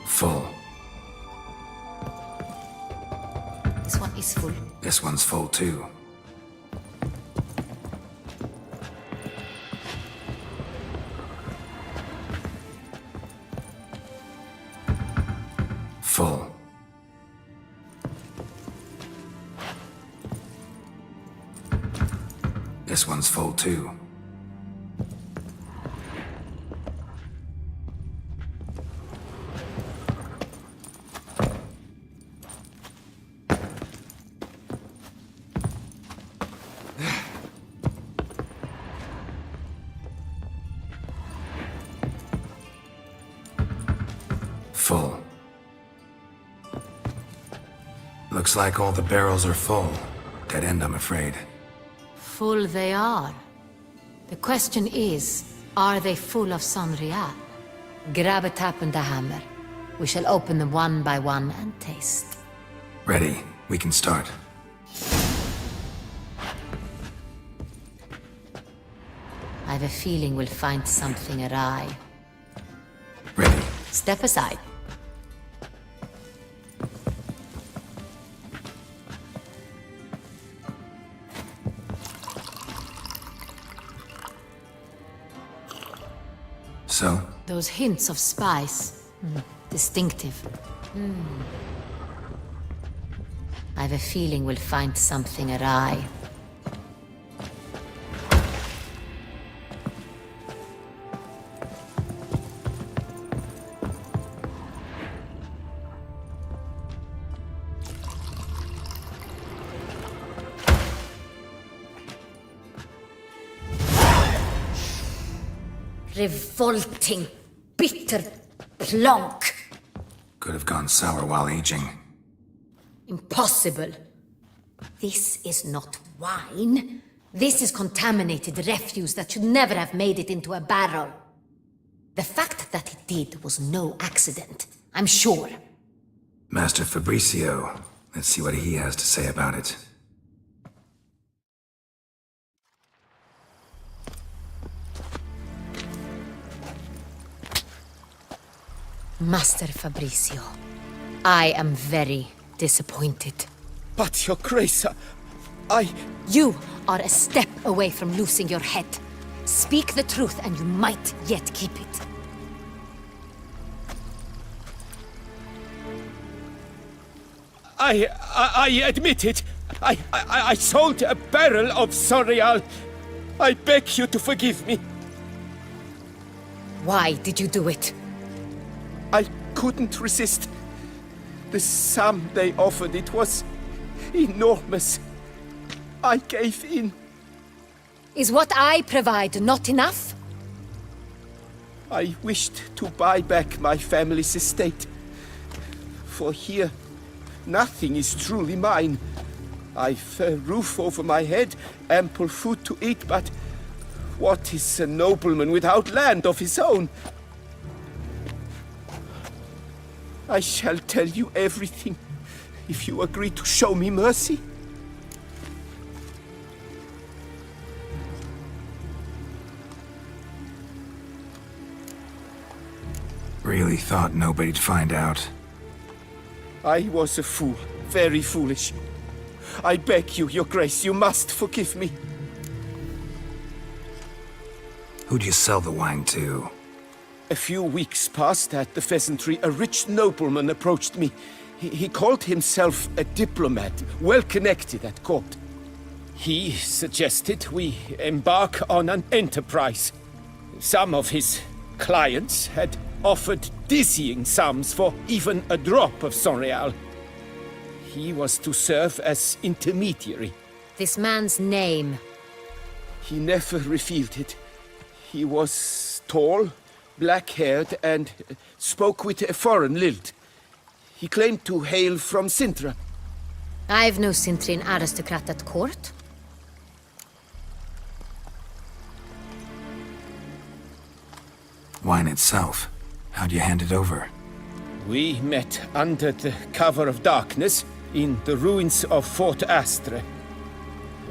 Full. This one is full. This one's full too. Full. This one's full too. Full. Looks like all the barrels are full. Dead end, I'm afraid. Full they are. The question is, are they full of San Real? Grab a tap and a hammer. We shall open them one by one and taste. Ready. We can start. I have a feeling we'll find something awry. Ready. Step aside. So? Those hints of spice. Distinctive. I have a feeling we'll find something awry. Revolting, bitter plonk. Could have gone sour while aging. Impossible. This is not wine. This is contaminated refuse that should never have made it into a barrel. The fact that it did was no accident, I'm sure. Master Fabricio. Let's see what he has to say about it. Master Fabricio, I am very disappointed. But, Your Grace, You are a step away from losing your head. Speak the truth and you might yet keep it. I admit it. I sold a barrel of San Real. I beg you to forgive me. Why did you do it? I couldn't resist. The sum they offered, it was enormous. I gave in. Is what I provide not enough? I wished to buy back my family's estate. For here, nothing is truly mine. I've a roof over my head, ample food to eat, but what is a nobleman without land of his own? I shall tell you everything, if you agree to show me mercy. Really thought nobody'd find out. I was a fool, very foolish. I beg you, your grace, you must forgive me. Who'd you sell the wine to? A few weeks past at the Pheasantry, a rich nobleman approached me. He called himself a diplomat, well connected at court. He suggested we embark on an enterprise. Some of his clients had offered dizzying sums for even a drop of Sonreal. He was to serve as intermediary. This man's name? He never revealed it. He was tall, black-haired, and spoke with a foreign lilt. He claimed to hail from Sintra. I've no Sintrin aristocrat at court. Wine itself. How'd you hand it over? We met under the cover of darkness in the ruins of Fort Astre.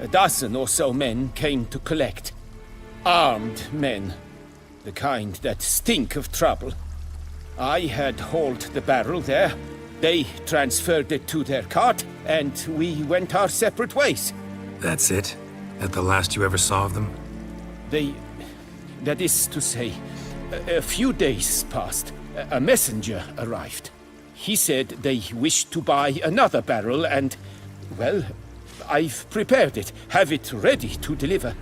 A dozen or so men came to collect. Armed men. The kind that stink of trouble. I had hauled the barrel there. They transferred it to their cart, and we went our separate ways. That's it? That the last you ever saw of them? That is to say, a few days passed. A messenger arrived. He said they wished to buy another barrel and, well, I've prepared it. Have it ready to deliver.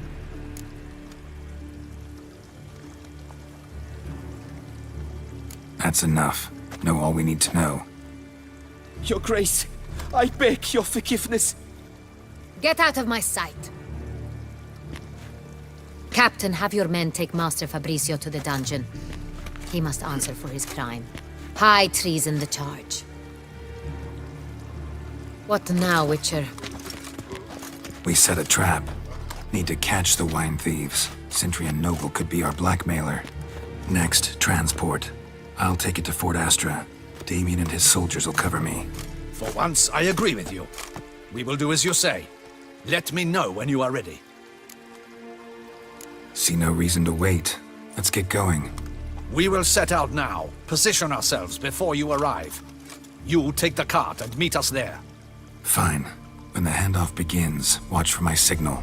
That's enough. Know all we need to know. Your Grace, I beg your forgiveness. Get out of my sight. Captain, have your men take Master Fabrizio to the dungeon. He must answer for his crime. High treason the charge. What now, Witcher? We set a trap. Need to catch the wine thieves. Sintrian Noble could be our blackmailer. Next, transport. I'll take it to Fort Astra. Damien and his soldiers will cover me. For once, I agree with you. We will do as you say. Let me know when you are ready. See no reason to wait. Let's get going. We will set out now. Position ourselves before you arrive. You take the cart and meet us there. Fine. When the handoff begins, watch for my signal.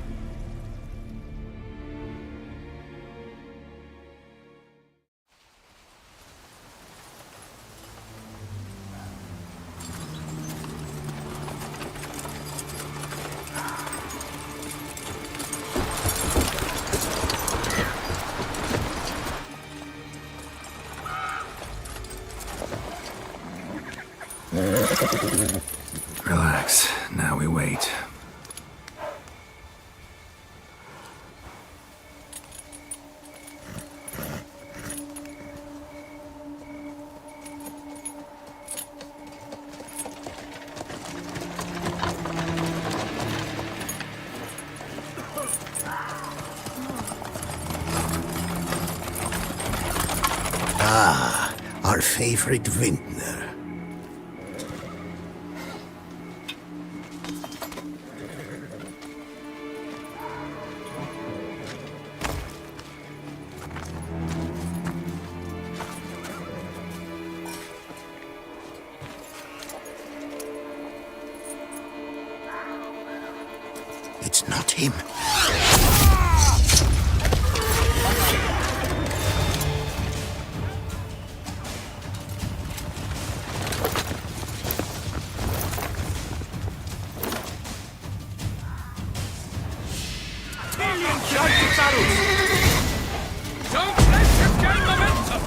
Relax. Now we wait. Ah, our favorite vintner. It's not him. Don't let him gain momentum!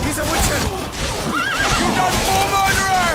He's a witcher! You done for murderer!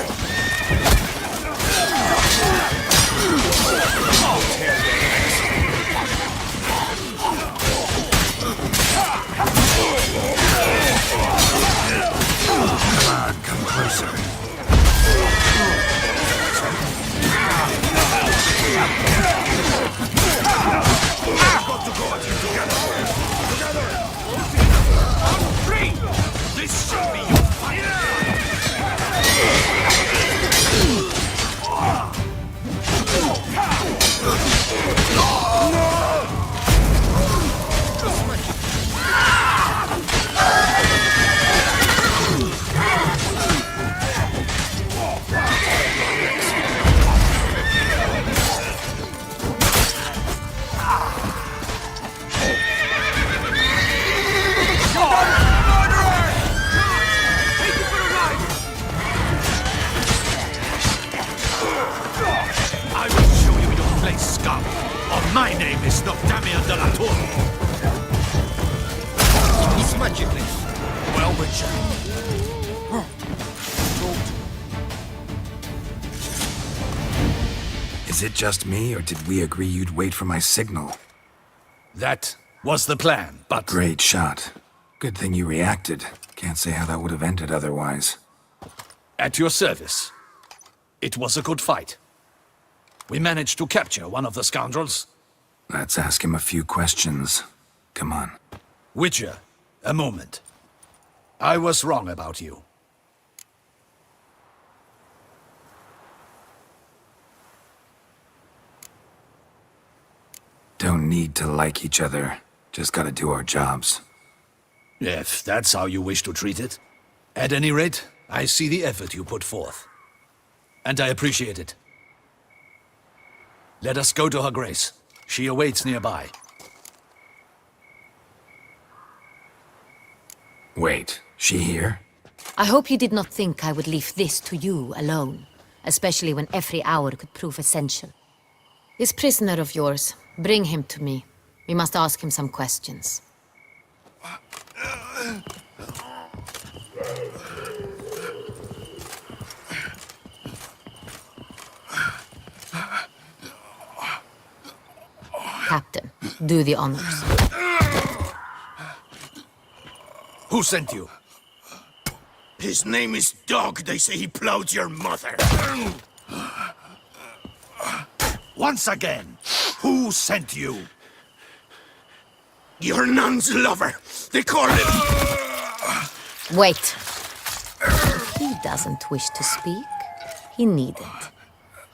It's not Damien de la Tour. It's magically. Well, Witcher. Is it just me, or did we agree you'd wait for my signal? That was the plan, but... Great shot. Good thing you reacted. Can't say how that would have ended otherwise. At your service. It was a good fight. We managed to capture one of the scoundrels. Let's ask him a few questions. Come on. Witcher, a moment. I was wrong about you. Don't need to like each other. Just gotta do our jobs. If that's how you wish to treat it. At any rate, I see the effort you put forth. And I appreciate it. Let us go to her grace. She awaits nearby. Wait, she here? I hope you did not think I would leave this to you alone, especially when every hour could prove essential. This prisoner of yours, bring him to me. We must ask him some questions. Captain, do the honors. Who sent you? His name is Dog. They say he plowed your mother. Once again, who sent you? Your nun's lover. They call him... Wait. If he doesn't wish to speak, he needn't.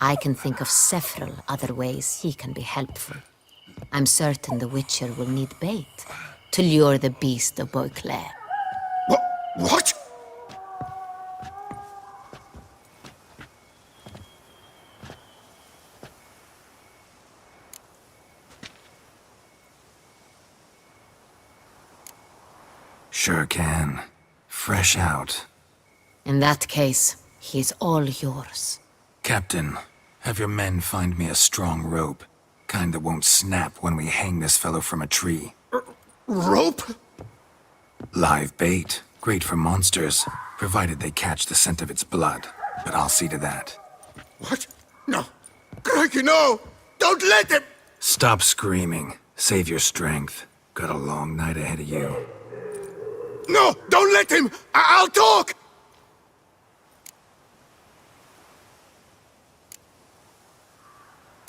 I can think of several other ways he can be helpful. I'm certain the Witcher will need bait to lure the beast of Beauclair. What? Sure can. Fresh out. In that case, he's all yours. Captain, have your men find me a strong rope. Kind that won't snap when we hang this fellow from a tree. Rope? Live bait. Great for monsters, provided they catch the scent of its blood. But I'll see to that. What? No. Crikey, no! Don't let him! Stop screaming. Save your strength. Got a long night ahead of you. No! Don't let him! I'll talk!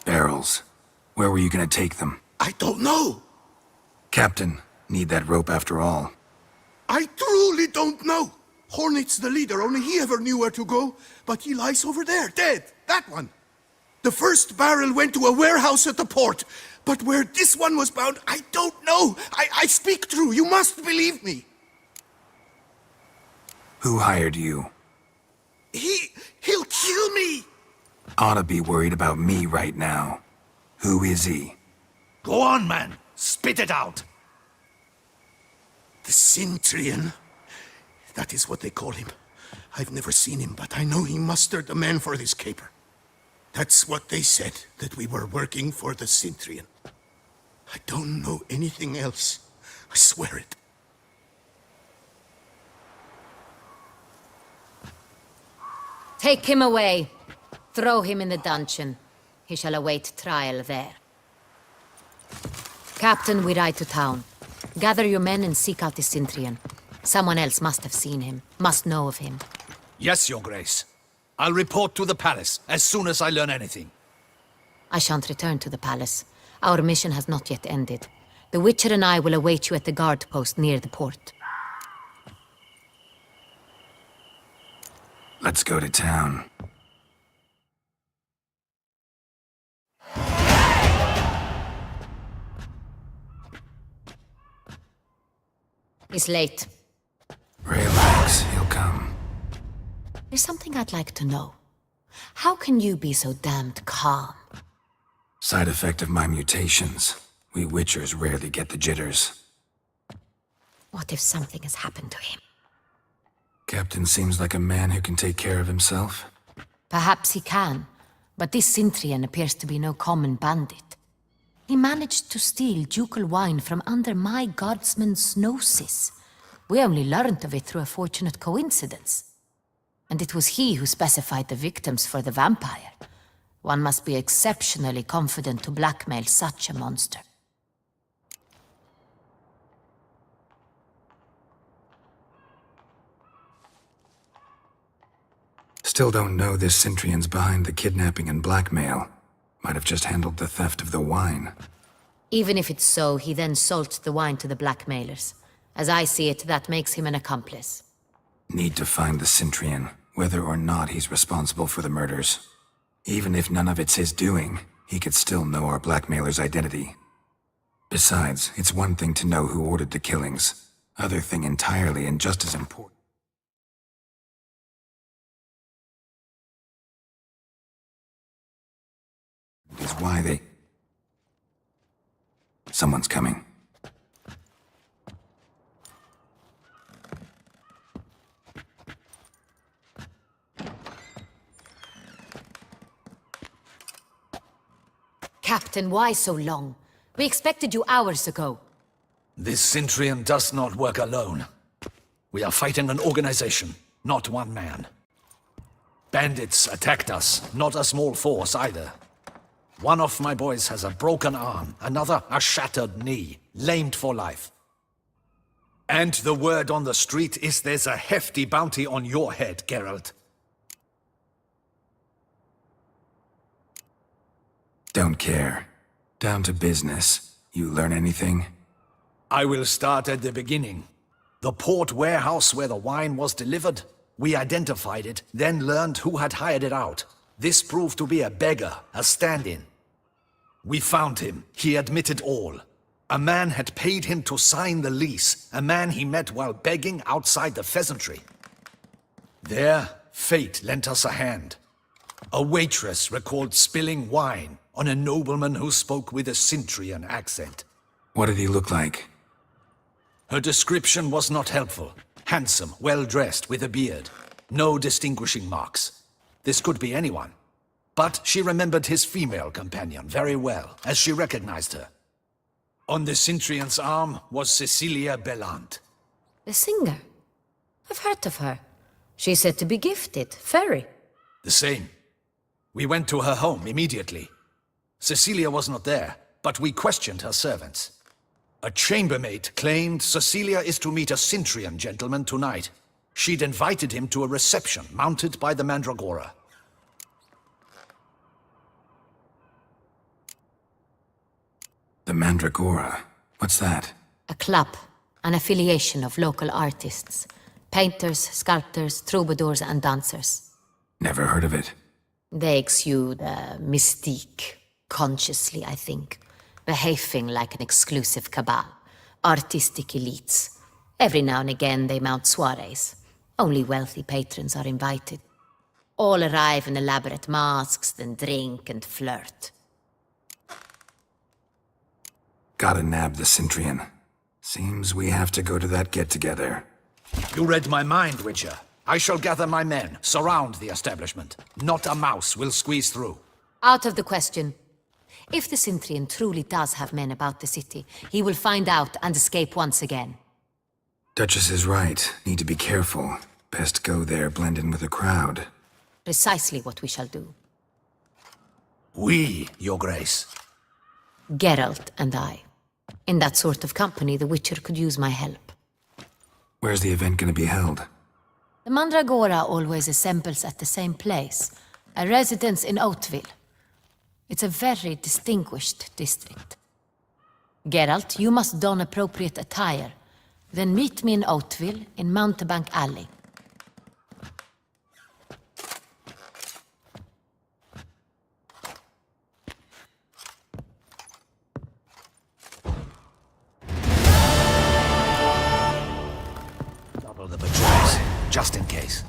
Barrels. Where were you gonna take them? I don't know. Captain, need that rope after all. I truly don't know. Hornet's the leader, only he ever knew where to go. But he lies over there, dead. That one. The first barrel went to a warehouse at the port. But where this one was bound, I don't know. I speak true. You must believe me. Who hired you? He'll kill me. Ought to be worried about me right now. Who is he? Go on, man. Spit it out. The Cintrian. That is what they call him. I've never seen him, but I know he mustered the men for this caper. That's what they said, that we were working for the Cintrian. I don't know anything else. I swear it. Take him away. Throw him in the dungeon. He shall await trial there. Captain, we ride to town. Gather your men and seek out the Cintrian. Someone else must have seen him, must know of him. Yes, Your Grace. I'll report to the palace as soon as I learn anything. I shan't return to the palace. Our mission has not yet ended. The Witcher and I will await you at the guard post near the port. Let's go to town. He's late. Relax, he'll come. There's something I'd like to know. How can you be so damned calm? Side effect of my mutations. We Witchers rarely get the jitters. What if something has happened to him? Captain seems like a man who can take care of himself. Perhaps he can, but this Cintrian appears to be no common bandit. He managed to steal ducal wine from under my guardsman's noses. We only learned of it through a fortunate coincidence. And it was he who specified the victims for the vampire. One must be exceptionally confident to blackmail such a monster. Still don't know this Centrion's behind the kidnapping and blackmail. Might have just handled the theft of the wine. Even if it's so, he then sold the wine to the blackmailers. As I see it, that makes him an accomplice. Need to find the Centrion, whether or not he's responsible for the murders. Even if none of it's his doing, he could still know our blackmailer's identity. Besides, it's one thing to know who ordered the killings. Other thing entirely and just as important is why they... Someone's coming. Captain, why so long? We expected you hours ago. This Centrion does not work alone. We are fighting an organization, not one man. Bandits attacked us, not a small force either. One of my boys has a broken arm, another a shattered knee, lamed for life. And the word on the street is there's a hefty bounty on your head, Geralt. Don't care. Down to business. You learn anything? I will start at the beginning. The port warehouse where the wine was delivered. We identified it, then learned who had hired it out. This proved to be a beggar, a stand-in. We found him. He admitted all. A man had paid him to sign the lease, a man he met while begging outside the pheasantry. There, fate lent us a hand. A waitress recalled spilling wine on a nobleman who spoke with a Centrion accent. What did he look like? Her description was not helpful. Handsome, well-dressed, with a beard. No distinguishing marks. This could be anyone. But she remembered his female companion very well, as she recognized her. On the Centrion's arm was Cecilia Bellant. The singer? I've heard of her. She's said to be gifted, fairy. The same. We went to her home immediately. Cecilia was not there, but we questioned her servants. A chambermaid claimed Cecilia is to meet a Centrion gentleman tonight. She'd invited him to a reception mounted by the Mandragora. The Mandragora? What's that? A club, an affiliation of local artists. Painters, sculptors, troubadours and dancers. Never heard of it. They exude mystique, consciously, I think. Behaving like an exclusive cabal. Artistic elites. Every now and again they mount soirees. Only wealthy patrons are invited. All arrive in elaborate masks, then drink and flirt. Gotta nab the Centrion. Seems we have to go to that get-together. You read my mind, Witcher. I shall gather my men, surround the establishment. Not a mouse will squeeze through. Out of the question. If the Centrion truly does have men about the city, he will find out and escape once again. Duchess is right. Need to be careful. Best go there, blend in with the crowd. Precisely what we shall do. We, Your Grace. Geralt and I. In that sort of company, the Witcher could use my help. Where's the event gonna be held? The Mandragora always assembles at the same place, a residence in Oatville. It's a very distinguished district. Geralt, you must don appropriate attire. Then meet me in Oatville, in Mountebank Alley. Double the patrols, just in case.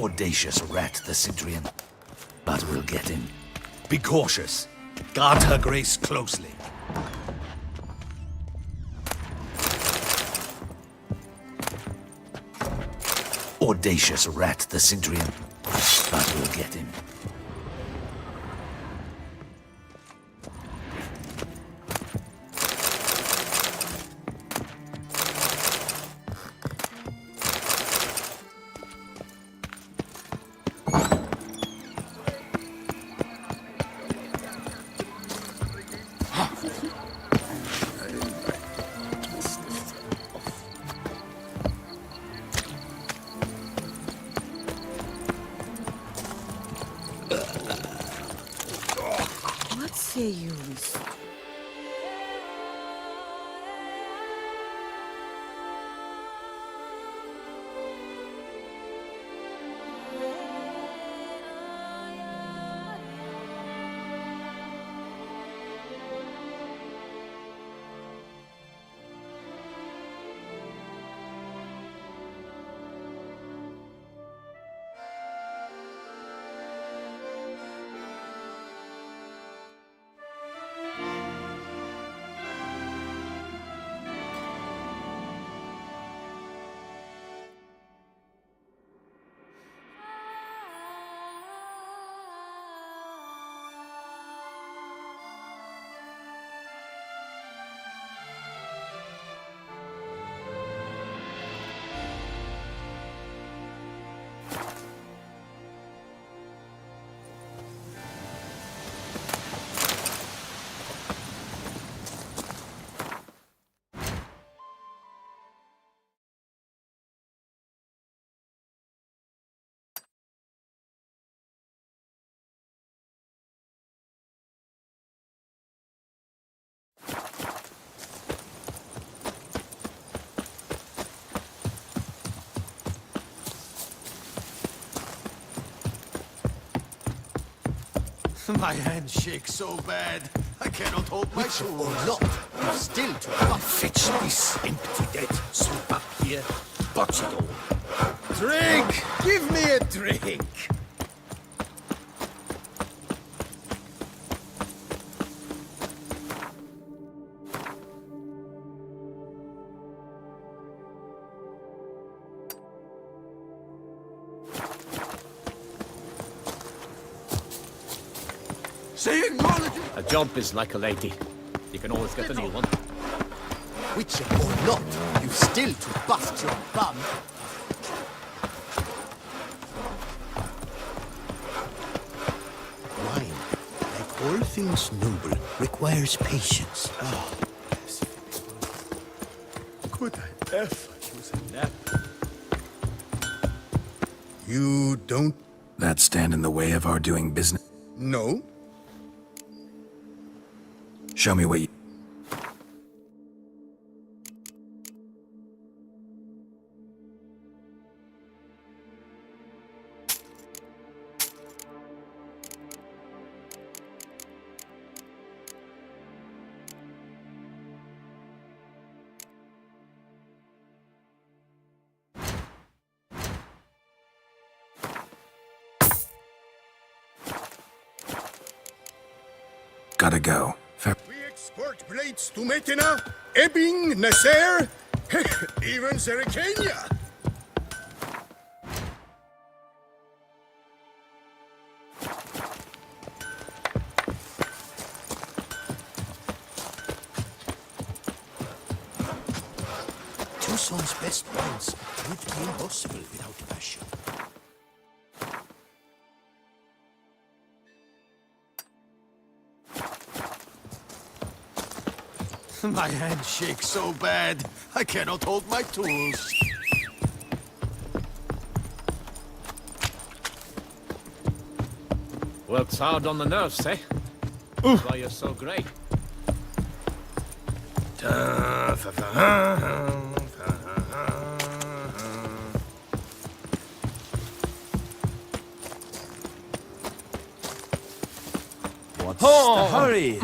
Audacious rat, the Sidrian. But we'll get him. Be cautious. Guard her grace closely. Audacious rat, the Sidrian. But we'll get him. What say you? My hand shakes so bad, I cannot hold my Witcher tools. or not, you still to fetch this empty dead. Swoop up here, botch it all. Drink! Give me a drink! Say acknowledge. A job is like a lady. You can always get a new one. Witcher or not, you still to bust your bum. Wine, like all things noble, requires patience. Could I ever use a nap? You don't That stand in the way of our doing business? know? Show me what you... Gotta go. We export blades to Metina, Ebbing, Nasser, even Zerikania. Tucson's best wines would be impossible without passion. My hand shakes so bad, I cannot hold my tools. Works hard on the nerves, eh? That's why you're so great. What's the hurry?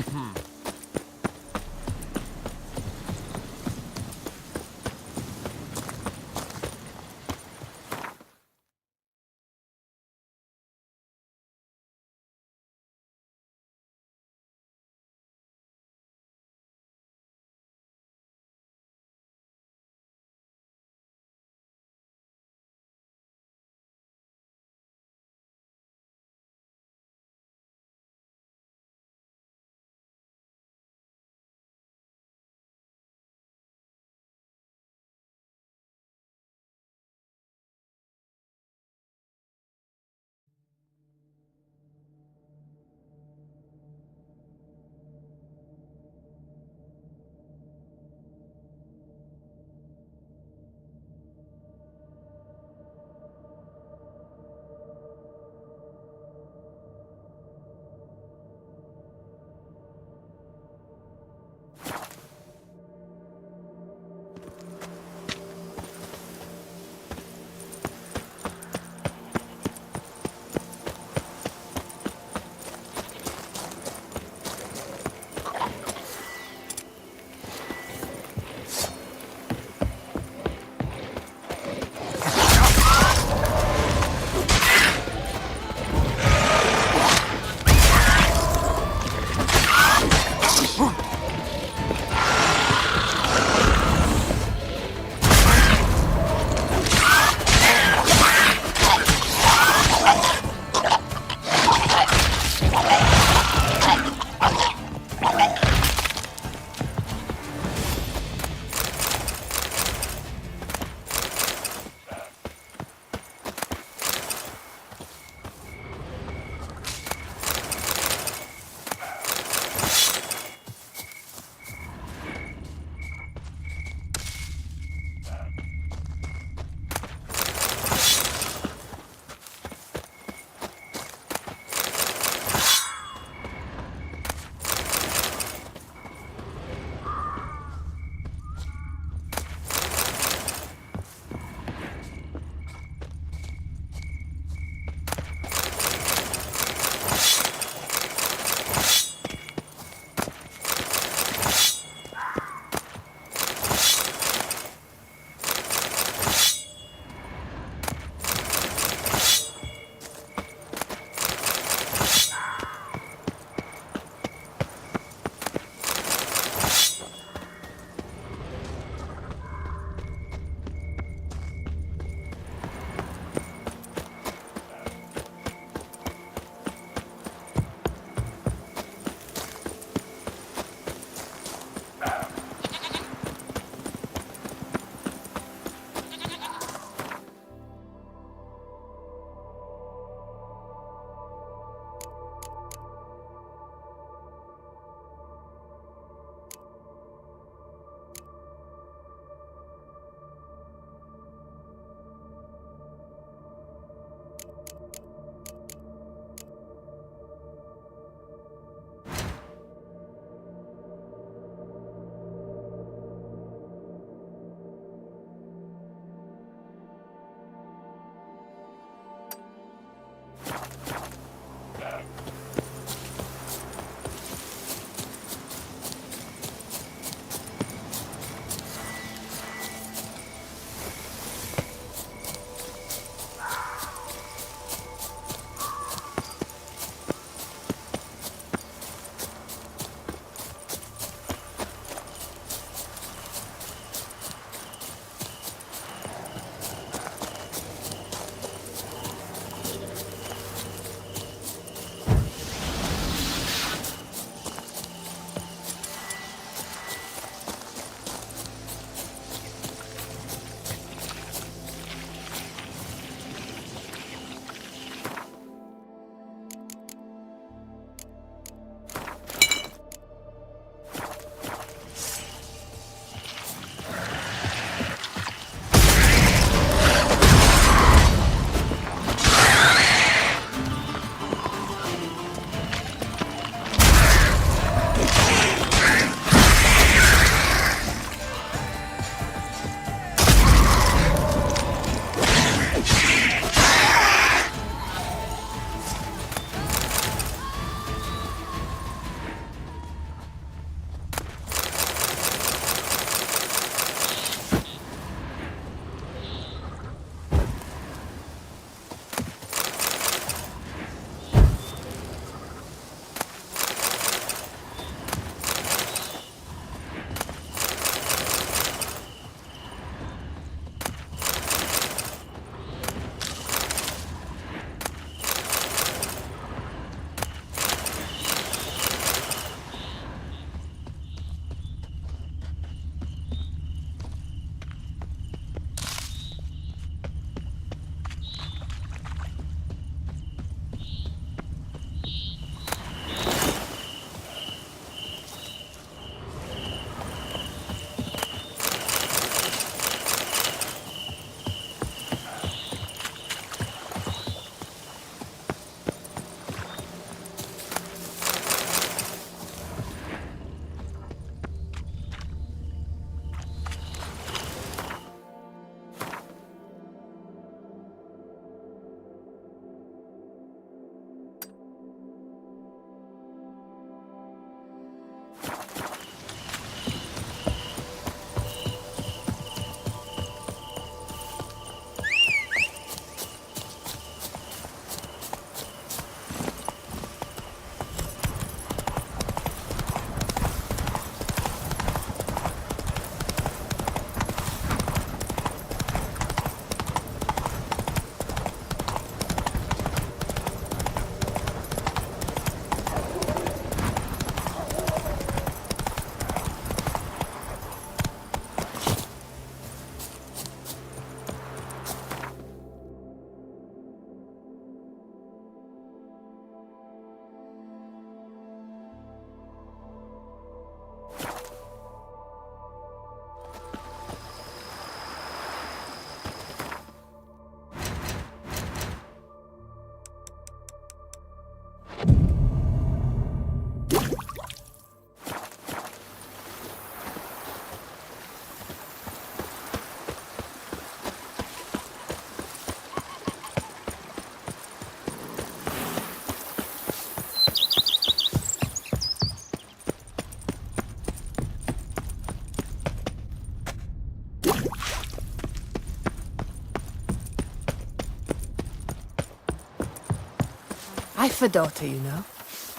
I've a daughter, you know.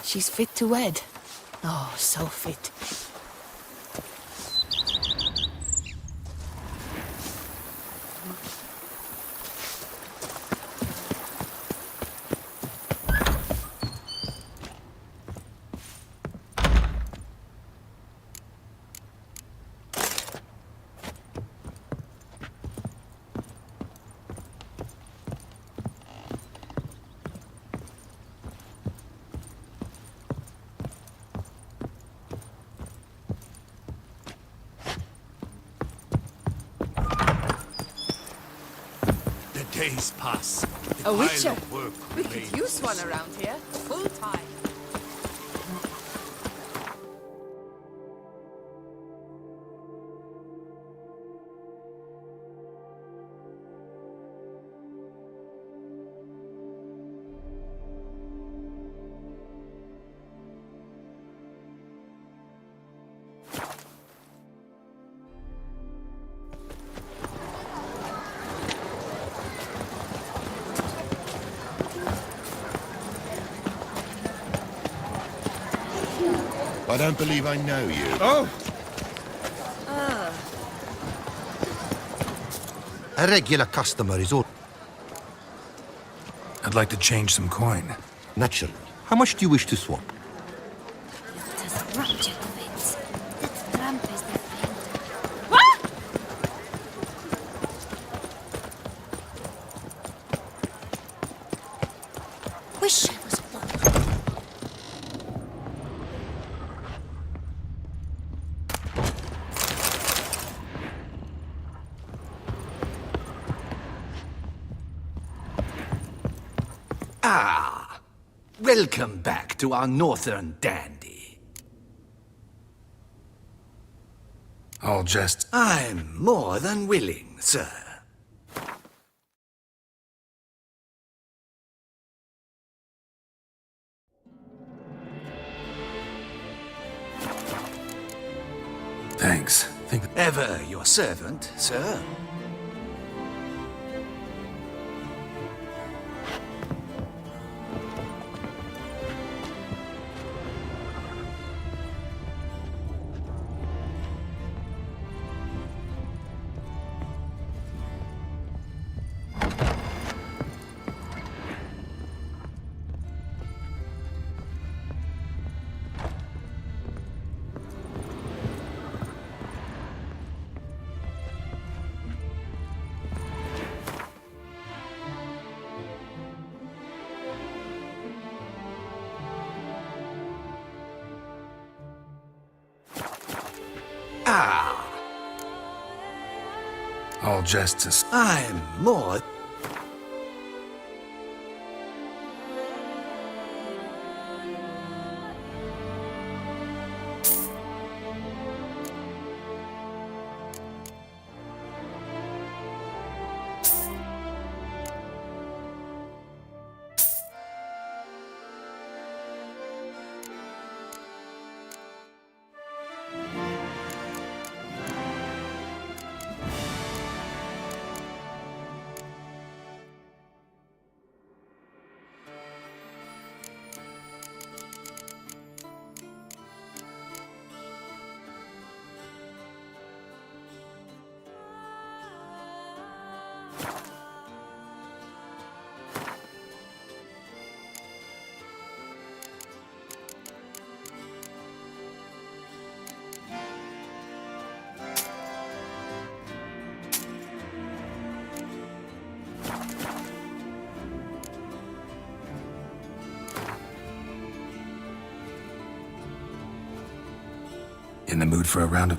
She's fit to wed. Oh, so fit. Days pass. A witcher. Pile of work We could remains. use one around here. Full time. I don't believe I know you. Oh! A regular customer is all. I'd like to change some coin. Naturally. How much do you wish to swap? Wish I was blind. Ah, welcome back to our northern dandy. All just... I'm more than willing, sir. Thanks. Ever your servant, sir. Ah, All jests... I'm more... In the mood for a round of...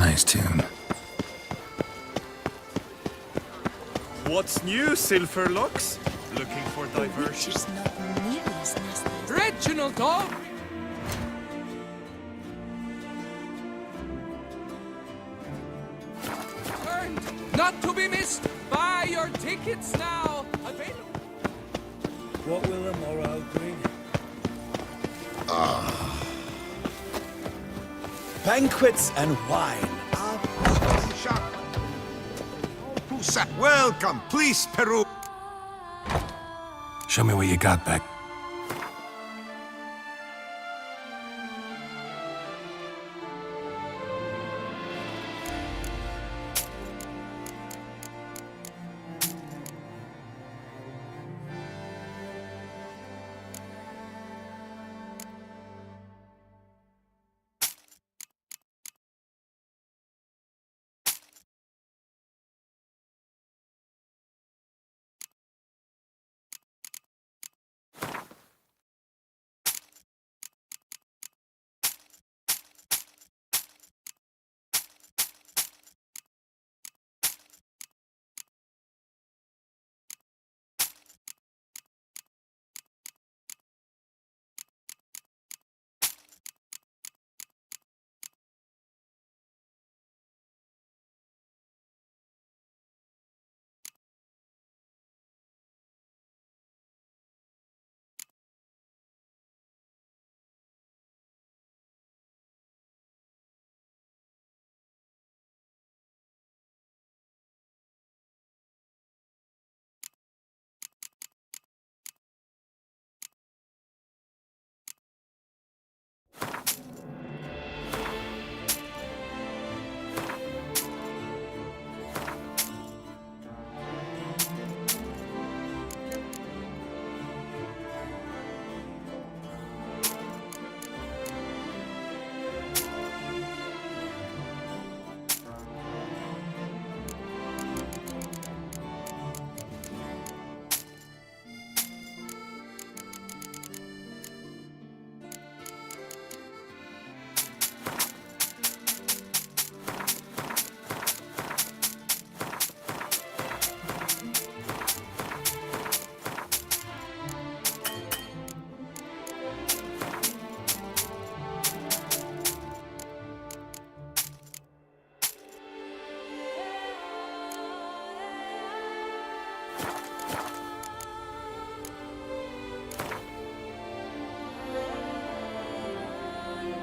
Nice tune. What's new, Silverlocks? Looking for diversion? Not nearly as nasty as Reginald dog! Not to be missed! Buy your tickets now! Available. What will the morrow bring? Banquets and wine. Welcome, please, Peru. Show me what you got back.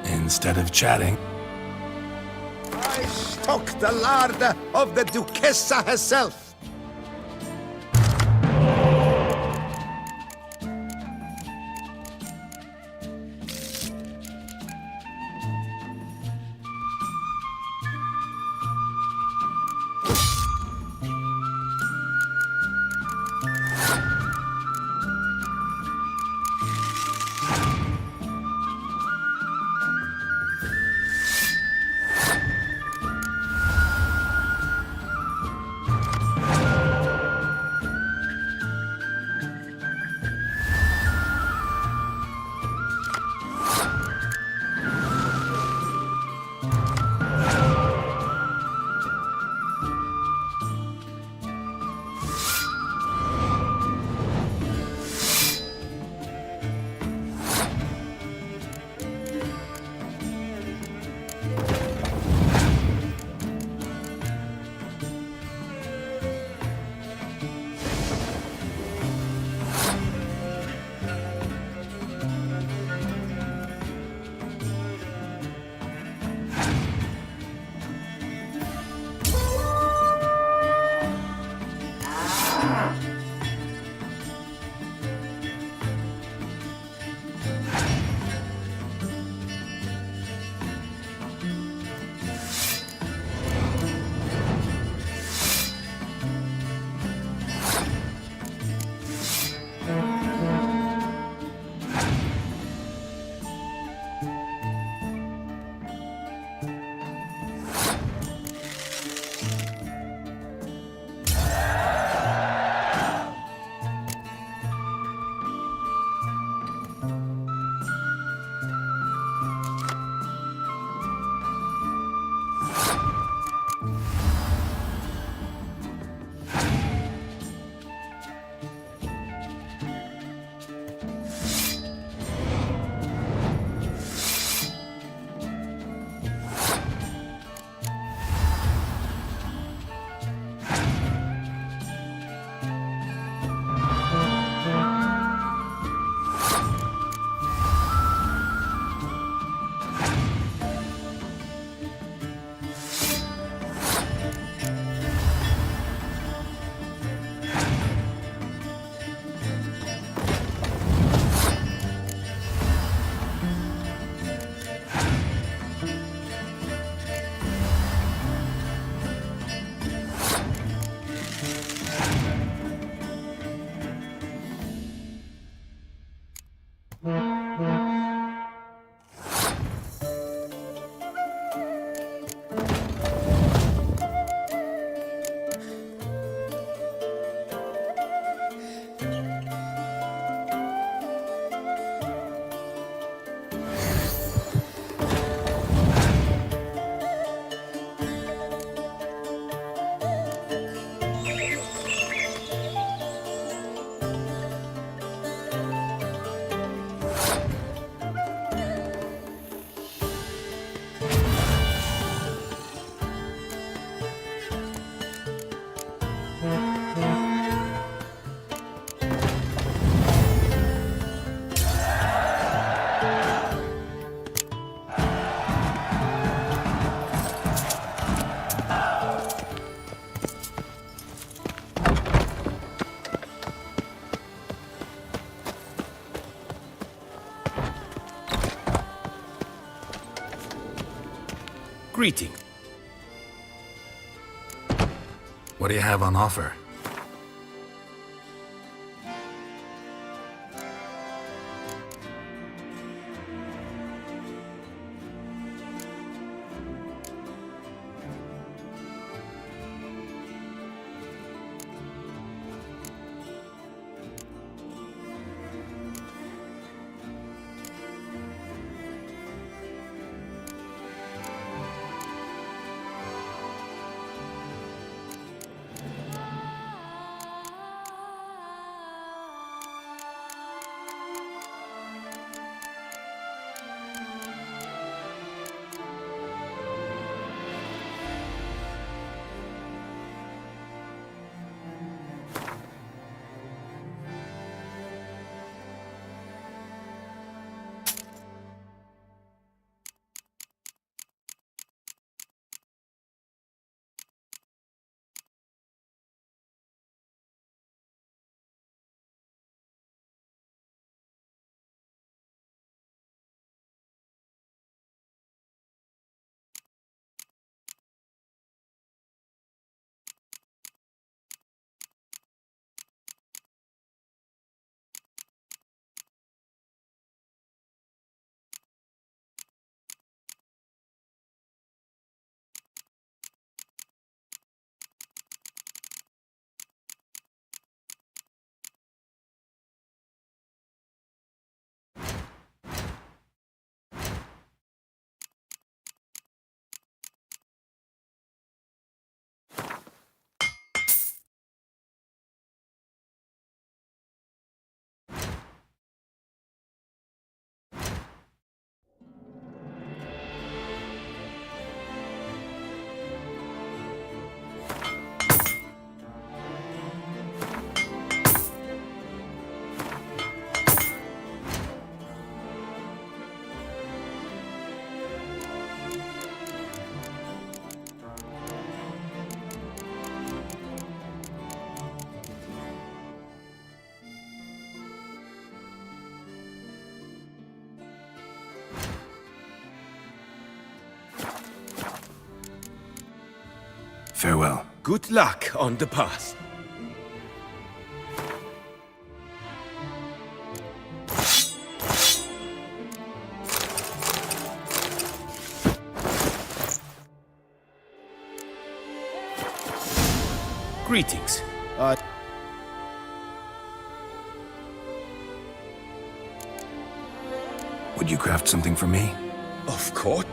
Instead of chatting, I stock the larder of the Duchessa herself. Greeting. What do you have on offer? Farewell. Good luck on the path. Greetings. Would you craft something for me? Of course.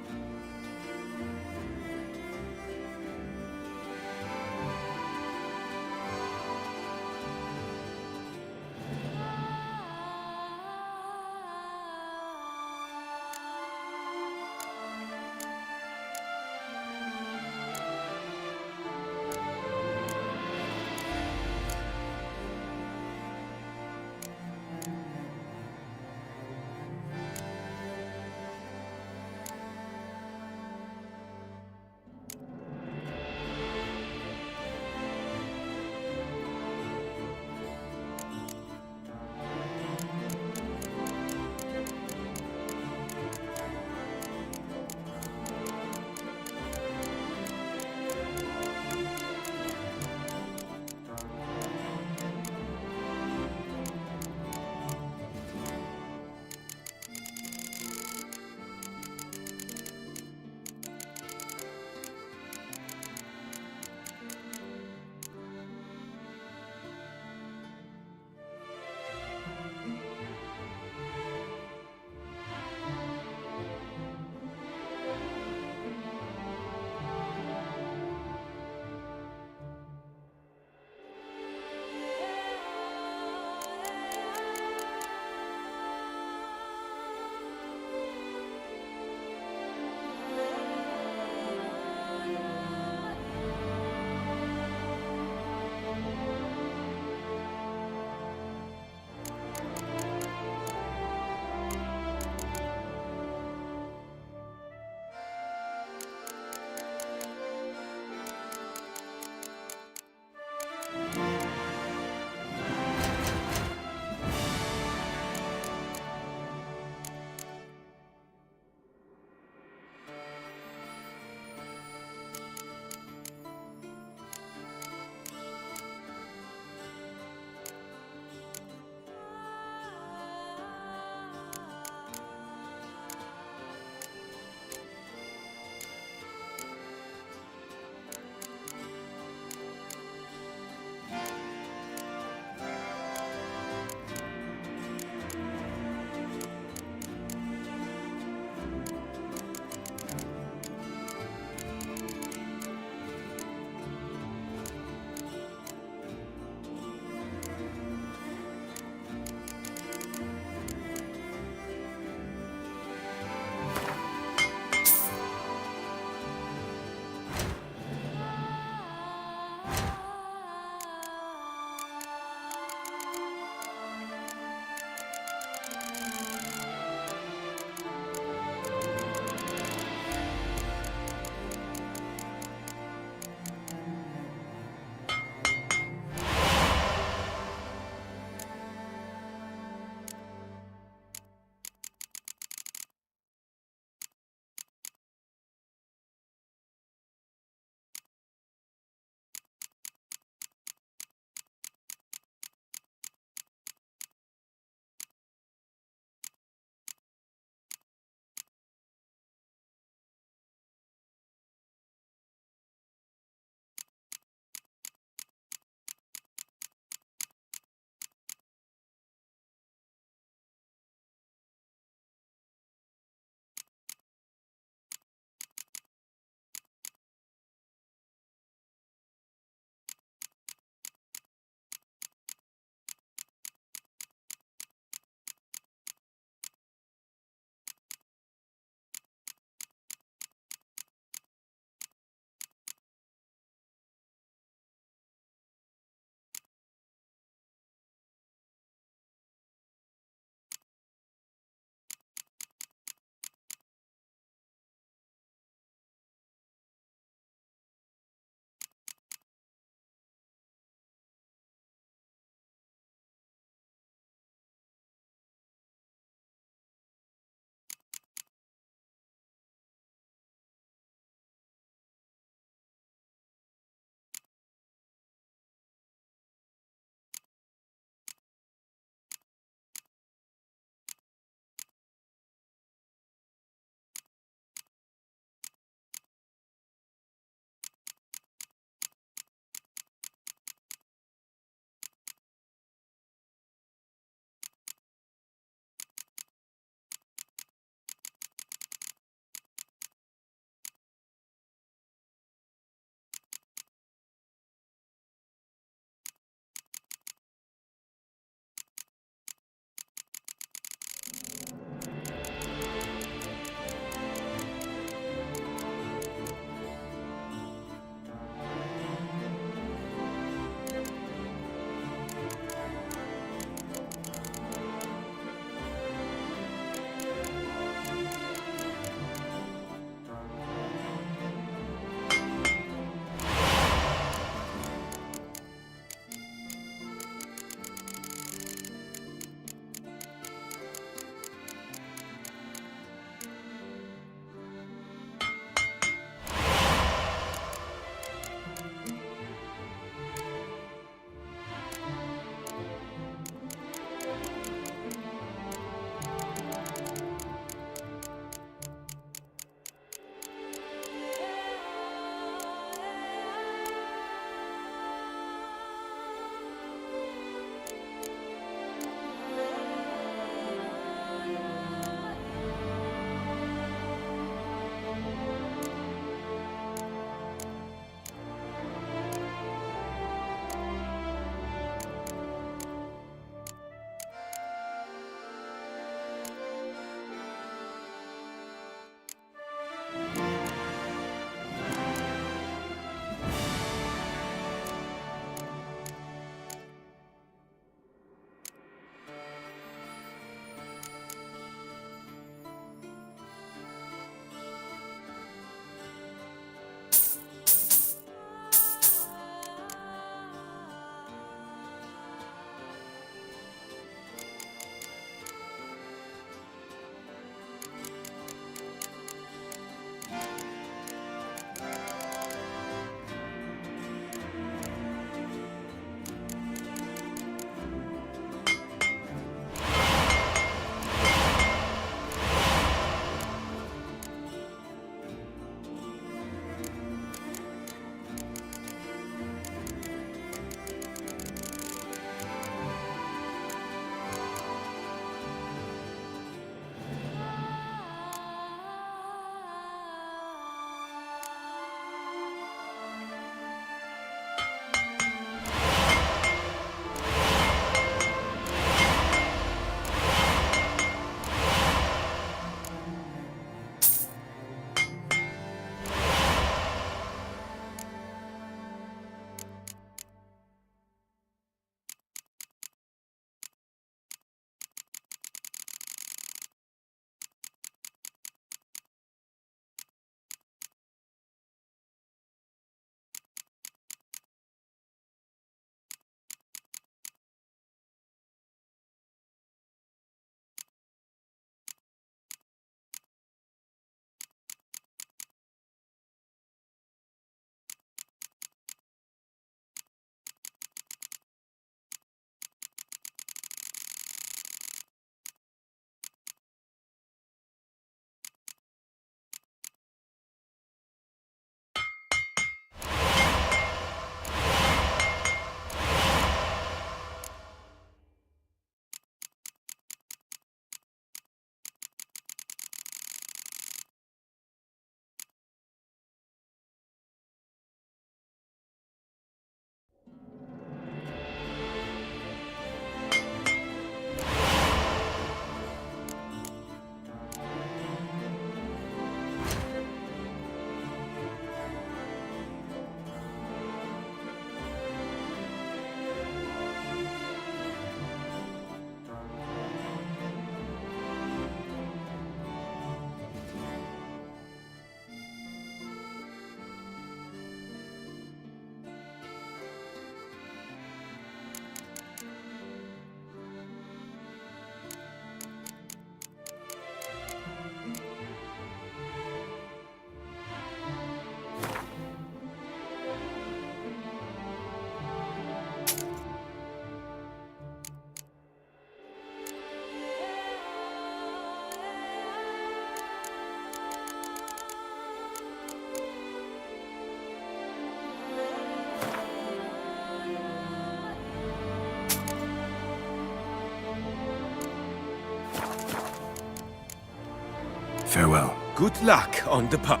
Farewell. Good luck on the path.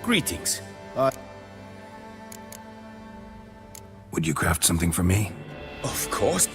Greetings. Would you craft something for me? Of course.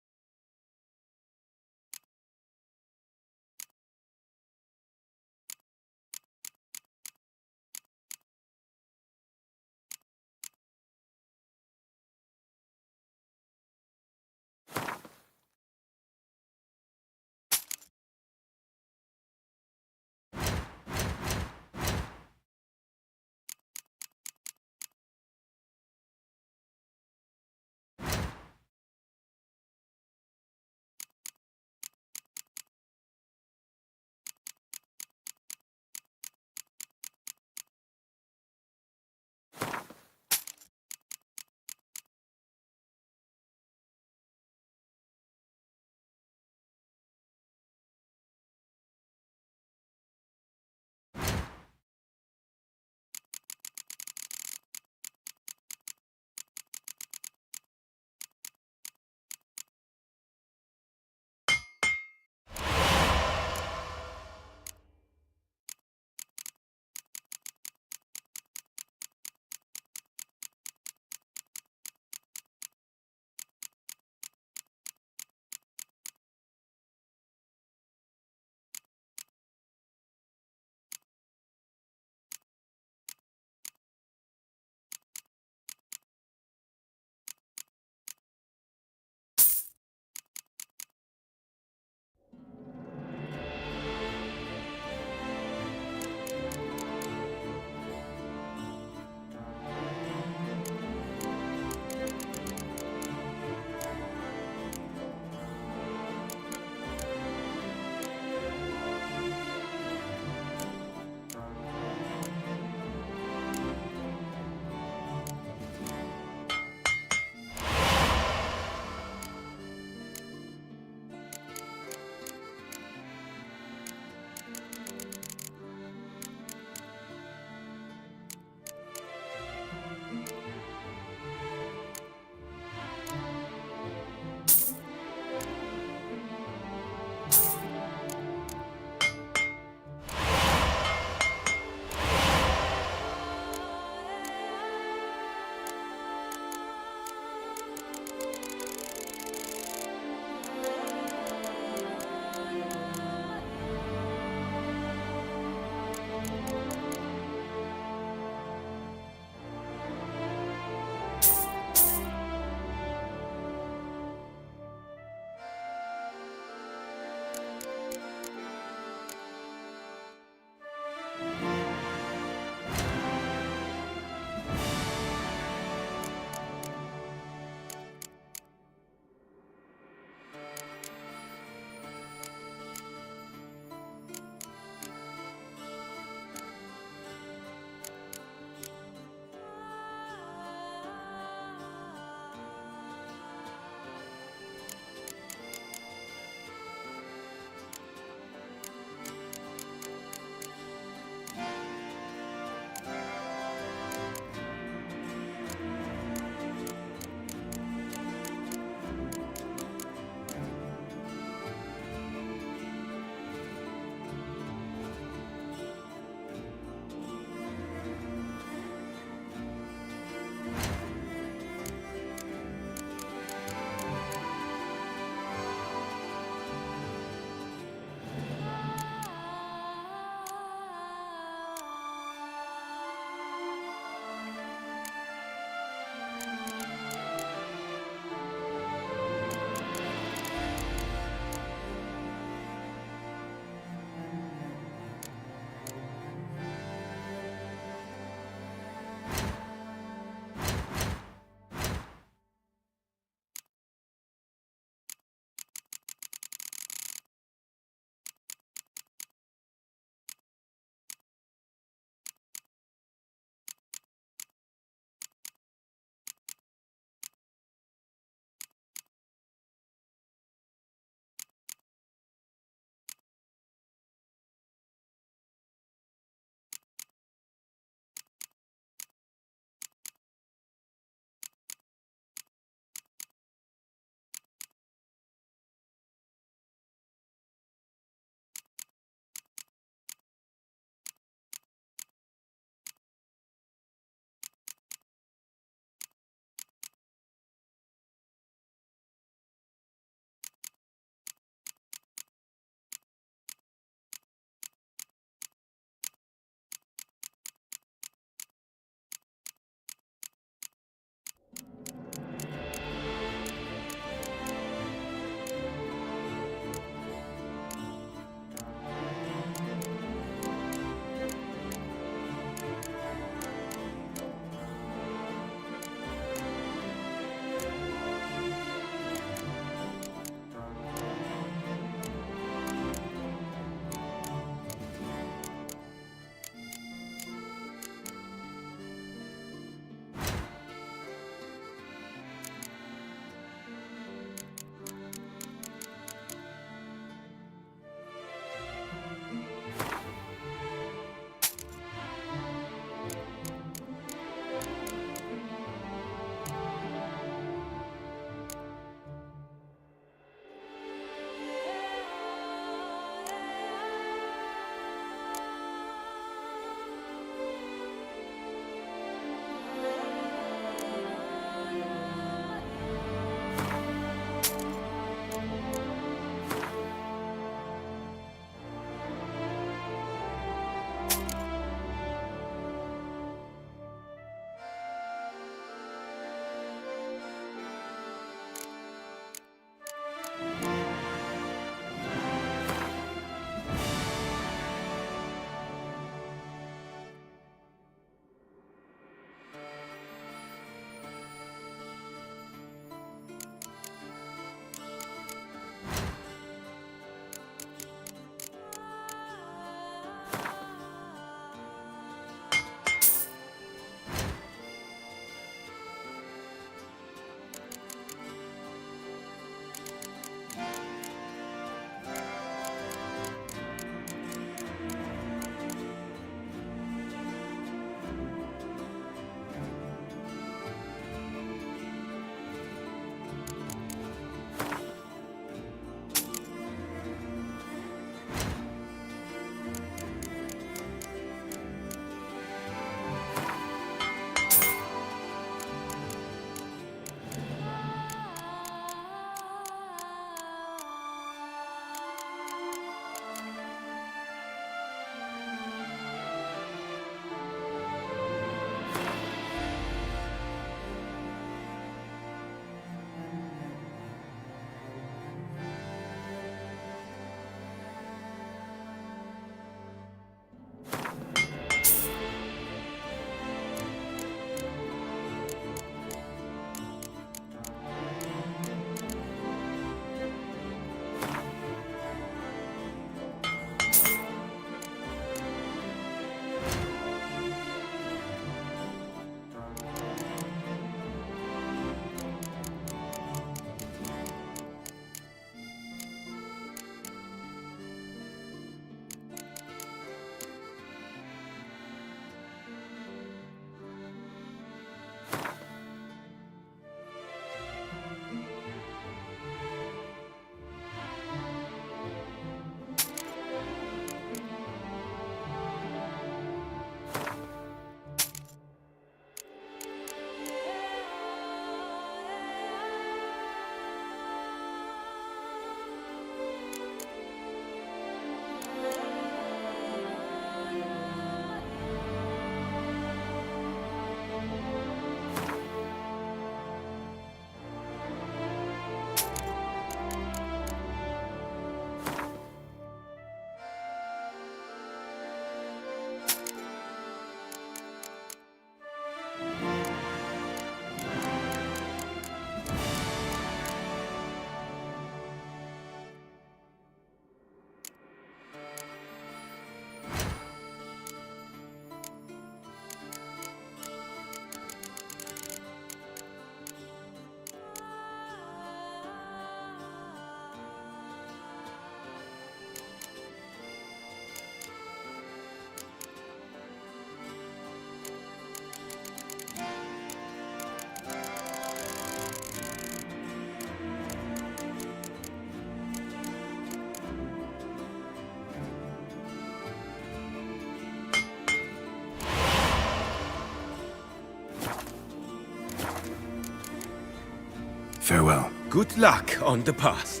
Farewell. Good luck on the path.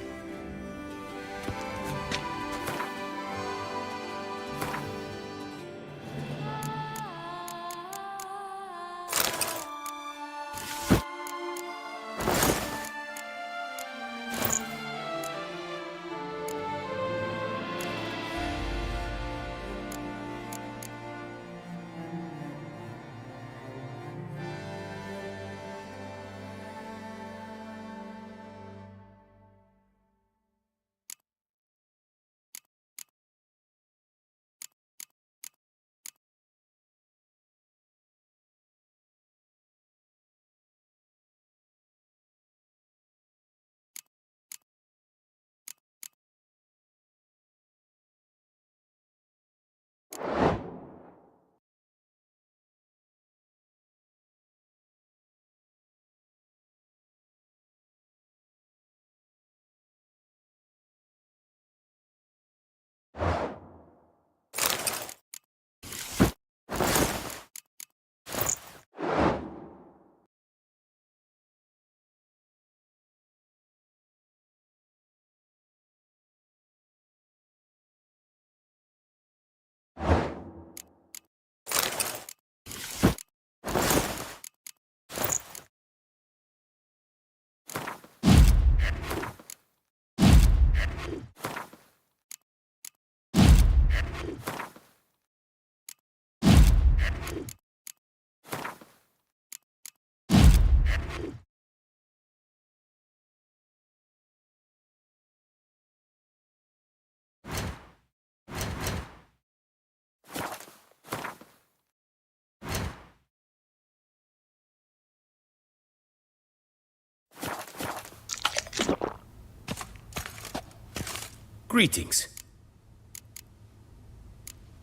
Greetings.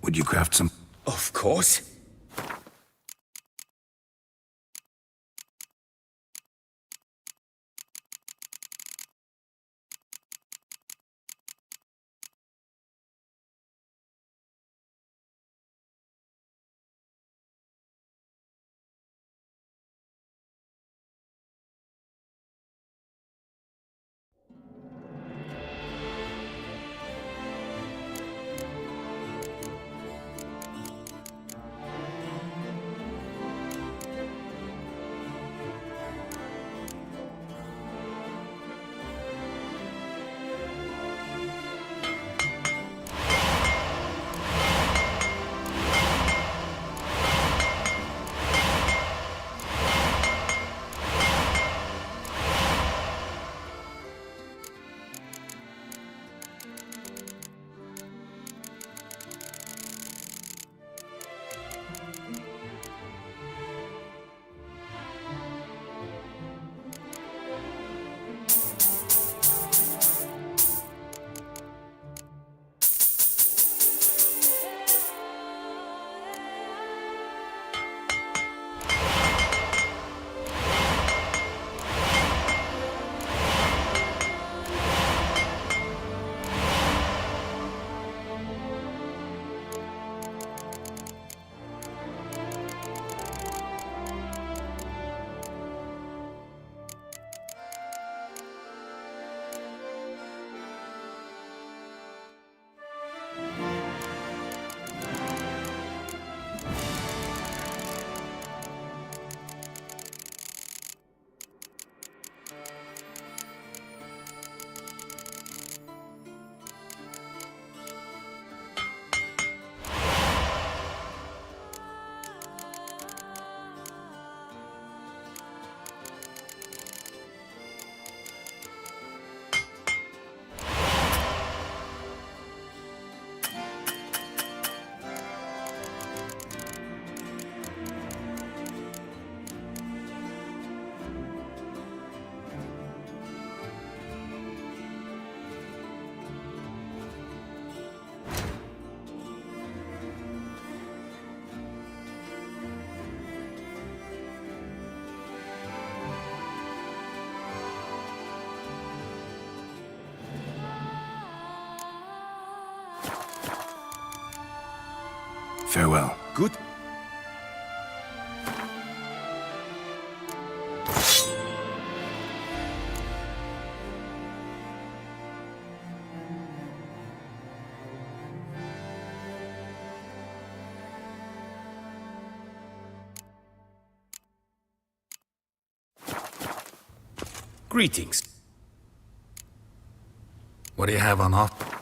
Would you craft some? Of course. Farewell. Good. Greetings. What do you have on offer?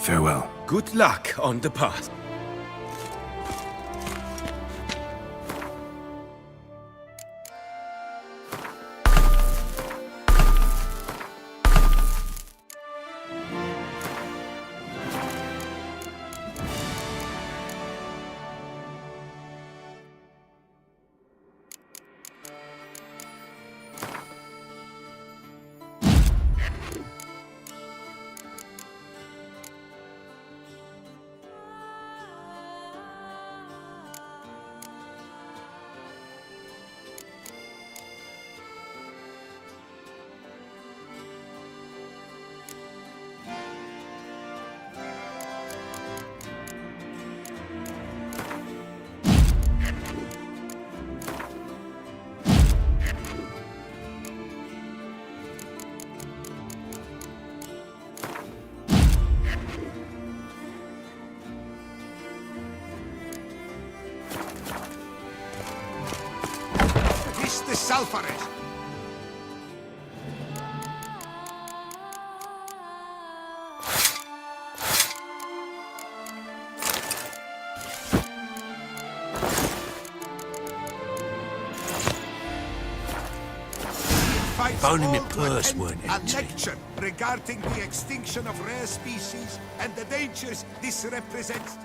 Farewell. Good luck on the path. The Sulphuress. If only my purse weren't A empty. lecture regarding the extinction of rare species and the dangers this represents.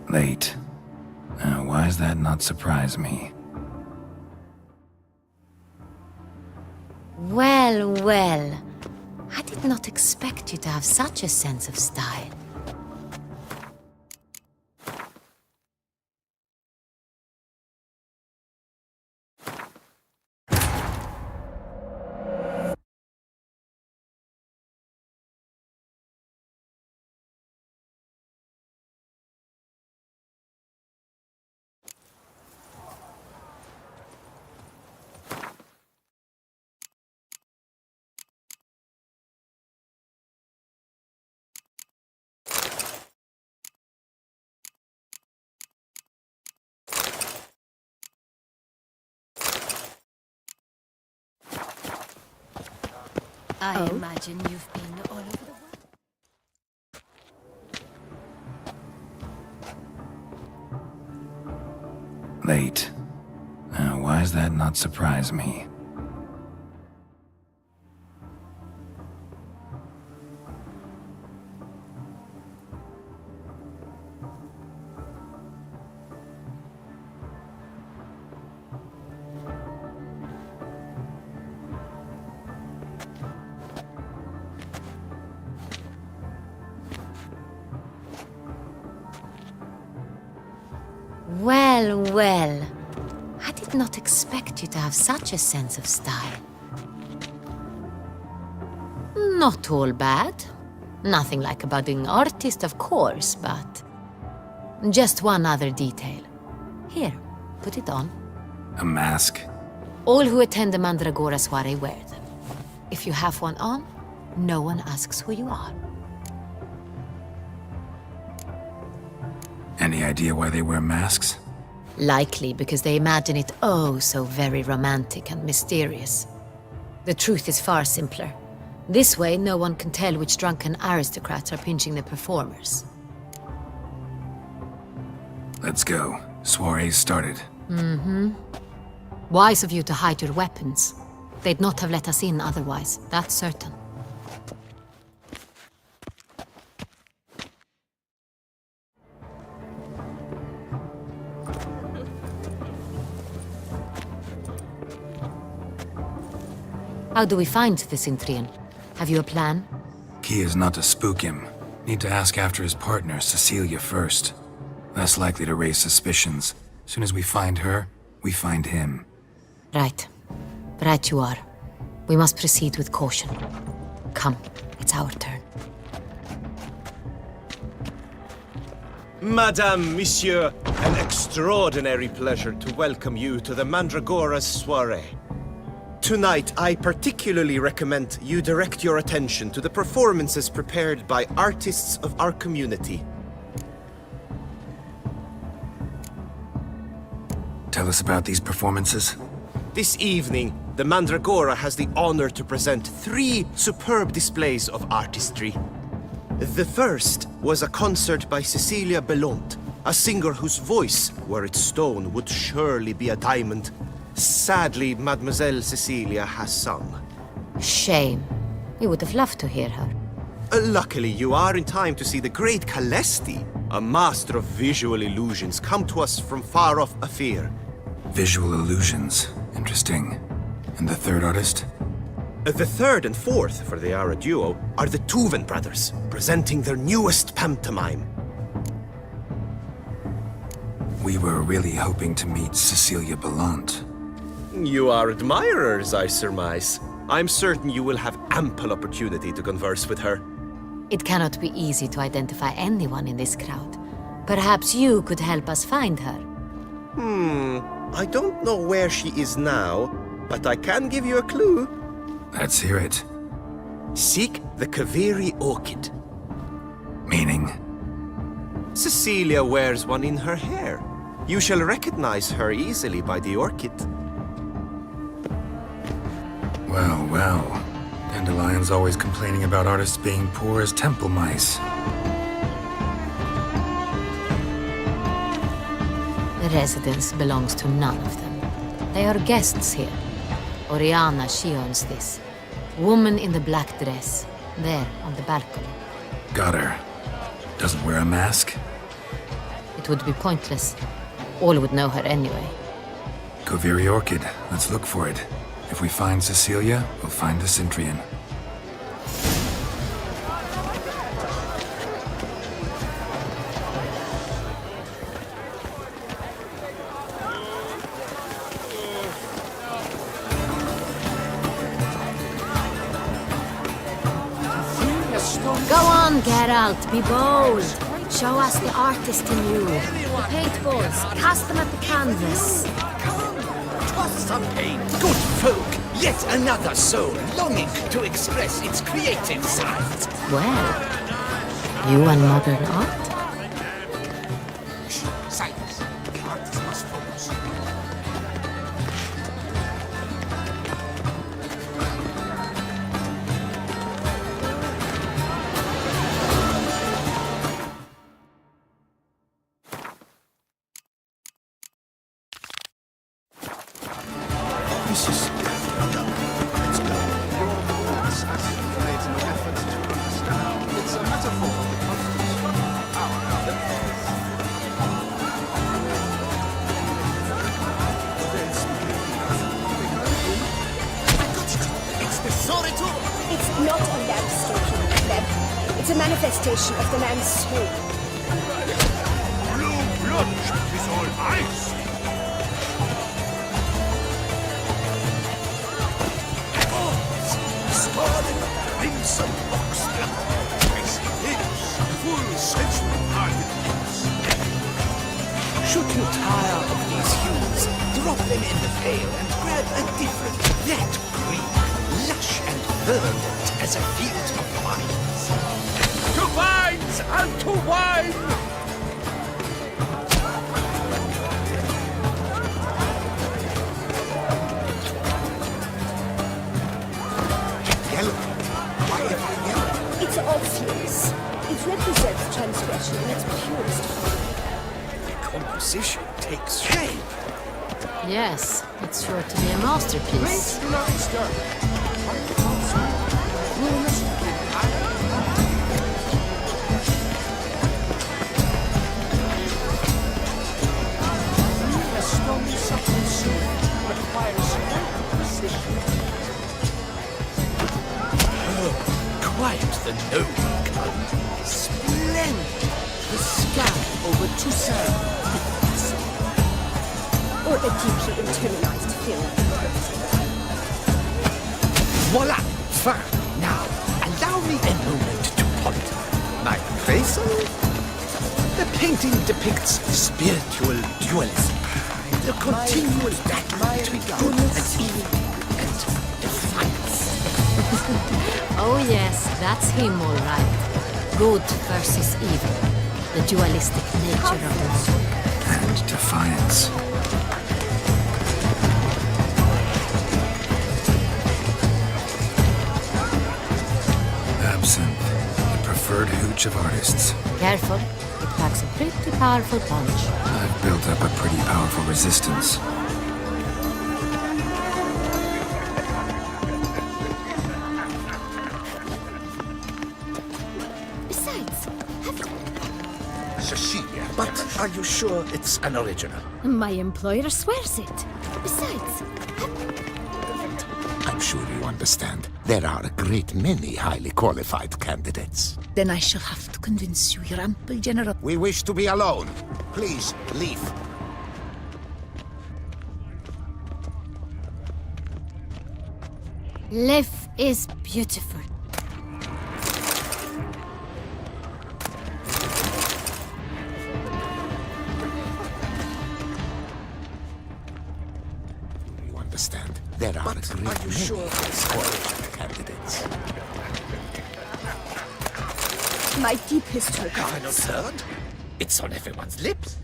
Late. Now, why does that not surprise me? Well, well. I did not expect you to have such a sense of style. I imagine you've been all over the world. Late. Now, why does that not surprise me? Well, well. I did not expect you to have such a sense of style. Not all bad. Nothing like a budding artist, of course, but... just one other detail. Here, put it on. A mask? All who attend the Mandragora soiree wear them. If you have one on, no one asks who you are. Any idea why they wear masks? Likely because they imagine it oh so very romantic and mysterious. The truth is far simpler. This way, no one can tell which drunken aristocrats are pinching the performers. Let's go. Soiree's started. Mm-hmm. Wise of you to hide your weapons. They'd not have let us in otherwise, that's certain. How do we find the Cintrian? Have you a plan? Key is not to spook him. Need to ask after his partner, Cecilia, first. Less likely to raise suspicions. Soon as we find her, we find him. Right. Right you are. We must proceed with caution. Come, it's our turn. Madame, Monsieur, an extraordinary pleasure to welcome you to the Mandragora's soiree. Tonight, I particularly recommend you direct your attention to the performances prepared by artists of our community. Tell us about these performances. This evening, the Mandragora has the honor to present 3 superb displays of artistry. The first was a concert by Cecilia Bellont, a singer whose voice, were it stone, would surely be a diamond. Sadly, Mademoiselle Cecilia has sung. Shame. We would have loved to hear her. Luckily, you are in time to see the great Calesti, a master of visual illusions, come to us from far off Afir. Visual illusions. Interesting. And the third artist? The third and fourth, for they are a duo, are the Tuven brothers, presenting their newest pantomime. We were really hoping to meet Cecilia Bellont. You are admirers, I surmise. I'm certain you will have ample opportunity to converse with her. It cannot be easy to identify anyone in this crowd. Perhaps you could help us find her. I don't know where she is now, but I can give you a clue. Let's hear it. Seek the Kaveri orchid. Meaning? Cecilia wears one in her hair. You shall recognize her easily by the orchid. Well, well. Dandelion's always complaining about artists being poor as temple mice. The residence belongs to none of them. They are guests here. Oriana, she owns this. Woman in the black dress. There, on the balcony. Got her. Doesn't wear a mask? It it would be pointless. All would know her anyway. Koviri Orchid. Let's look for it. If we find Cecilia, we'll find the Cintrian. Go on, Geralt, be bold. Show us the artist in you. The paintballs, cast them at the canvas. Twas some pain, good folk, yet another soul longing to express its creative side. Well, you and modern art? Silence. The artist must focus. This is... Let's go. It's a metaphor of It's the Soritor! It's not a landscaping pleb. It's a manifestation of the man's soul. Blue blood is all ice. Scarlet crimson oxblood. Icy lips, full sensual arguments. Should you tire of these hues, drop them in the pail and grab a different, that green, lush and verdant as a field of vines. To vines and to wine! Yellow. Why am I yellow? It's obvious. It represents transgression in its purest form. The composition takes shape. Yes, it's sure to be a masterpiece. Quite the noble color. Splendid. The sky over Toussaint. Or a deeply internalized film. Voila! Fine. Now, allow me a moment to ponder. My appraisal? The painting depicts spiritual dualism. The continual battle between good and evil and defiance. Oh yes, that's him all right. Good versus evil. The dualistic nature of the And defiance. Absinthe, the preferred hooch of artists. Careful, it packs a pretty powerful punch. I've built up a pretty powerful resistance. Besides, Cecilia, but are you sure it's an original? my employer swears it. Besides, I'm sure you understand. There are a great many highly qualified candidates. Then I shall have to convince you, Your Ample General. We wish to be alone. Please, leave. Life is beautiful. You understand? There are a great Are you many sure qualified candidates. my deepest Final regards. third? It's on everyone's lips.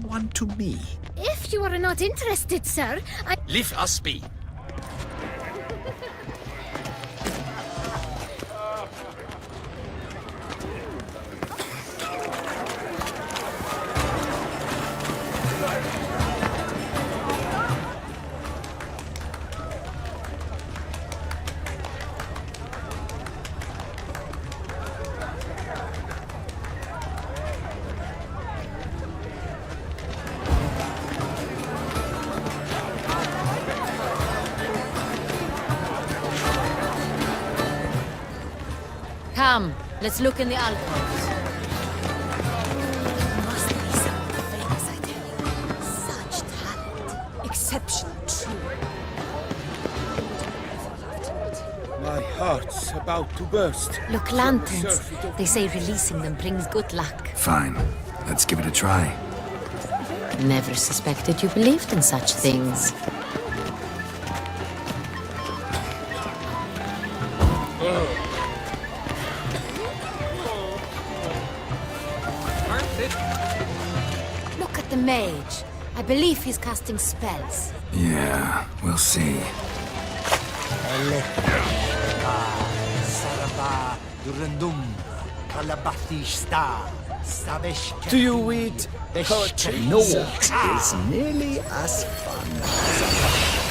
One to me. If you are not interested, sir, Leave us be. Come, let's look in the alcoves. Must be something famous, I tell you. Such talent. Exceptional, true. My heart's about to burst. Look, lanterns. They say releasing them brings good luck. Fine. Let's give it a try. Never suspected you believed in such things. Look at the mage. I believe he's casting spells. Yeah, we'll see. Do you eat poetry? No, it's nearly as fun as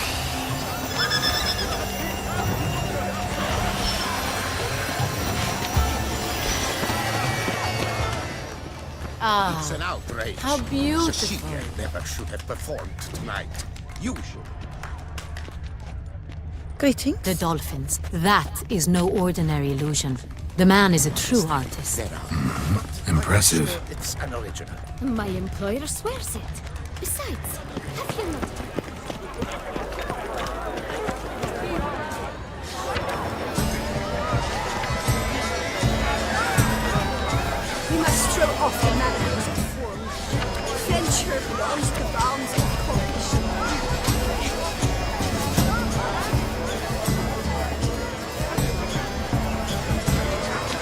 Ah, It's an outrage. how beautiful. Cecilia never should have performed tonight. You should. Greetings. The dolphins. That is no ordinary illusion. The man is a true artist. Impressive. It's an original. My employer swears it. Besides, have you not... We must throw off the manacles of form. Venture beyond the bounds of cognition.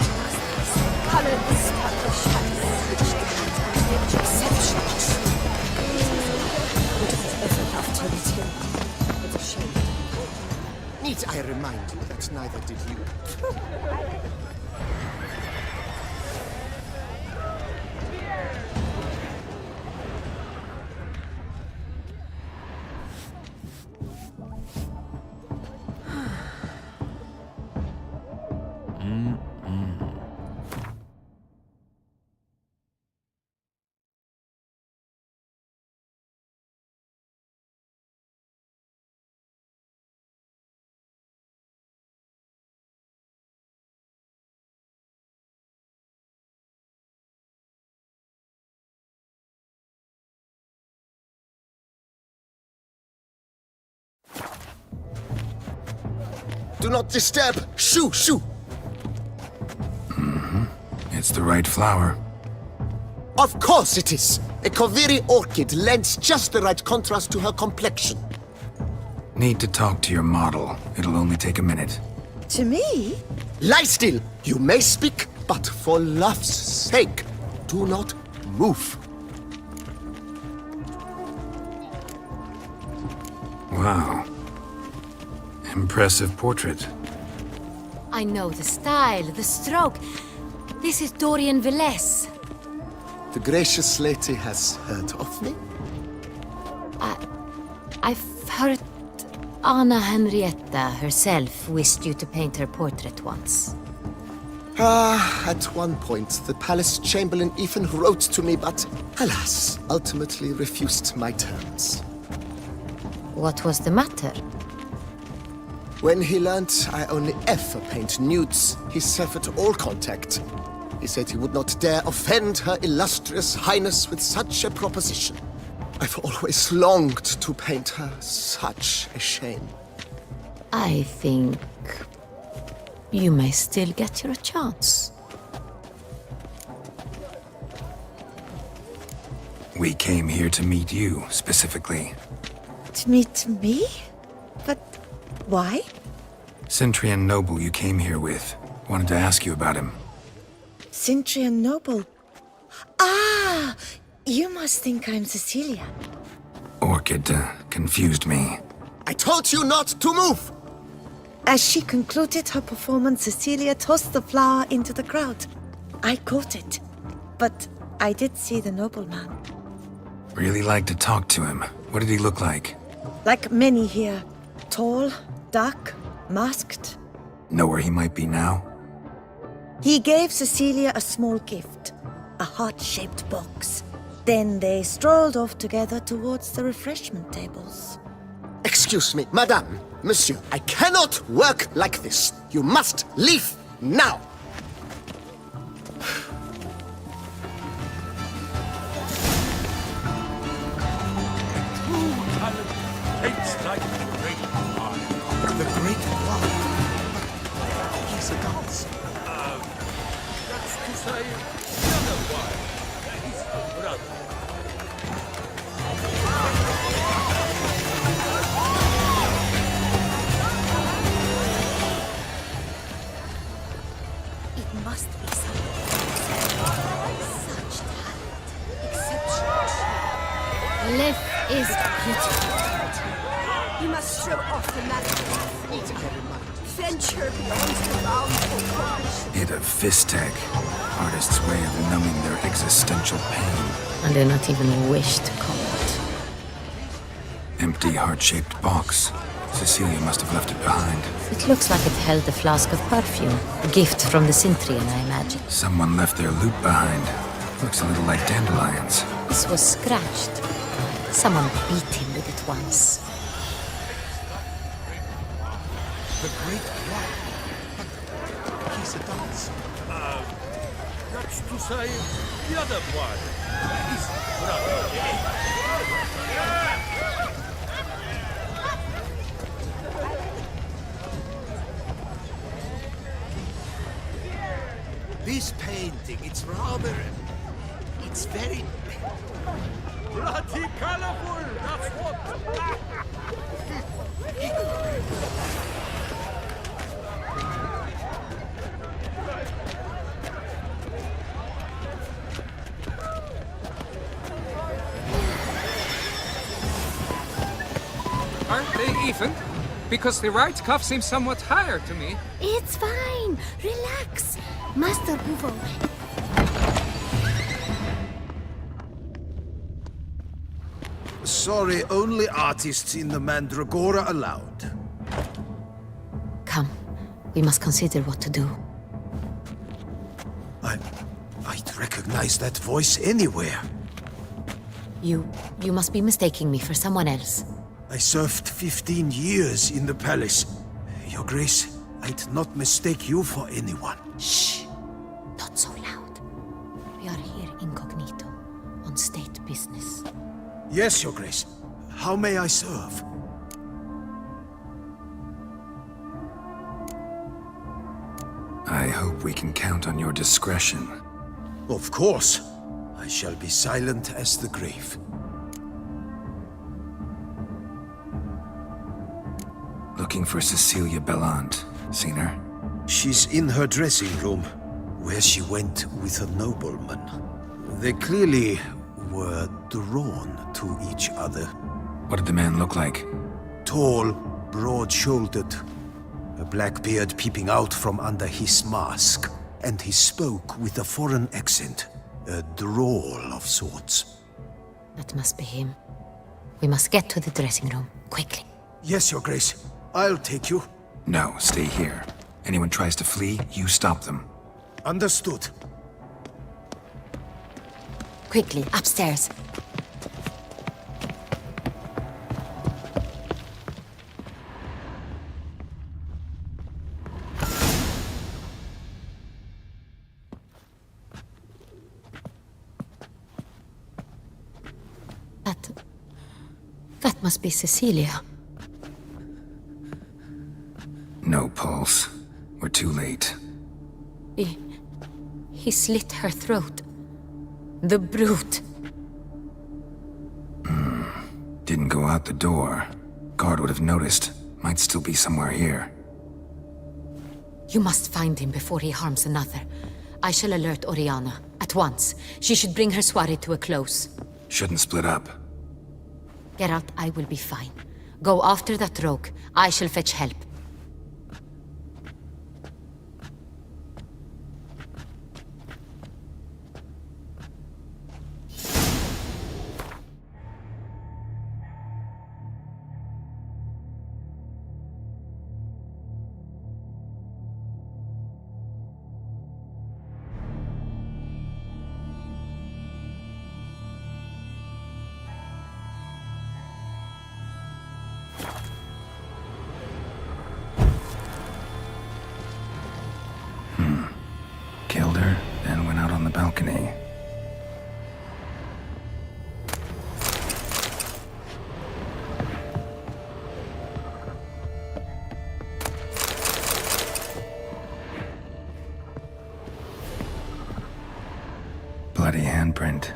Color this type of shadow, which did exceptional true. Would have ever loved to meet him. It's a shame. Need I remind you that neither did you? Do not disturb! Shoo! Shoo! It's the right flower. Of course it is! A Koviri orchid lends just the right contrast to her complexion. Need to talk to your model. It'll only take a minute. To me? Lie still! You may speak, but for love's sake, do not move. Wow. Impressive portrait. I know the style, the stroke. This is Dorian Velez. The gracious lady has heard of me? I've heard Anna Henrietta herself wished you to paint her portrait once. At one point, the palace chamberlain even wrote to me, but alas, ultimately refused my terms. What was the matter? When he learned I only ever paint nudes, he severed all contact. He said he would not dare offend her illustrious highness with such a proposition. I've always longed to paint her. Such a shame. I think you may still get your chance. We came here to meet you, specifically. To meet me? But why? Cintrian Noble you came here with. Wanted to ask you about him. Cintrian Noble. Ah! You must think I'm Cecilia. Orchid confused me. I told you not to move! As she concluded her performance, Cecilia tossed the flower into the crowd. I caught it, but I did see the nobleman. Really like to talk to him. What did he look like? Like many here. Tall, dark, masked. Know where he might be now? He gave Cecilia a small gift, a heart-shaped box. Then they strolled off together towards the refreshment tables. Excuse me, madame, monsieur, I cannot work like this. You must leave now. Tastes like great wine. The great wine. He's a dance. That's to say, another wine. He's a brother. It must be something. Such talent. Exceptional. Lif is beautiful. You must throw off the mantle. Venture beyond the bounds of cooperation. Hit a Fistech. Artist's way of numbing their existential pain. I do not even wish to comment. Empty heart-shaped box. Cecilia must have left it behind. It looks like it held a flask of perfume. A gift from the Cintrian, I imagine. Someone left their loot behind. Looks a little like dandelions. This was scratched. Someone beat him with it once. The great wine. He's a dance. That's to say, the other one. He's a brother. This painting, it's rather... It's very... Bloody colorful, that's what. Aren't they even? Because the right cuff seems somewhat higher to me. It's fine. Relax. Master Bouveau. Sorry, only artists in the Mandragora allowed. Come, we must consider what to do. I'd recognize that voice anywhere. You must be mistaking me for someone else. I served 15 years in the palace. Your Grace, I'd not mistake you for anyone. Shh! Not so loud. We are here incognito, on state business. Yes, Your Grace. How may I serve? I hope we can count on your discretion. Of course. I shall be silent as the grave. Looking for Cecilia Bellant. Seen her? She's in her dressing room, where she went with a nobleman. They clearly were drawn to each other. What did the man look like? Tall, broad-shouldered, a black beard peeping out from under his mask, and he spoke with a foreign accent, a drawl of sorts. That must be him. We must get to the dressing room, quickly. Yes, Your Grace. I'll take you. No, stay here. Anyone tries to flee, you stop them. Understood. Quickly, upstairs. That must be Cecilia. No pulse. We're too late. He slit her throat. The brute. Didn't go out the door. Guard would have noticed. Might still be somewhere here. You must find him before he harms another. I shall alert Oriana. At once. She should bring her soirée to a close. Shouldn't split up. Geralt, I will be fine. Go after that rogue. I shall fetch help. handprint.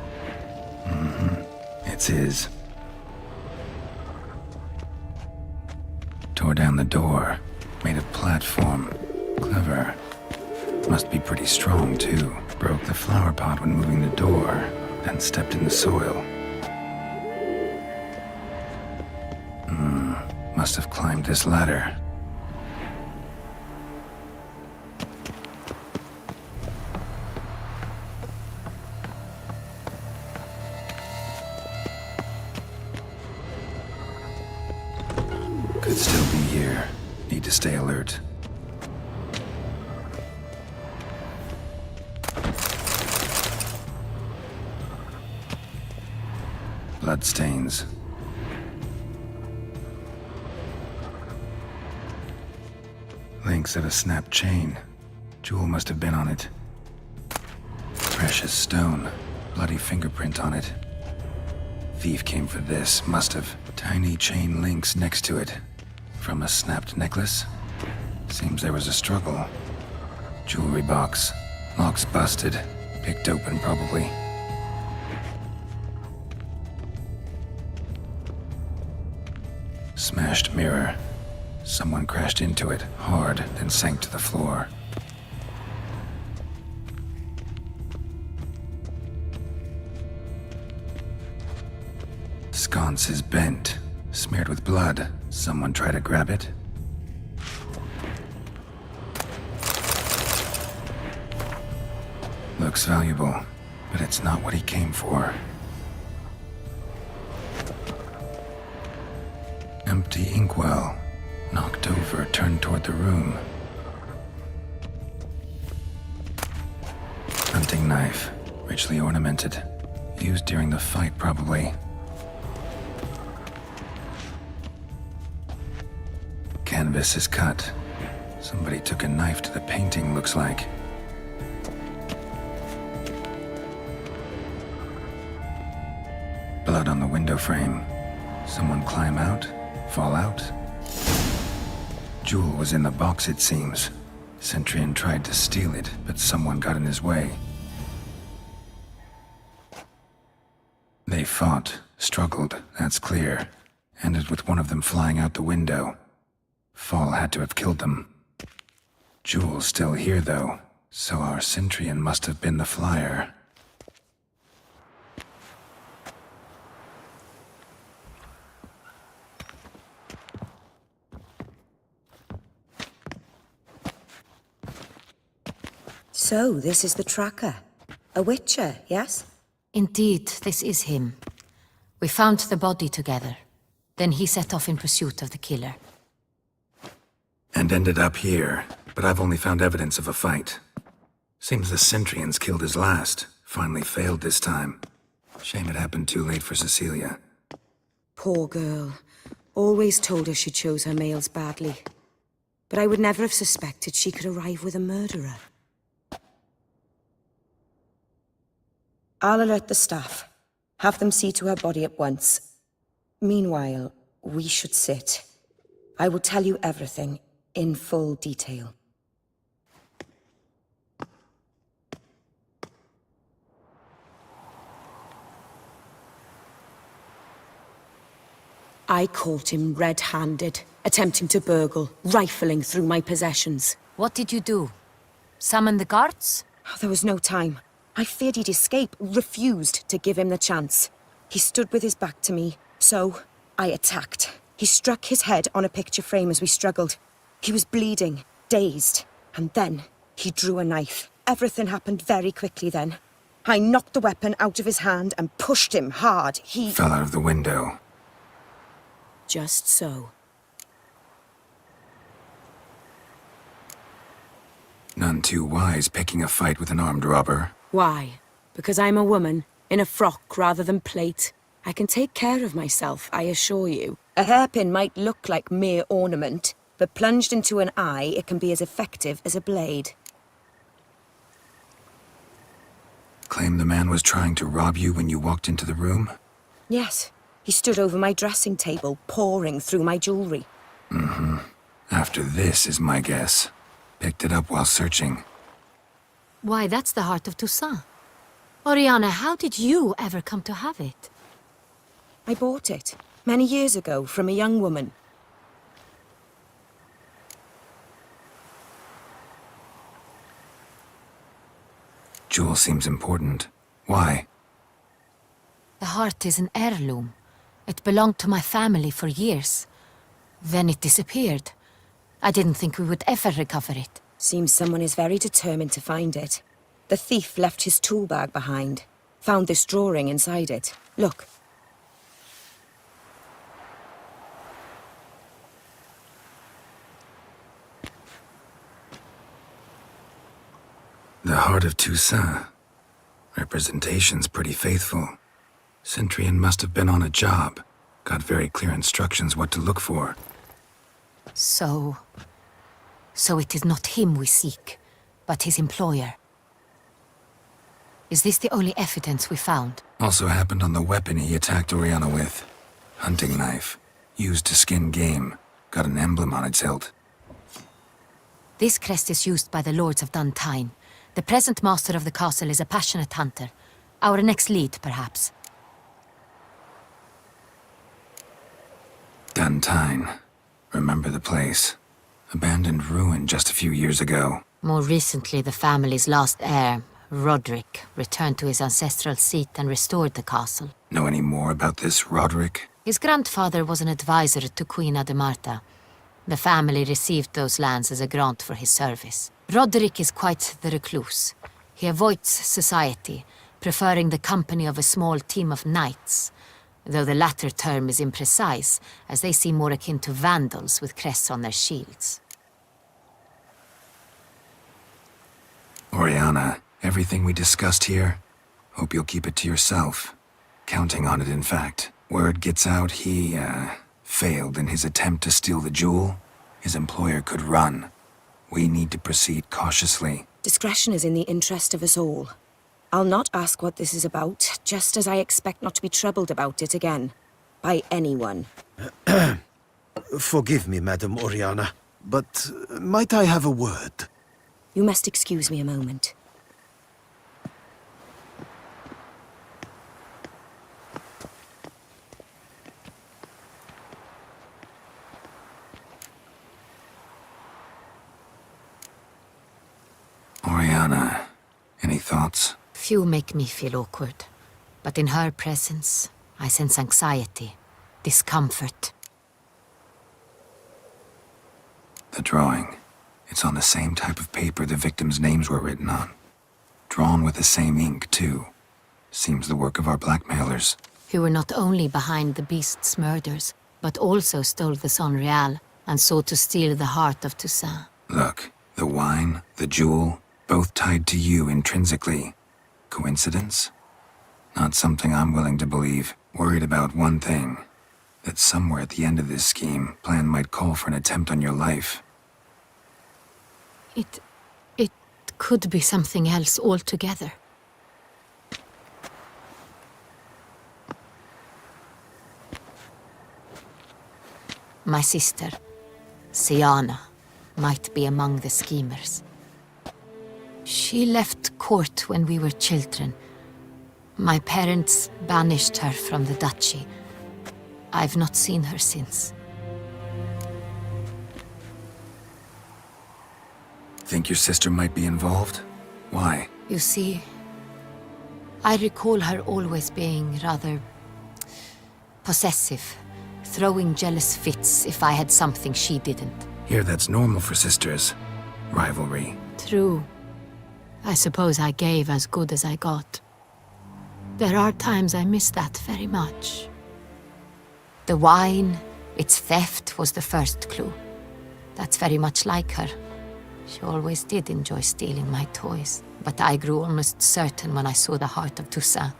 It's his. Tore down the door. Made a platform. Clever. Must be pretty strong, too. Broke the flower pot when moving the door, then stepped in the soil. Must have climbed this ladder. Could still be here. Need to stay alert. Bloodstains. Links of a snapped chain. Jewel must have been on it. Precious stone. Bloody fingerprint on it. Thief came for this, must have. Tiny chain links next to it. From a snapped necklace? Seems there was a struggle. Jewelry box. Lock's busted. Picked open, probably. Smashed mirror. Someone crashed into it, hard, then sank to the floor. Sconce is bent, smeared with blood. Someone try to grab it? Looks valuable, but it's not what he came for. Empty inkwell. Knocked over, turned toward the room. Hunting knife. Richly ornamented. Used during the fight, probably. Canvas is cut. Somebody took a knife to the painting, looks like. Blood on the window frame. Someone climb out? Fall out? Jewel was in the box, it seems. Centurion tried to steal it, but someone got in his way. They fought, struggled, that's clear. Ended with one of them flying out the window. Fall had to have killed them. Jewel's still here, though, so our Centurion must have been the flyer. So, this is the tracker. A witcher, yes? Indeed, this is him. We found the body together. Then he set off in pursuit of the killer. And ended up here, but I've only found evidence of a fight. Seems the Centurions killed his last. Finally failed this time. Shame it happened too late for Cecilia. Poor girl. Always told her she chose her males badly. But I would never have suspected she could arrive with a murderer. I'll alert the staff. Have them see to her body at once. Meanwhile, we should sit. I will tell you everything, in full detail. I caught him red-handed, attempting to burgle, rifling through my possessions. What did you do? Summon the guards? There was no time. I feared he'd escape, refused to give him the chance. He stood with his back to me, so I attacked. He struck his head on a picture frame as we struggled. He was bleeding, dazed, and then he drew a knife. Everything happened very quickly then. I knocked the weapon out of his hand and pushed him hard. He fell out of the window. Just so. None too wise picking a fight with an armed robber. Why? Because I'm a woman, in a frock rather than plate. I can take care of myself, I assure you. A hairpin might look like mere ornament, but plunged into an eye, it can be as effective as a blade. Claim the man was trying to rob you when you walked into the room? Yes. He stood over my dressing table, pouring through my jewelry. After this is my guess. Picked it up while searching. Why, that's the heart of Toussaint. Oriana, how did you ever come to have it? I bought it many years ago from a young woman. Jewel seems important. Why? The heart is an heirloom. It belonged to my family for years. Then it disappeared. I didn't think we would ever recover it. Seems someone is very determined to find it. The thief left his tool bag behind. Found this drawing inside it. Look. The Heart of Toussaint. Representation's pretty faithful. Centurion must have been on a job. Got very clear instructions what to look for. So it is not him we seek, but his employer. Is this the only evidence we found? Also happened on the weapon he attacked Oriana with. Hunting knife. Used to skin game. Got an emblem on its hilt. This crest is used by the Lords of Duntine. The present master of the castle is a passionate hunter. Our next lead, perhaps. Duntine. Remember the place. Abandoned ruin just a few years ago. More recently, the family's last heir, Roderick, returned to his ancestral seat and restored the castle. Know any more about this Roderick? His grandfather was an advisor to Queen Ademarta. The family received those lands as a grant for his service. Roderick is quite the recluse. He avoids society, preferring the company of a small team of knights, though the latter term is imprecise, as they seem more akin to vandals with crests on their shields. Oriana, everything we discussed here, hope you'll keep it to yourself. Counting on it, in fact. Word gets out he, failed in his attempt to steal the jewel. His employer could run. We need to proceed cautiously. Discretion is in the interest of us all. I'll not ask what this is about, just as I expect not to be troubled about it again. By anyone. Forgive me, Madam Oriana, but might I have a word? You must excuse me a moment. Oriana, any thoughts? Few make me feel awkward, but in her presence, I sense anxiety, discomfort. The drawing. It's on the same type of paper the victims' names were written on. Drawn with the same ink, too. Seems the work of our blackmailers. Who were not only behind the beast's murders, but also stole the Sonreal and sought to steal the heart of Toussaint. Look, the wine, the jewel, both tied to you intrinsically. Coincidence? Not something I'm willing to believe. Worried about one thing. That somewhere at the end of this scheme, plan might call for an attempt on your life. It could be something else altogether. My sister, Siana, might be among the schemers. She left court when we were children. My parents banished her from the duchy. I've not seen her since. Think your sister might be involved? Why? You see, I recall her always being rather possessive, throwing jealous fits if I had something she didn't. Here that's normal for sisters. Rivalry. True. I suppose I gave as good as I got. There are times I miss that very much. The wine, its theft, was the first clue. That's very much like her. She always did enjoy stealing my toys, but I grew almost certain when I saw the heart of Toussaint.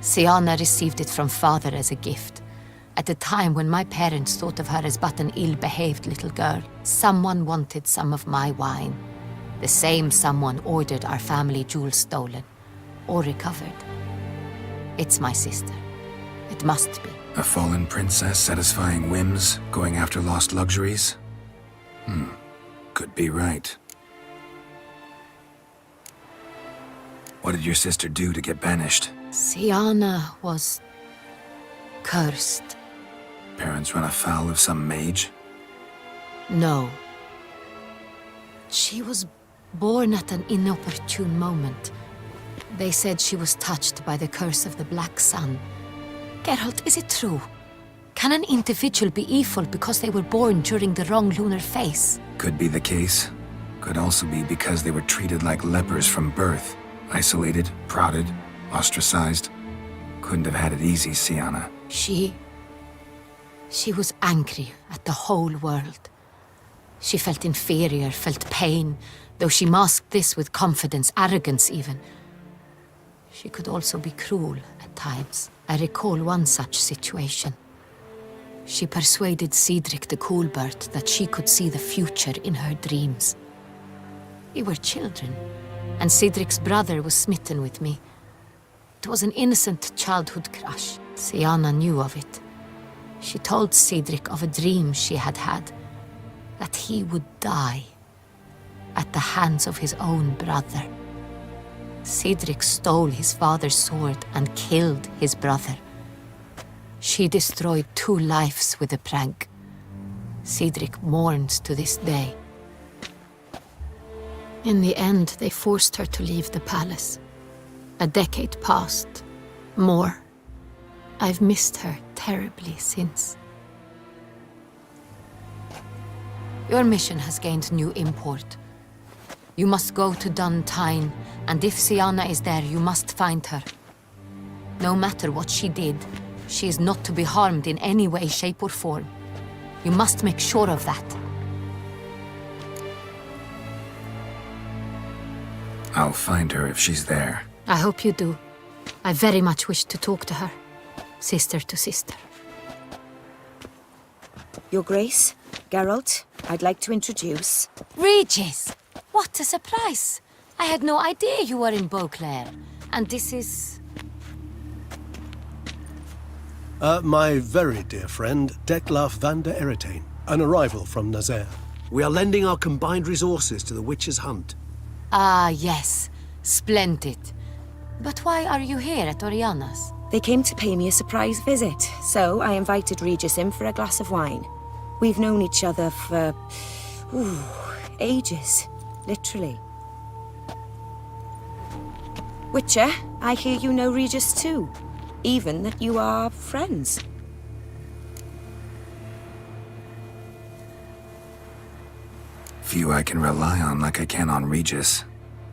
Siana received it from father as a gift. At a time when my parents thought of her as but an ill-behaved little girl, someone wanted some of my wine. The same someone ordered our family jewels stolen, or recovered. It's my sister. It must be. A fallen princess satisfying whims, going after lost luxuries? Could be right. What did your sister do to get banished? Siana was cursed. Parents run afoul of some mage? No. She was born at an inopportune moment. They said she was touched by the curse of the Black Sun. Geralt, is it true? Can an individual be evil because they were born during the wrong lunar phase? Could be the case. Could also be because they were treated like lepers from birth. Isolated, prodded, ostracized. Couldn't have had it easy, Siana. She was angry at the whole world. She felt inferior, felt pain, though she masked this with confidence, arrogance even. She could also be cruel at times. I recall one such situation. She persuaded Cedric the Coolbird that she could see the future in her dreams. We were children, and Cedric's brother was smitten with me. It was an innocent childhood crush. Siana knew of it. She told Cedric of a dream she had had, that he would die at the hands of his own brother. Cedric stole his father's sword and killed his brother. She destroyed 2 lives with a prank. Cedric mourns to this day. In the end, they forced her to leave the palace. A decade passed. More. I've missed her terribly since. Your mission has gained new import. You must go to Dun Tine, and if Siana is there, you must find her. No matter what she did, she is not to be harmed in any way, shape, or form. You must make sure of that. I'll find her if she's there. I hope you do. I very much wish to talk to her. Sister to sister. Your Grace, Geralt, I'd like to introduce... Regis! What a surprise! I had no idea you were in Beauclair. And this is... My very dear friend, Detlaf van der Eretain, an arrival from Nazaire. We are lending our combined resources to the Witcher's Hunt. Ah, yes. Splendid. But why are you here at Oriana's? They came to pay me a surprise visit, so I invited Regis in for a glass of wine. We've known each other for... ages. Literally. Witcher, I hear you know Regis too. Even that you are friends. Few I can rely on like I can on Regis.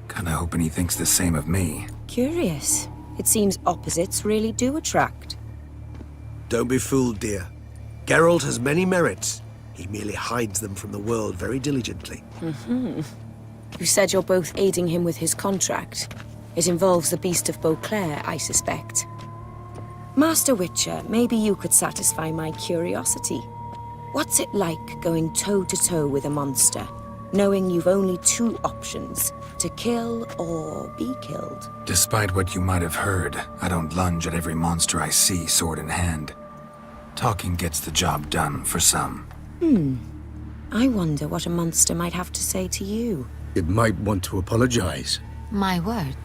Kinda hoping he thinks the same of me. Curious. It seems opposites really do attract. Don't be fooled, dear. Geralt has many merits. He merely hides them from the world very diligently. You said you're both aiding him with his contract. It involves the Beast of Beauclair, I suspect. Master Witcher, maybe you could satisfy my curiosity. What's it like going toe-to-toe with a monster, knowing you've only 2 options, to kill or be killed? Despite what you might have heard, I don't lunge at every monster I see sword in hand. Talking gets the job done for some. I wonder what a monster might have to say to you. It might want to apologize. My word.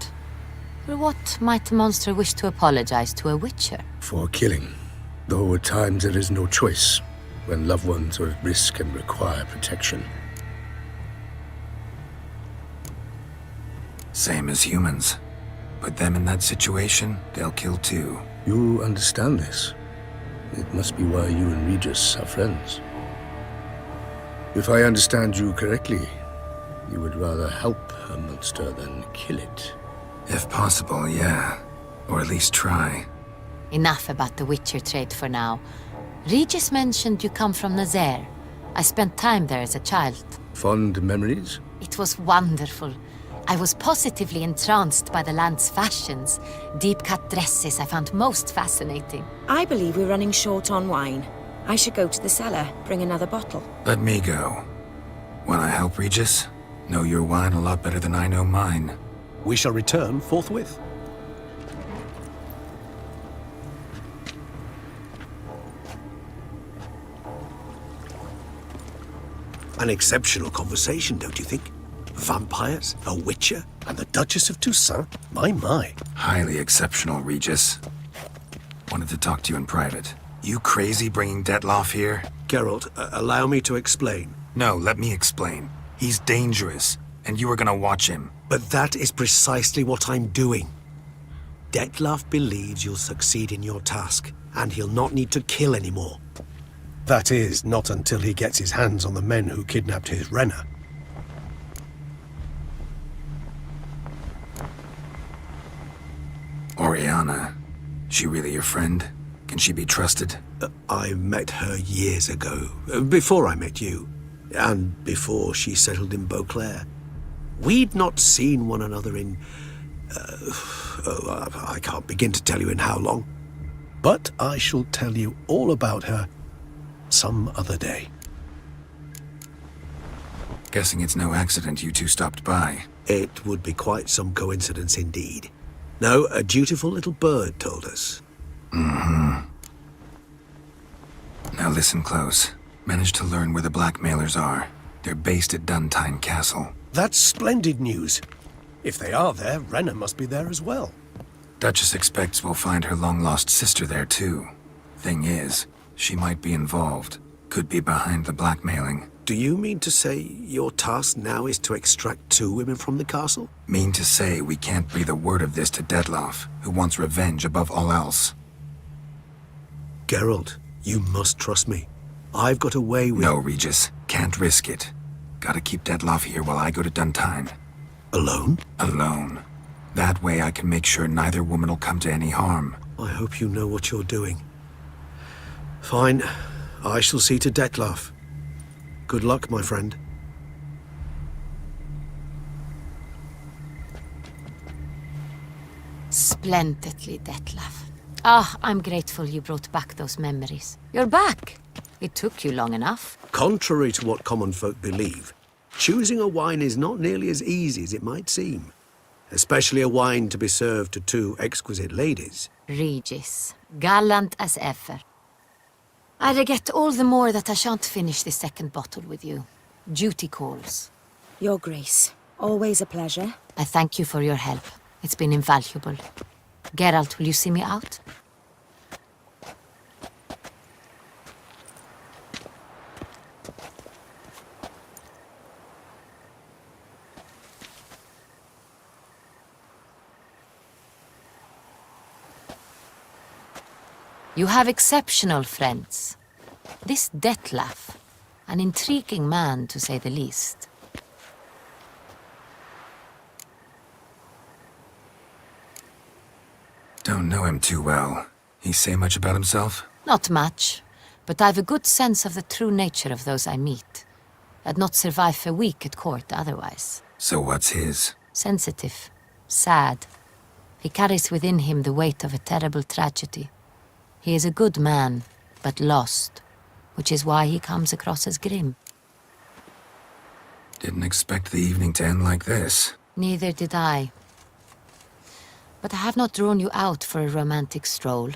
For what might a monster wish to apologize to a witcher? For killing. Though at times there is no choice, when loved ones are at risk and require protection. Same as humans. Put them in that situation, they'll kill too. You understand this. It must be why you and Regis are friends. If I understand you correctly, you would rather help a monster than kill it. If possible, yeah. Or at least try. Enough about the Witcher trade for now. Regis mentioned you come from Nazaire. I spent time there as a child. Fond memories? It was wonderful. I was positively entranced by the land's fashions. Deep-cut dresses I found most fascinating. I believe we're running short on wine. I should go to the cellar, bring another bottle. Let me go. When I help Regis, know your wine a lot better than I know mine. We shall return forthwith. An exceptional conversation, don't you think? Vampires, a witcher, and the Duchess of Toussaint? My. Highly exceptional, Regis. Wanted to talk to you in private. You crazy bringing Detloff here? Geralt, allow me to explain. No, let me explain. He's dangerous, and you were gonna watch him. But that is precisely what I'm doing. Detlaff believes you'll succeed in your task, and he'll not need to kill anymore. That is, not until he gets his hands on the men who kidnapped his Renna. Oriana, she really your friend? Can she be trusted? I met her years ago, before I met you, and before she settled in Beauclair. We'd not seen one another in... I can't begin to tell you in how long. But I shall tell you all about her some other day. Guessing it's no accident you two stopped by. It would be quite some coincidence indeed. No, a dutiful little bird told us. Mm-hmm. Now listen close. Managed to learn where the blackmailers are. They're based at Duntine Castle. That's splendid news. If they are there, Renna must be there as well. Duchess expects we'll find her long-lost sister there, too. Thing is, she might be involved. Could be behind the blackmailing. Do you mean to say your task now is to extract 2 women from the castle? Mean to say we can't breathe a word of this to Detloff, who wants revenge above all else. Geralt, you must trust me. I've got a way with... No, Regis. Can't risk it. Gotta keep Detloff here while I go to Duntine. Alone? Alone. That way I can make sure neither woman will come to any harm. I hope you know what you're doing. Fine. I shall see to Detlaff. Good luck, my friend. Splendidly, Detlaff. Ah, I'm grateful you brought back those memories. You're back. It took you long enough. Contrary to what common folk believe, choosing a wine is not nearly as easy as it might seem. Especially a wine to be served to 2 exquisite ladies. Regis, gallant as ever. I regret all the more that I shan't finish the second bottle with you. Duty calls. Your Grace, always a pleasure. I thank you for your help. It's been invaluable. Geralt, will you see me out? You have exceptional friends. This Detlaff, an intriguing man to say the least. Don't know him too well. He say much about himself? Not much, but I've a good sense of the true nature of those I meet. I'd not survive a week at court otherwise. So what's his? Sensitive, sad. He carries within him the weight of a terrible tragedy. He is a good man, but lost, which is why he comes across as grim. Didn't expect the evening to end like this. Neither did I. But I have not drawn you out for a romantic stroll.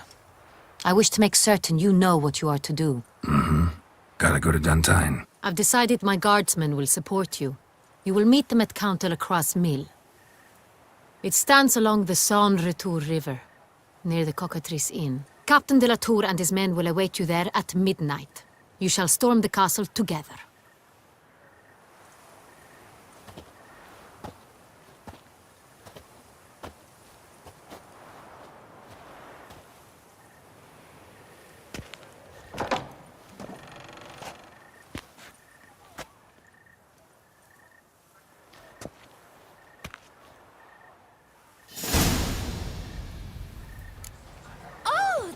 I wish to make certain you know what you are to do. Mm-hmm. Gotta go to Duntine. I've decided my guardsmen will support you. You will meet them at Count Delacroix' mill. It stands along the Saône-Retour River, near the Cockatrice Inn. Captain de la Tour and his men will await you there at midnight. You shall storm the castle together.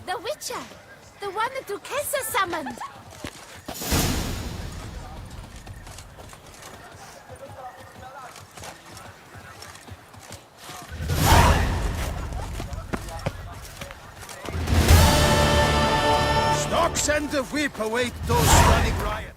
The Witcher! The one the Duchessa summoned! Stocks and the whip await those running riot.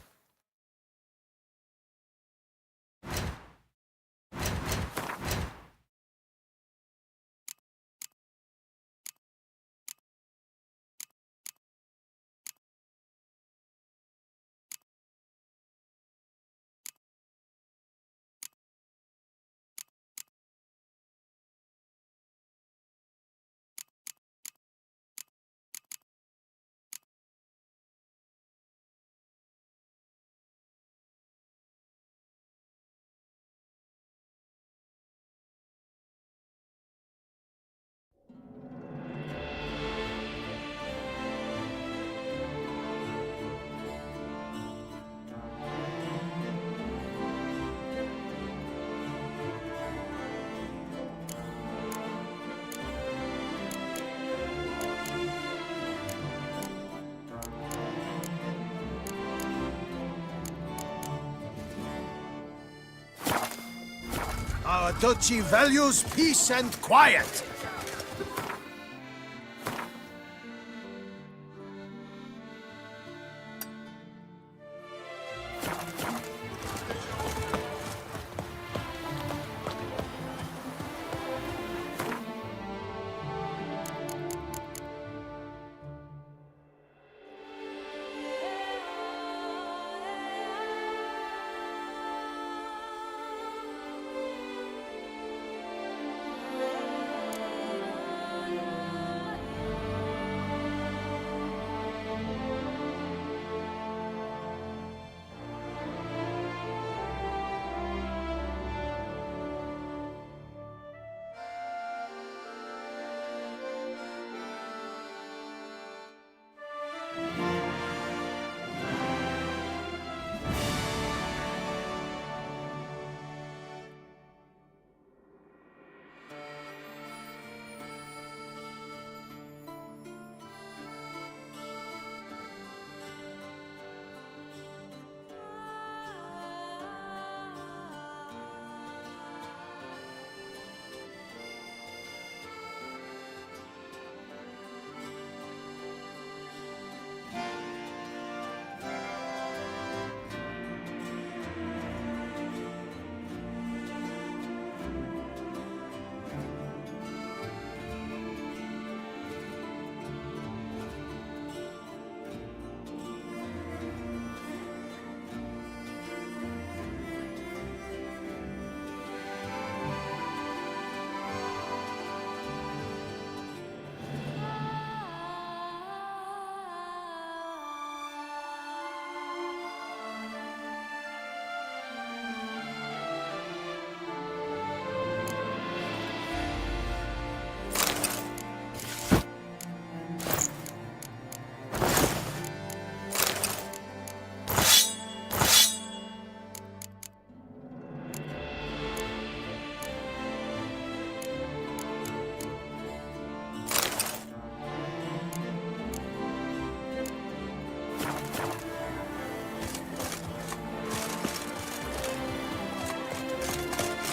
The duchy values peace and quiet.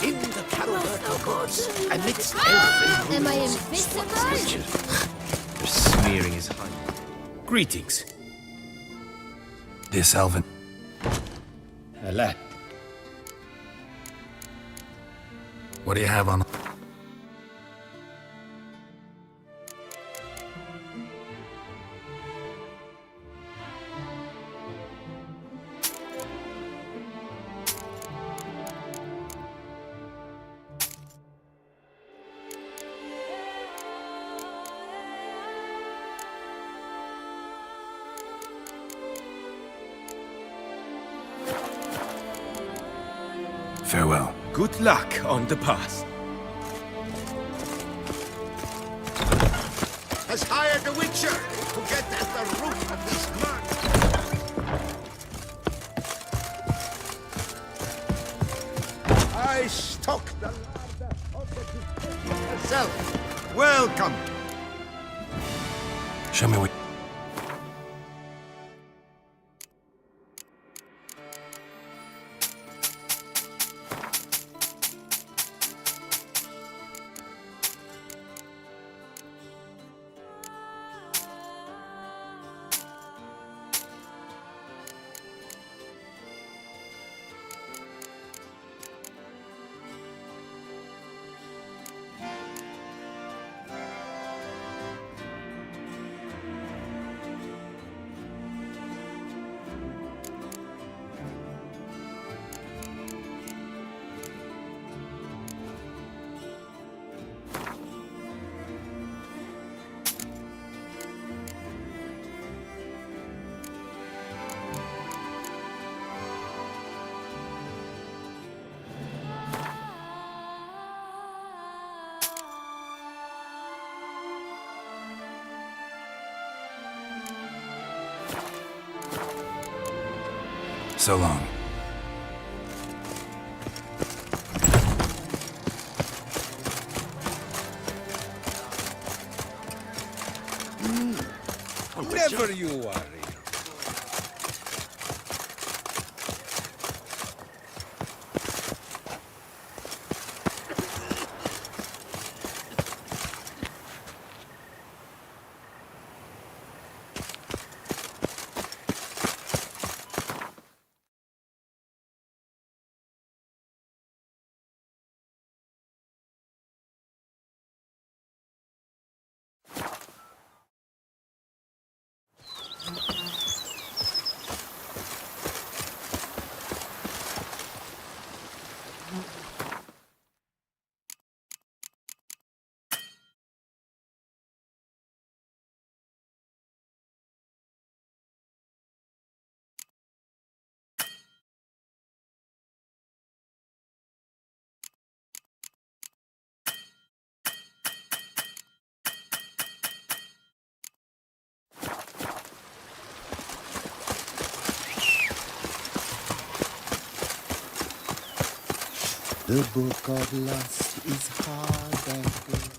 In the Carroburton Woods, amidst elfin Am I ruins, invisible? You're smearing his honey. Greetings. This elven. Alas. What do you have on? Farewell. Good luck on the path. Has hired a witcher to get at the root of this murder. I stock the larder of the detective myself. Welcome. Show me what. So long. Never you worry. The book of lust is hard and good.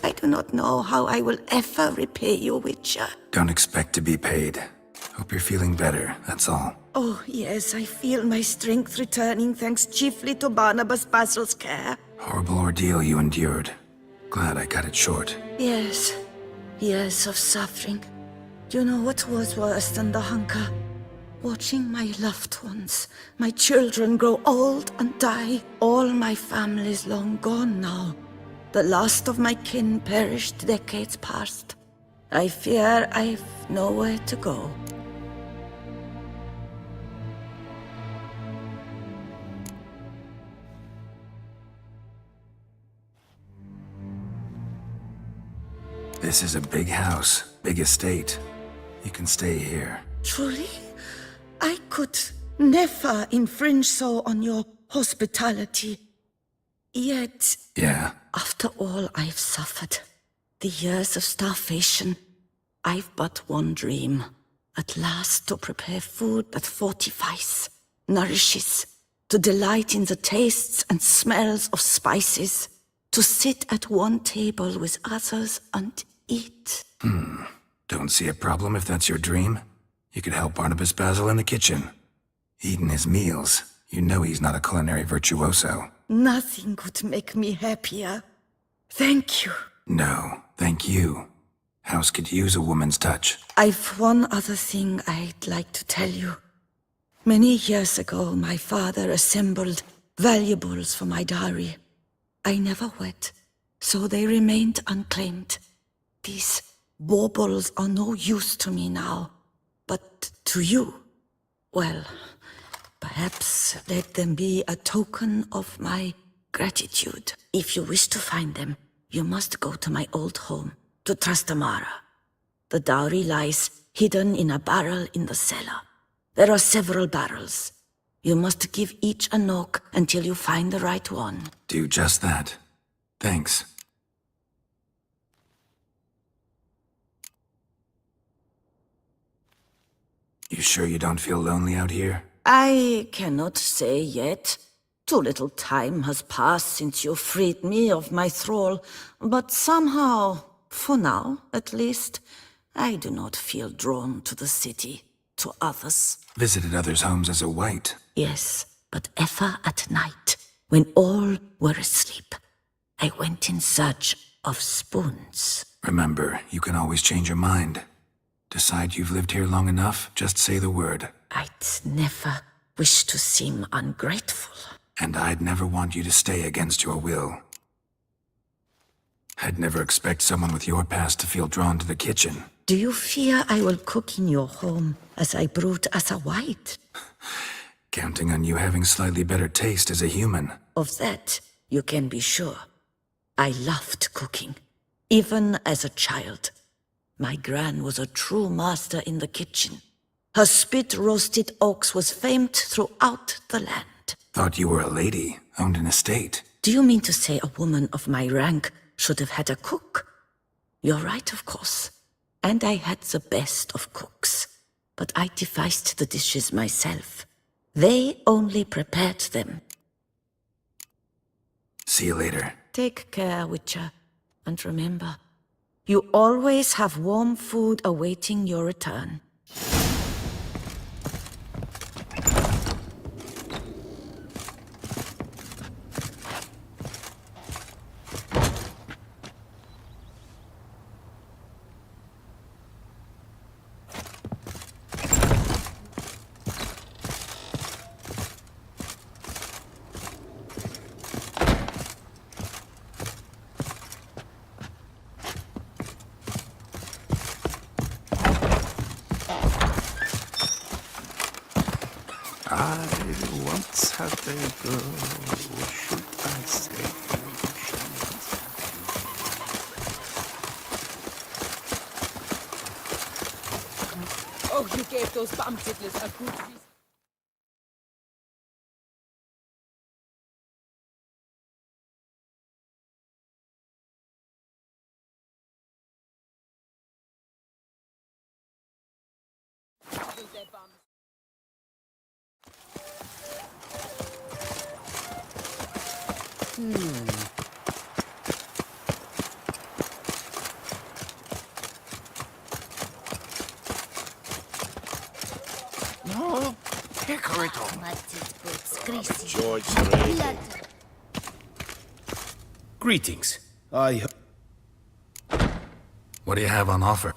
I do not know how I will ever repay you, Witcher. Don't expect to be paid. Hope you're feeling better, that's all. Oh, yes, I feel my strength returning thanks chiefly to Barnabas Basil's care. Horrible ordeal you endured. Glad I cut it short. Yes, years of suffering. Do you know what was worse than the hunger? Watching my loved ones, my children grow old and die. All my family's long gone now. The last of my kin perished decades past. I fear I've nowhere to go. This is a big house, big estate. You can stay here. Truly? I could never infringe so on your hospitality. Yet, Yeah, after all I've suffered, the years of starvation, I've but one dream. At last to prepare food that fortifies, nourishes, to delight in the tastes and smells of spices, to sit at one table with others and eat. Don't see a problem if that's your dream. You could help Barnabas Basil in the kitchen. Eating his meals. You know he's not a culinary virtuoso. Nothing could make me happier. Thank you. No, thank you. House could use a woman's touch. I've one other thing I'd like to tell you. Many years ago, my father assembled valuables for my dowry. I never wed, so they remained unclaimed. These baubles are no use to me now, but to you, well, perhaps let them be a token of my gratitude. If you wish to find them, you must go to my old home, to Trastamara. The dowry lies hidden in a barrel in the cellar. There are several barrels. You must give each a knock until you find the right one. Do just that. Thanks. You sure you don't feel lonely out here? I cannot say yet. Too little time has passed since you freed me of my thrall, but somehow, for now at least, I do not feel drawn to the city, to others. Visited others' homes as a white. Yes, but ever at night, when all were asleep, I went in search of spoons. Remember, you can always change your mind. Decide you've lived here long enough, just say the word. I'd never wish to seem ungrateful. And I'd never want you to stay against your will. I'd never expect someone with your past to feel drawn to the kitchen. Do you fear I will cook in your home as I brewed as a white? Counting on you having slightly better taste as a human. Of that, you can be sure. I loved cooking, even as a child. My gran was a true master in the kitchen. Her spit-roasted oaks was famed throughout the land. Thought you were a lady, owned an estate. Do you mean to say a woman of my rank should have had a cook? You're right, of course. And I had the best of cooks. But I devised the dishes myself. They only prepared them. See you later. Take care, Witcher. And remember, you always have warm food awaiting your return. I once had a girl, should I say? Oh, you gave those bum tiddlers a good reason. No, Hickoryto. George Ray. Greetings. What do you have on offer?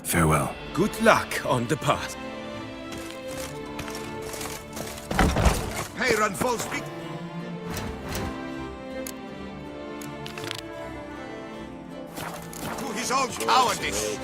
Farewell. Good luck on the path. Hey, run full speed. To his own cowardice.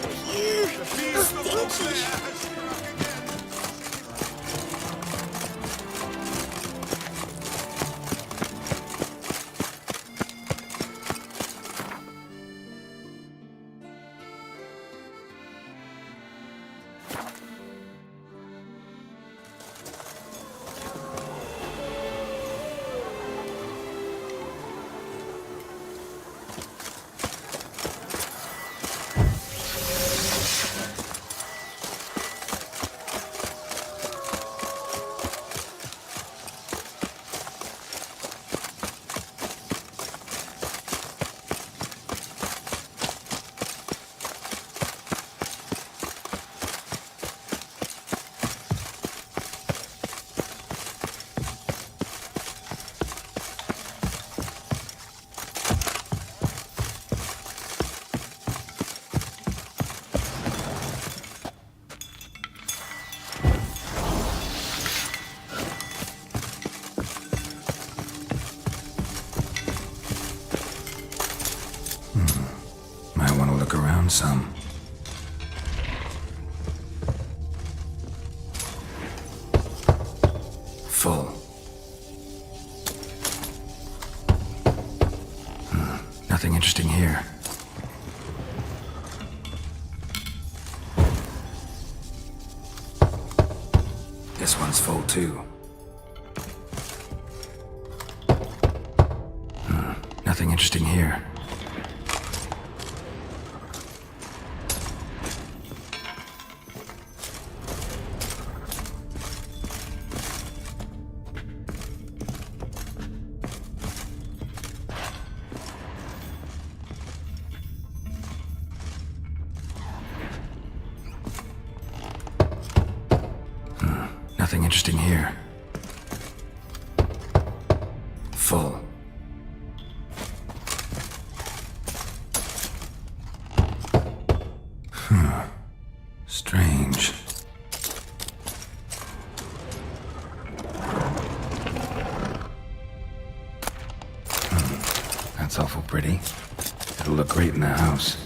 Might want to look around some. Full. Nothing interesting here. This one's full too. Nothing interesting here. Nothing interesting here. Full. Strange. That's awful pretty. It'll look great in the house.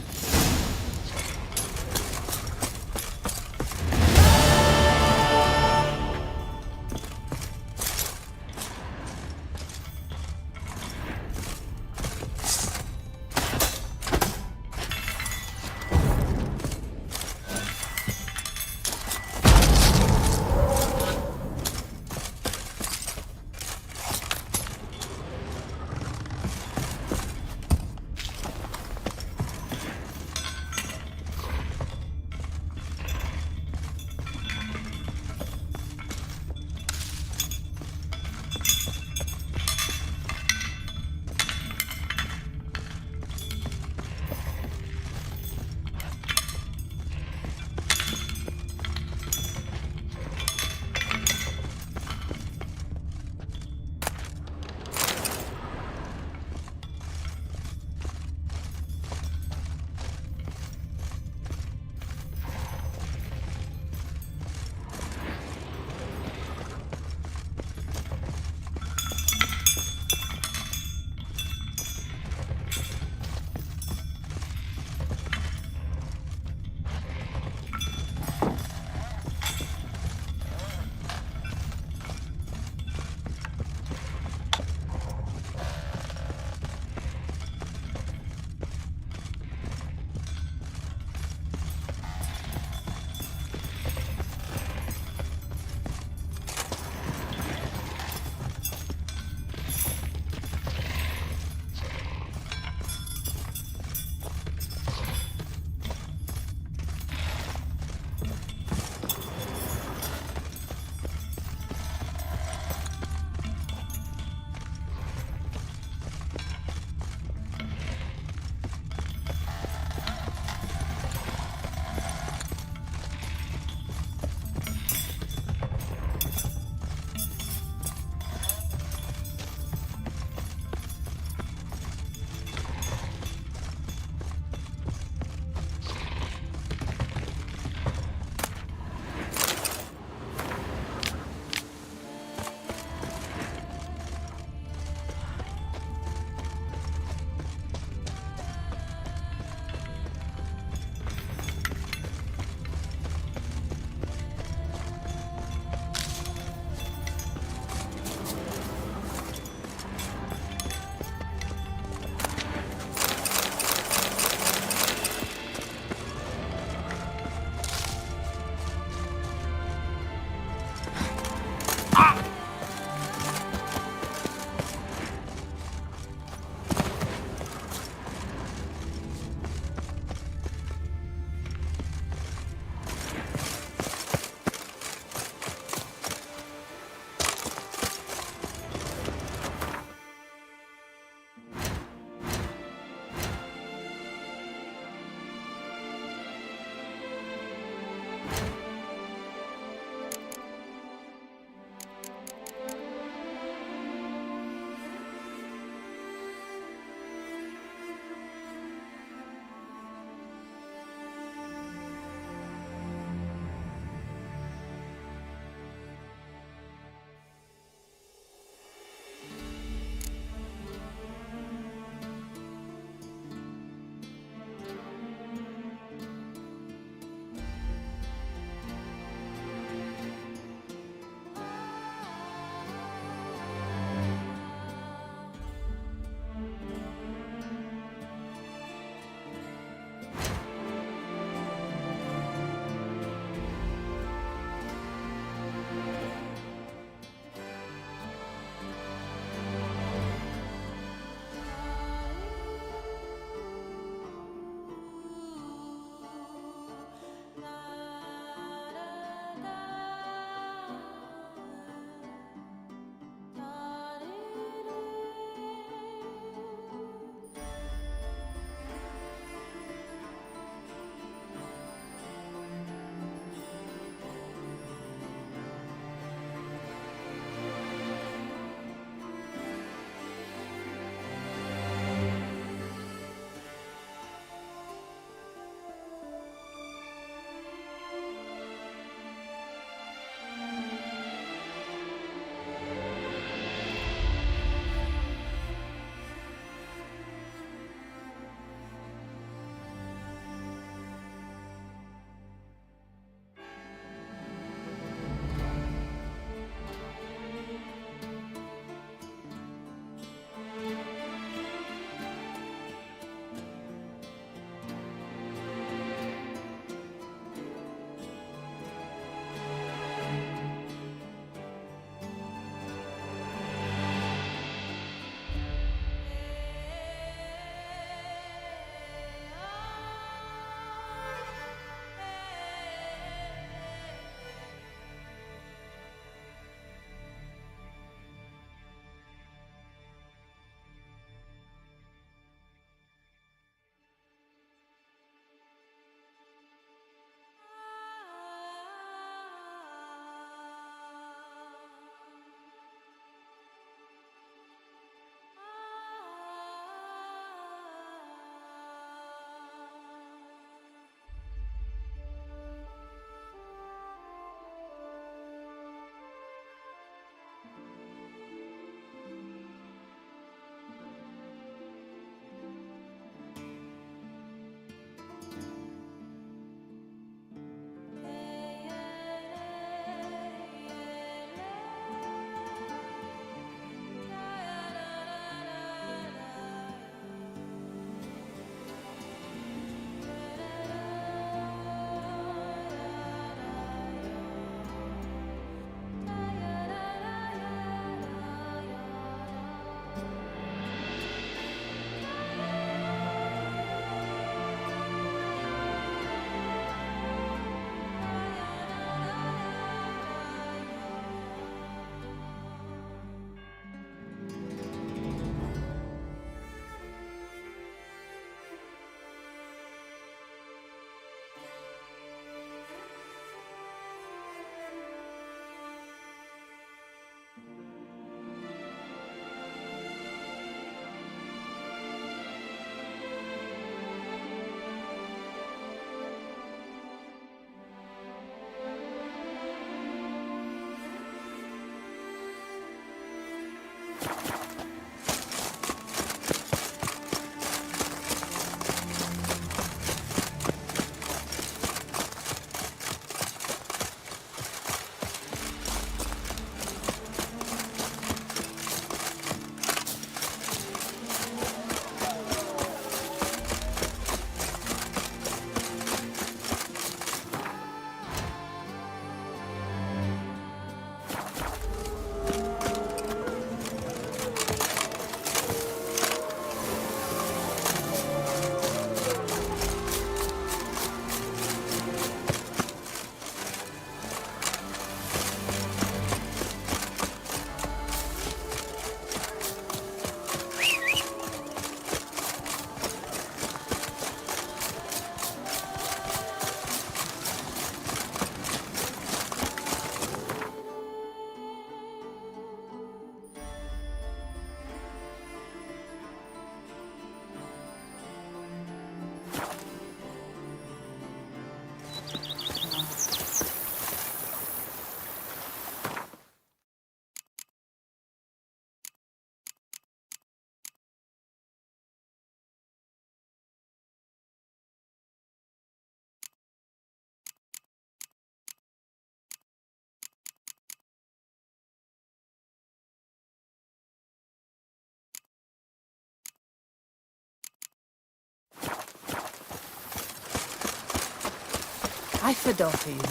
I've a daughter, you know.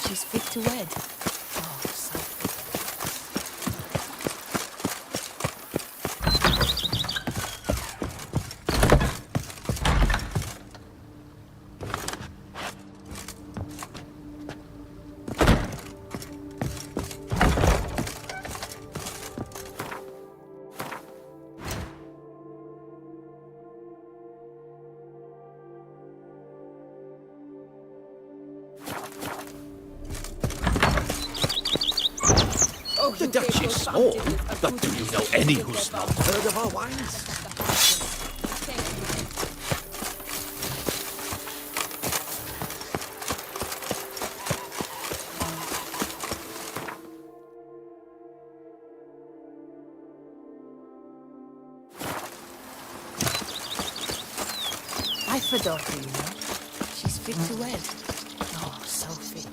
She's fit to wed. Oh, so fit. The Dutch is small, but do you know any who's not heard of our wines? I've a daughter, you know. She's fit to wed. Oh, so fit.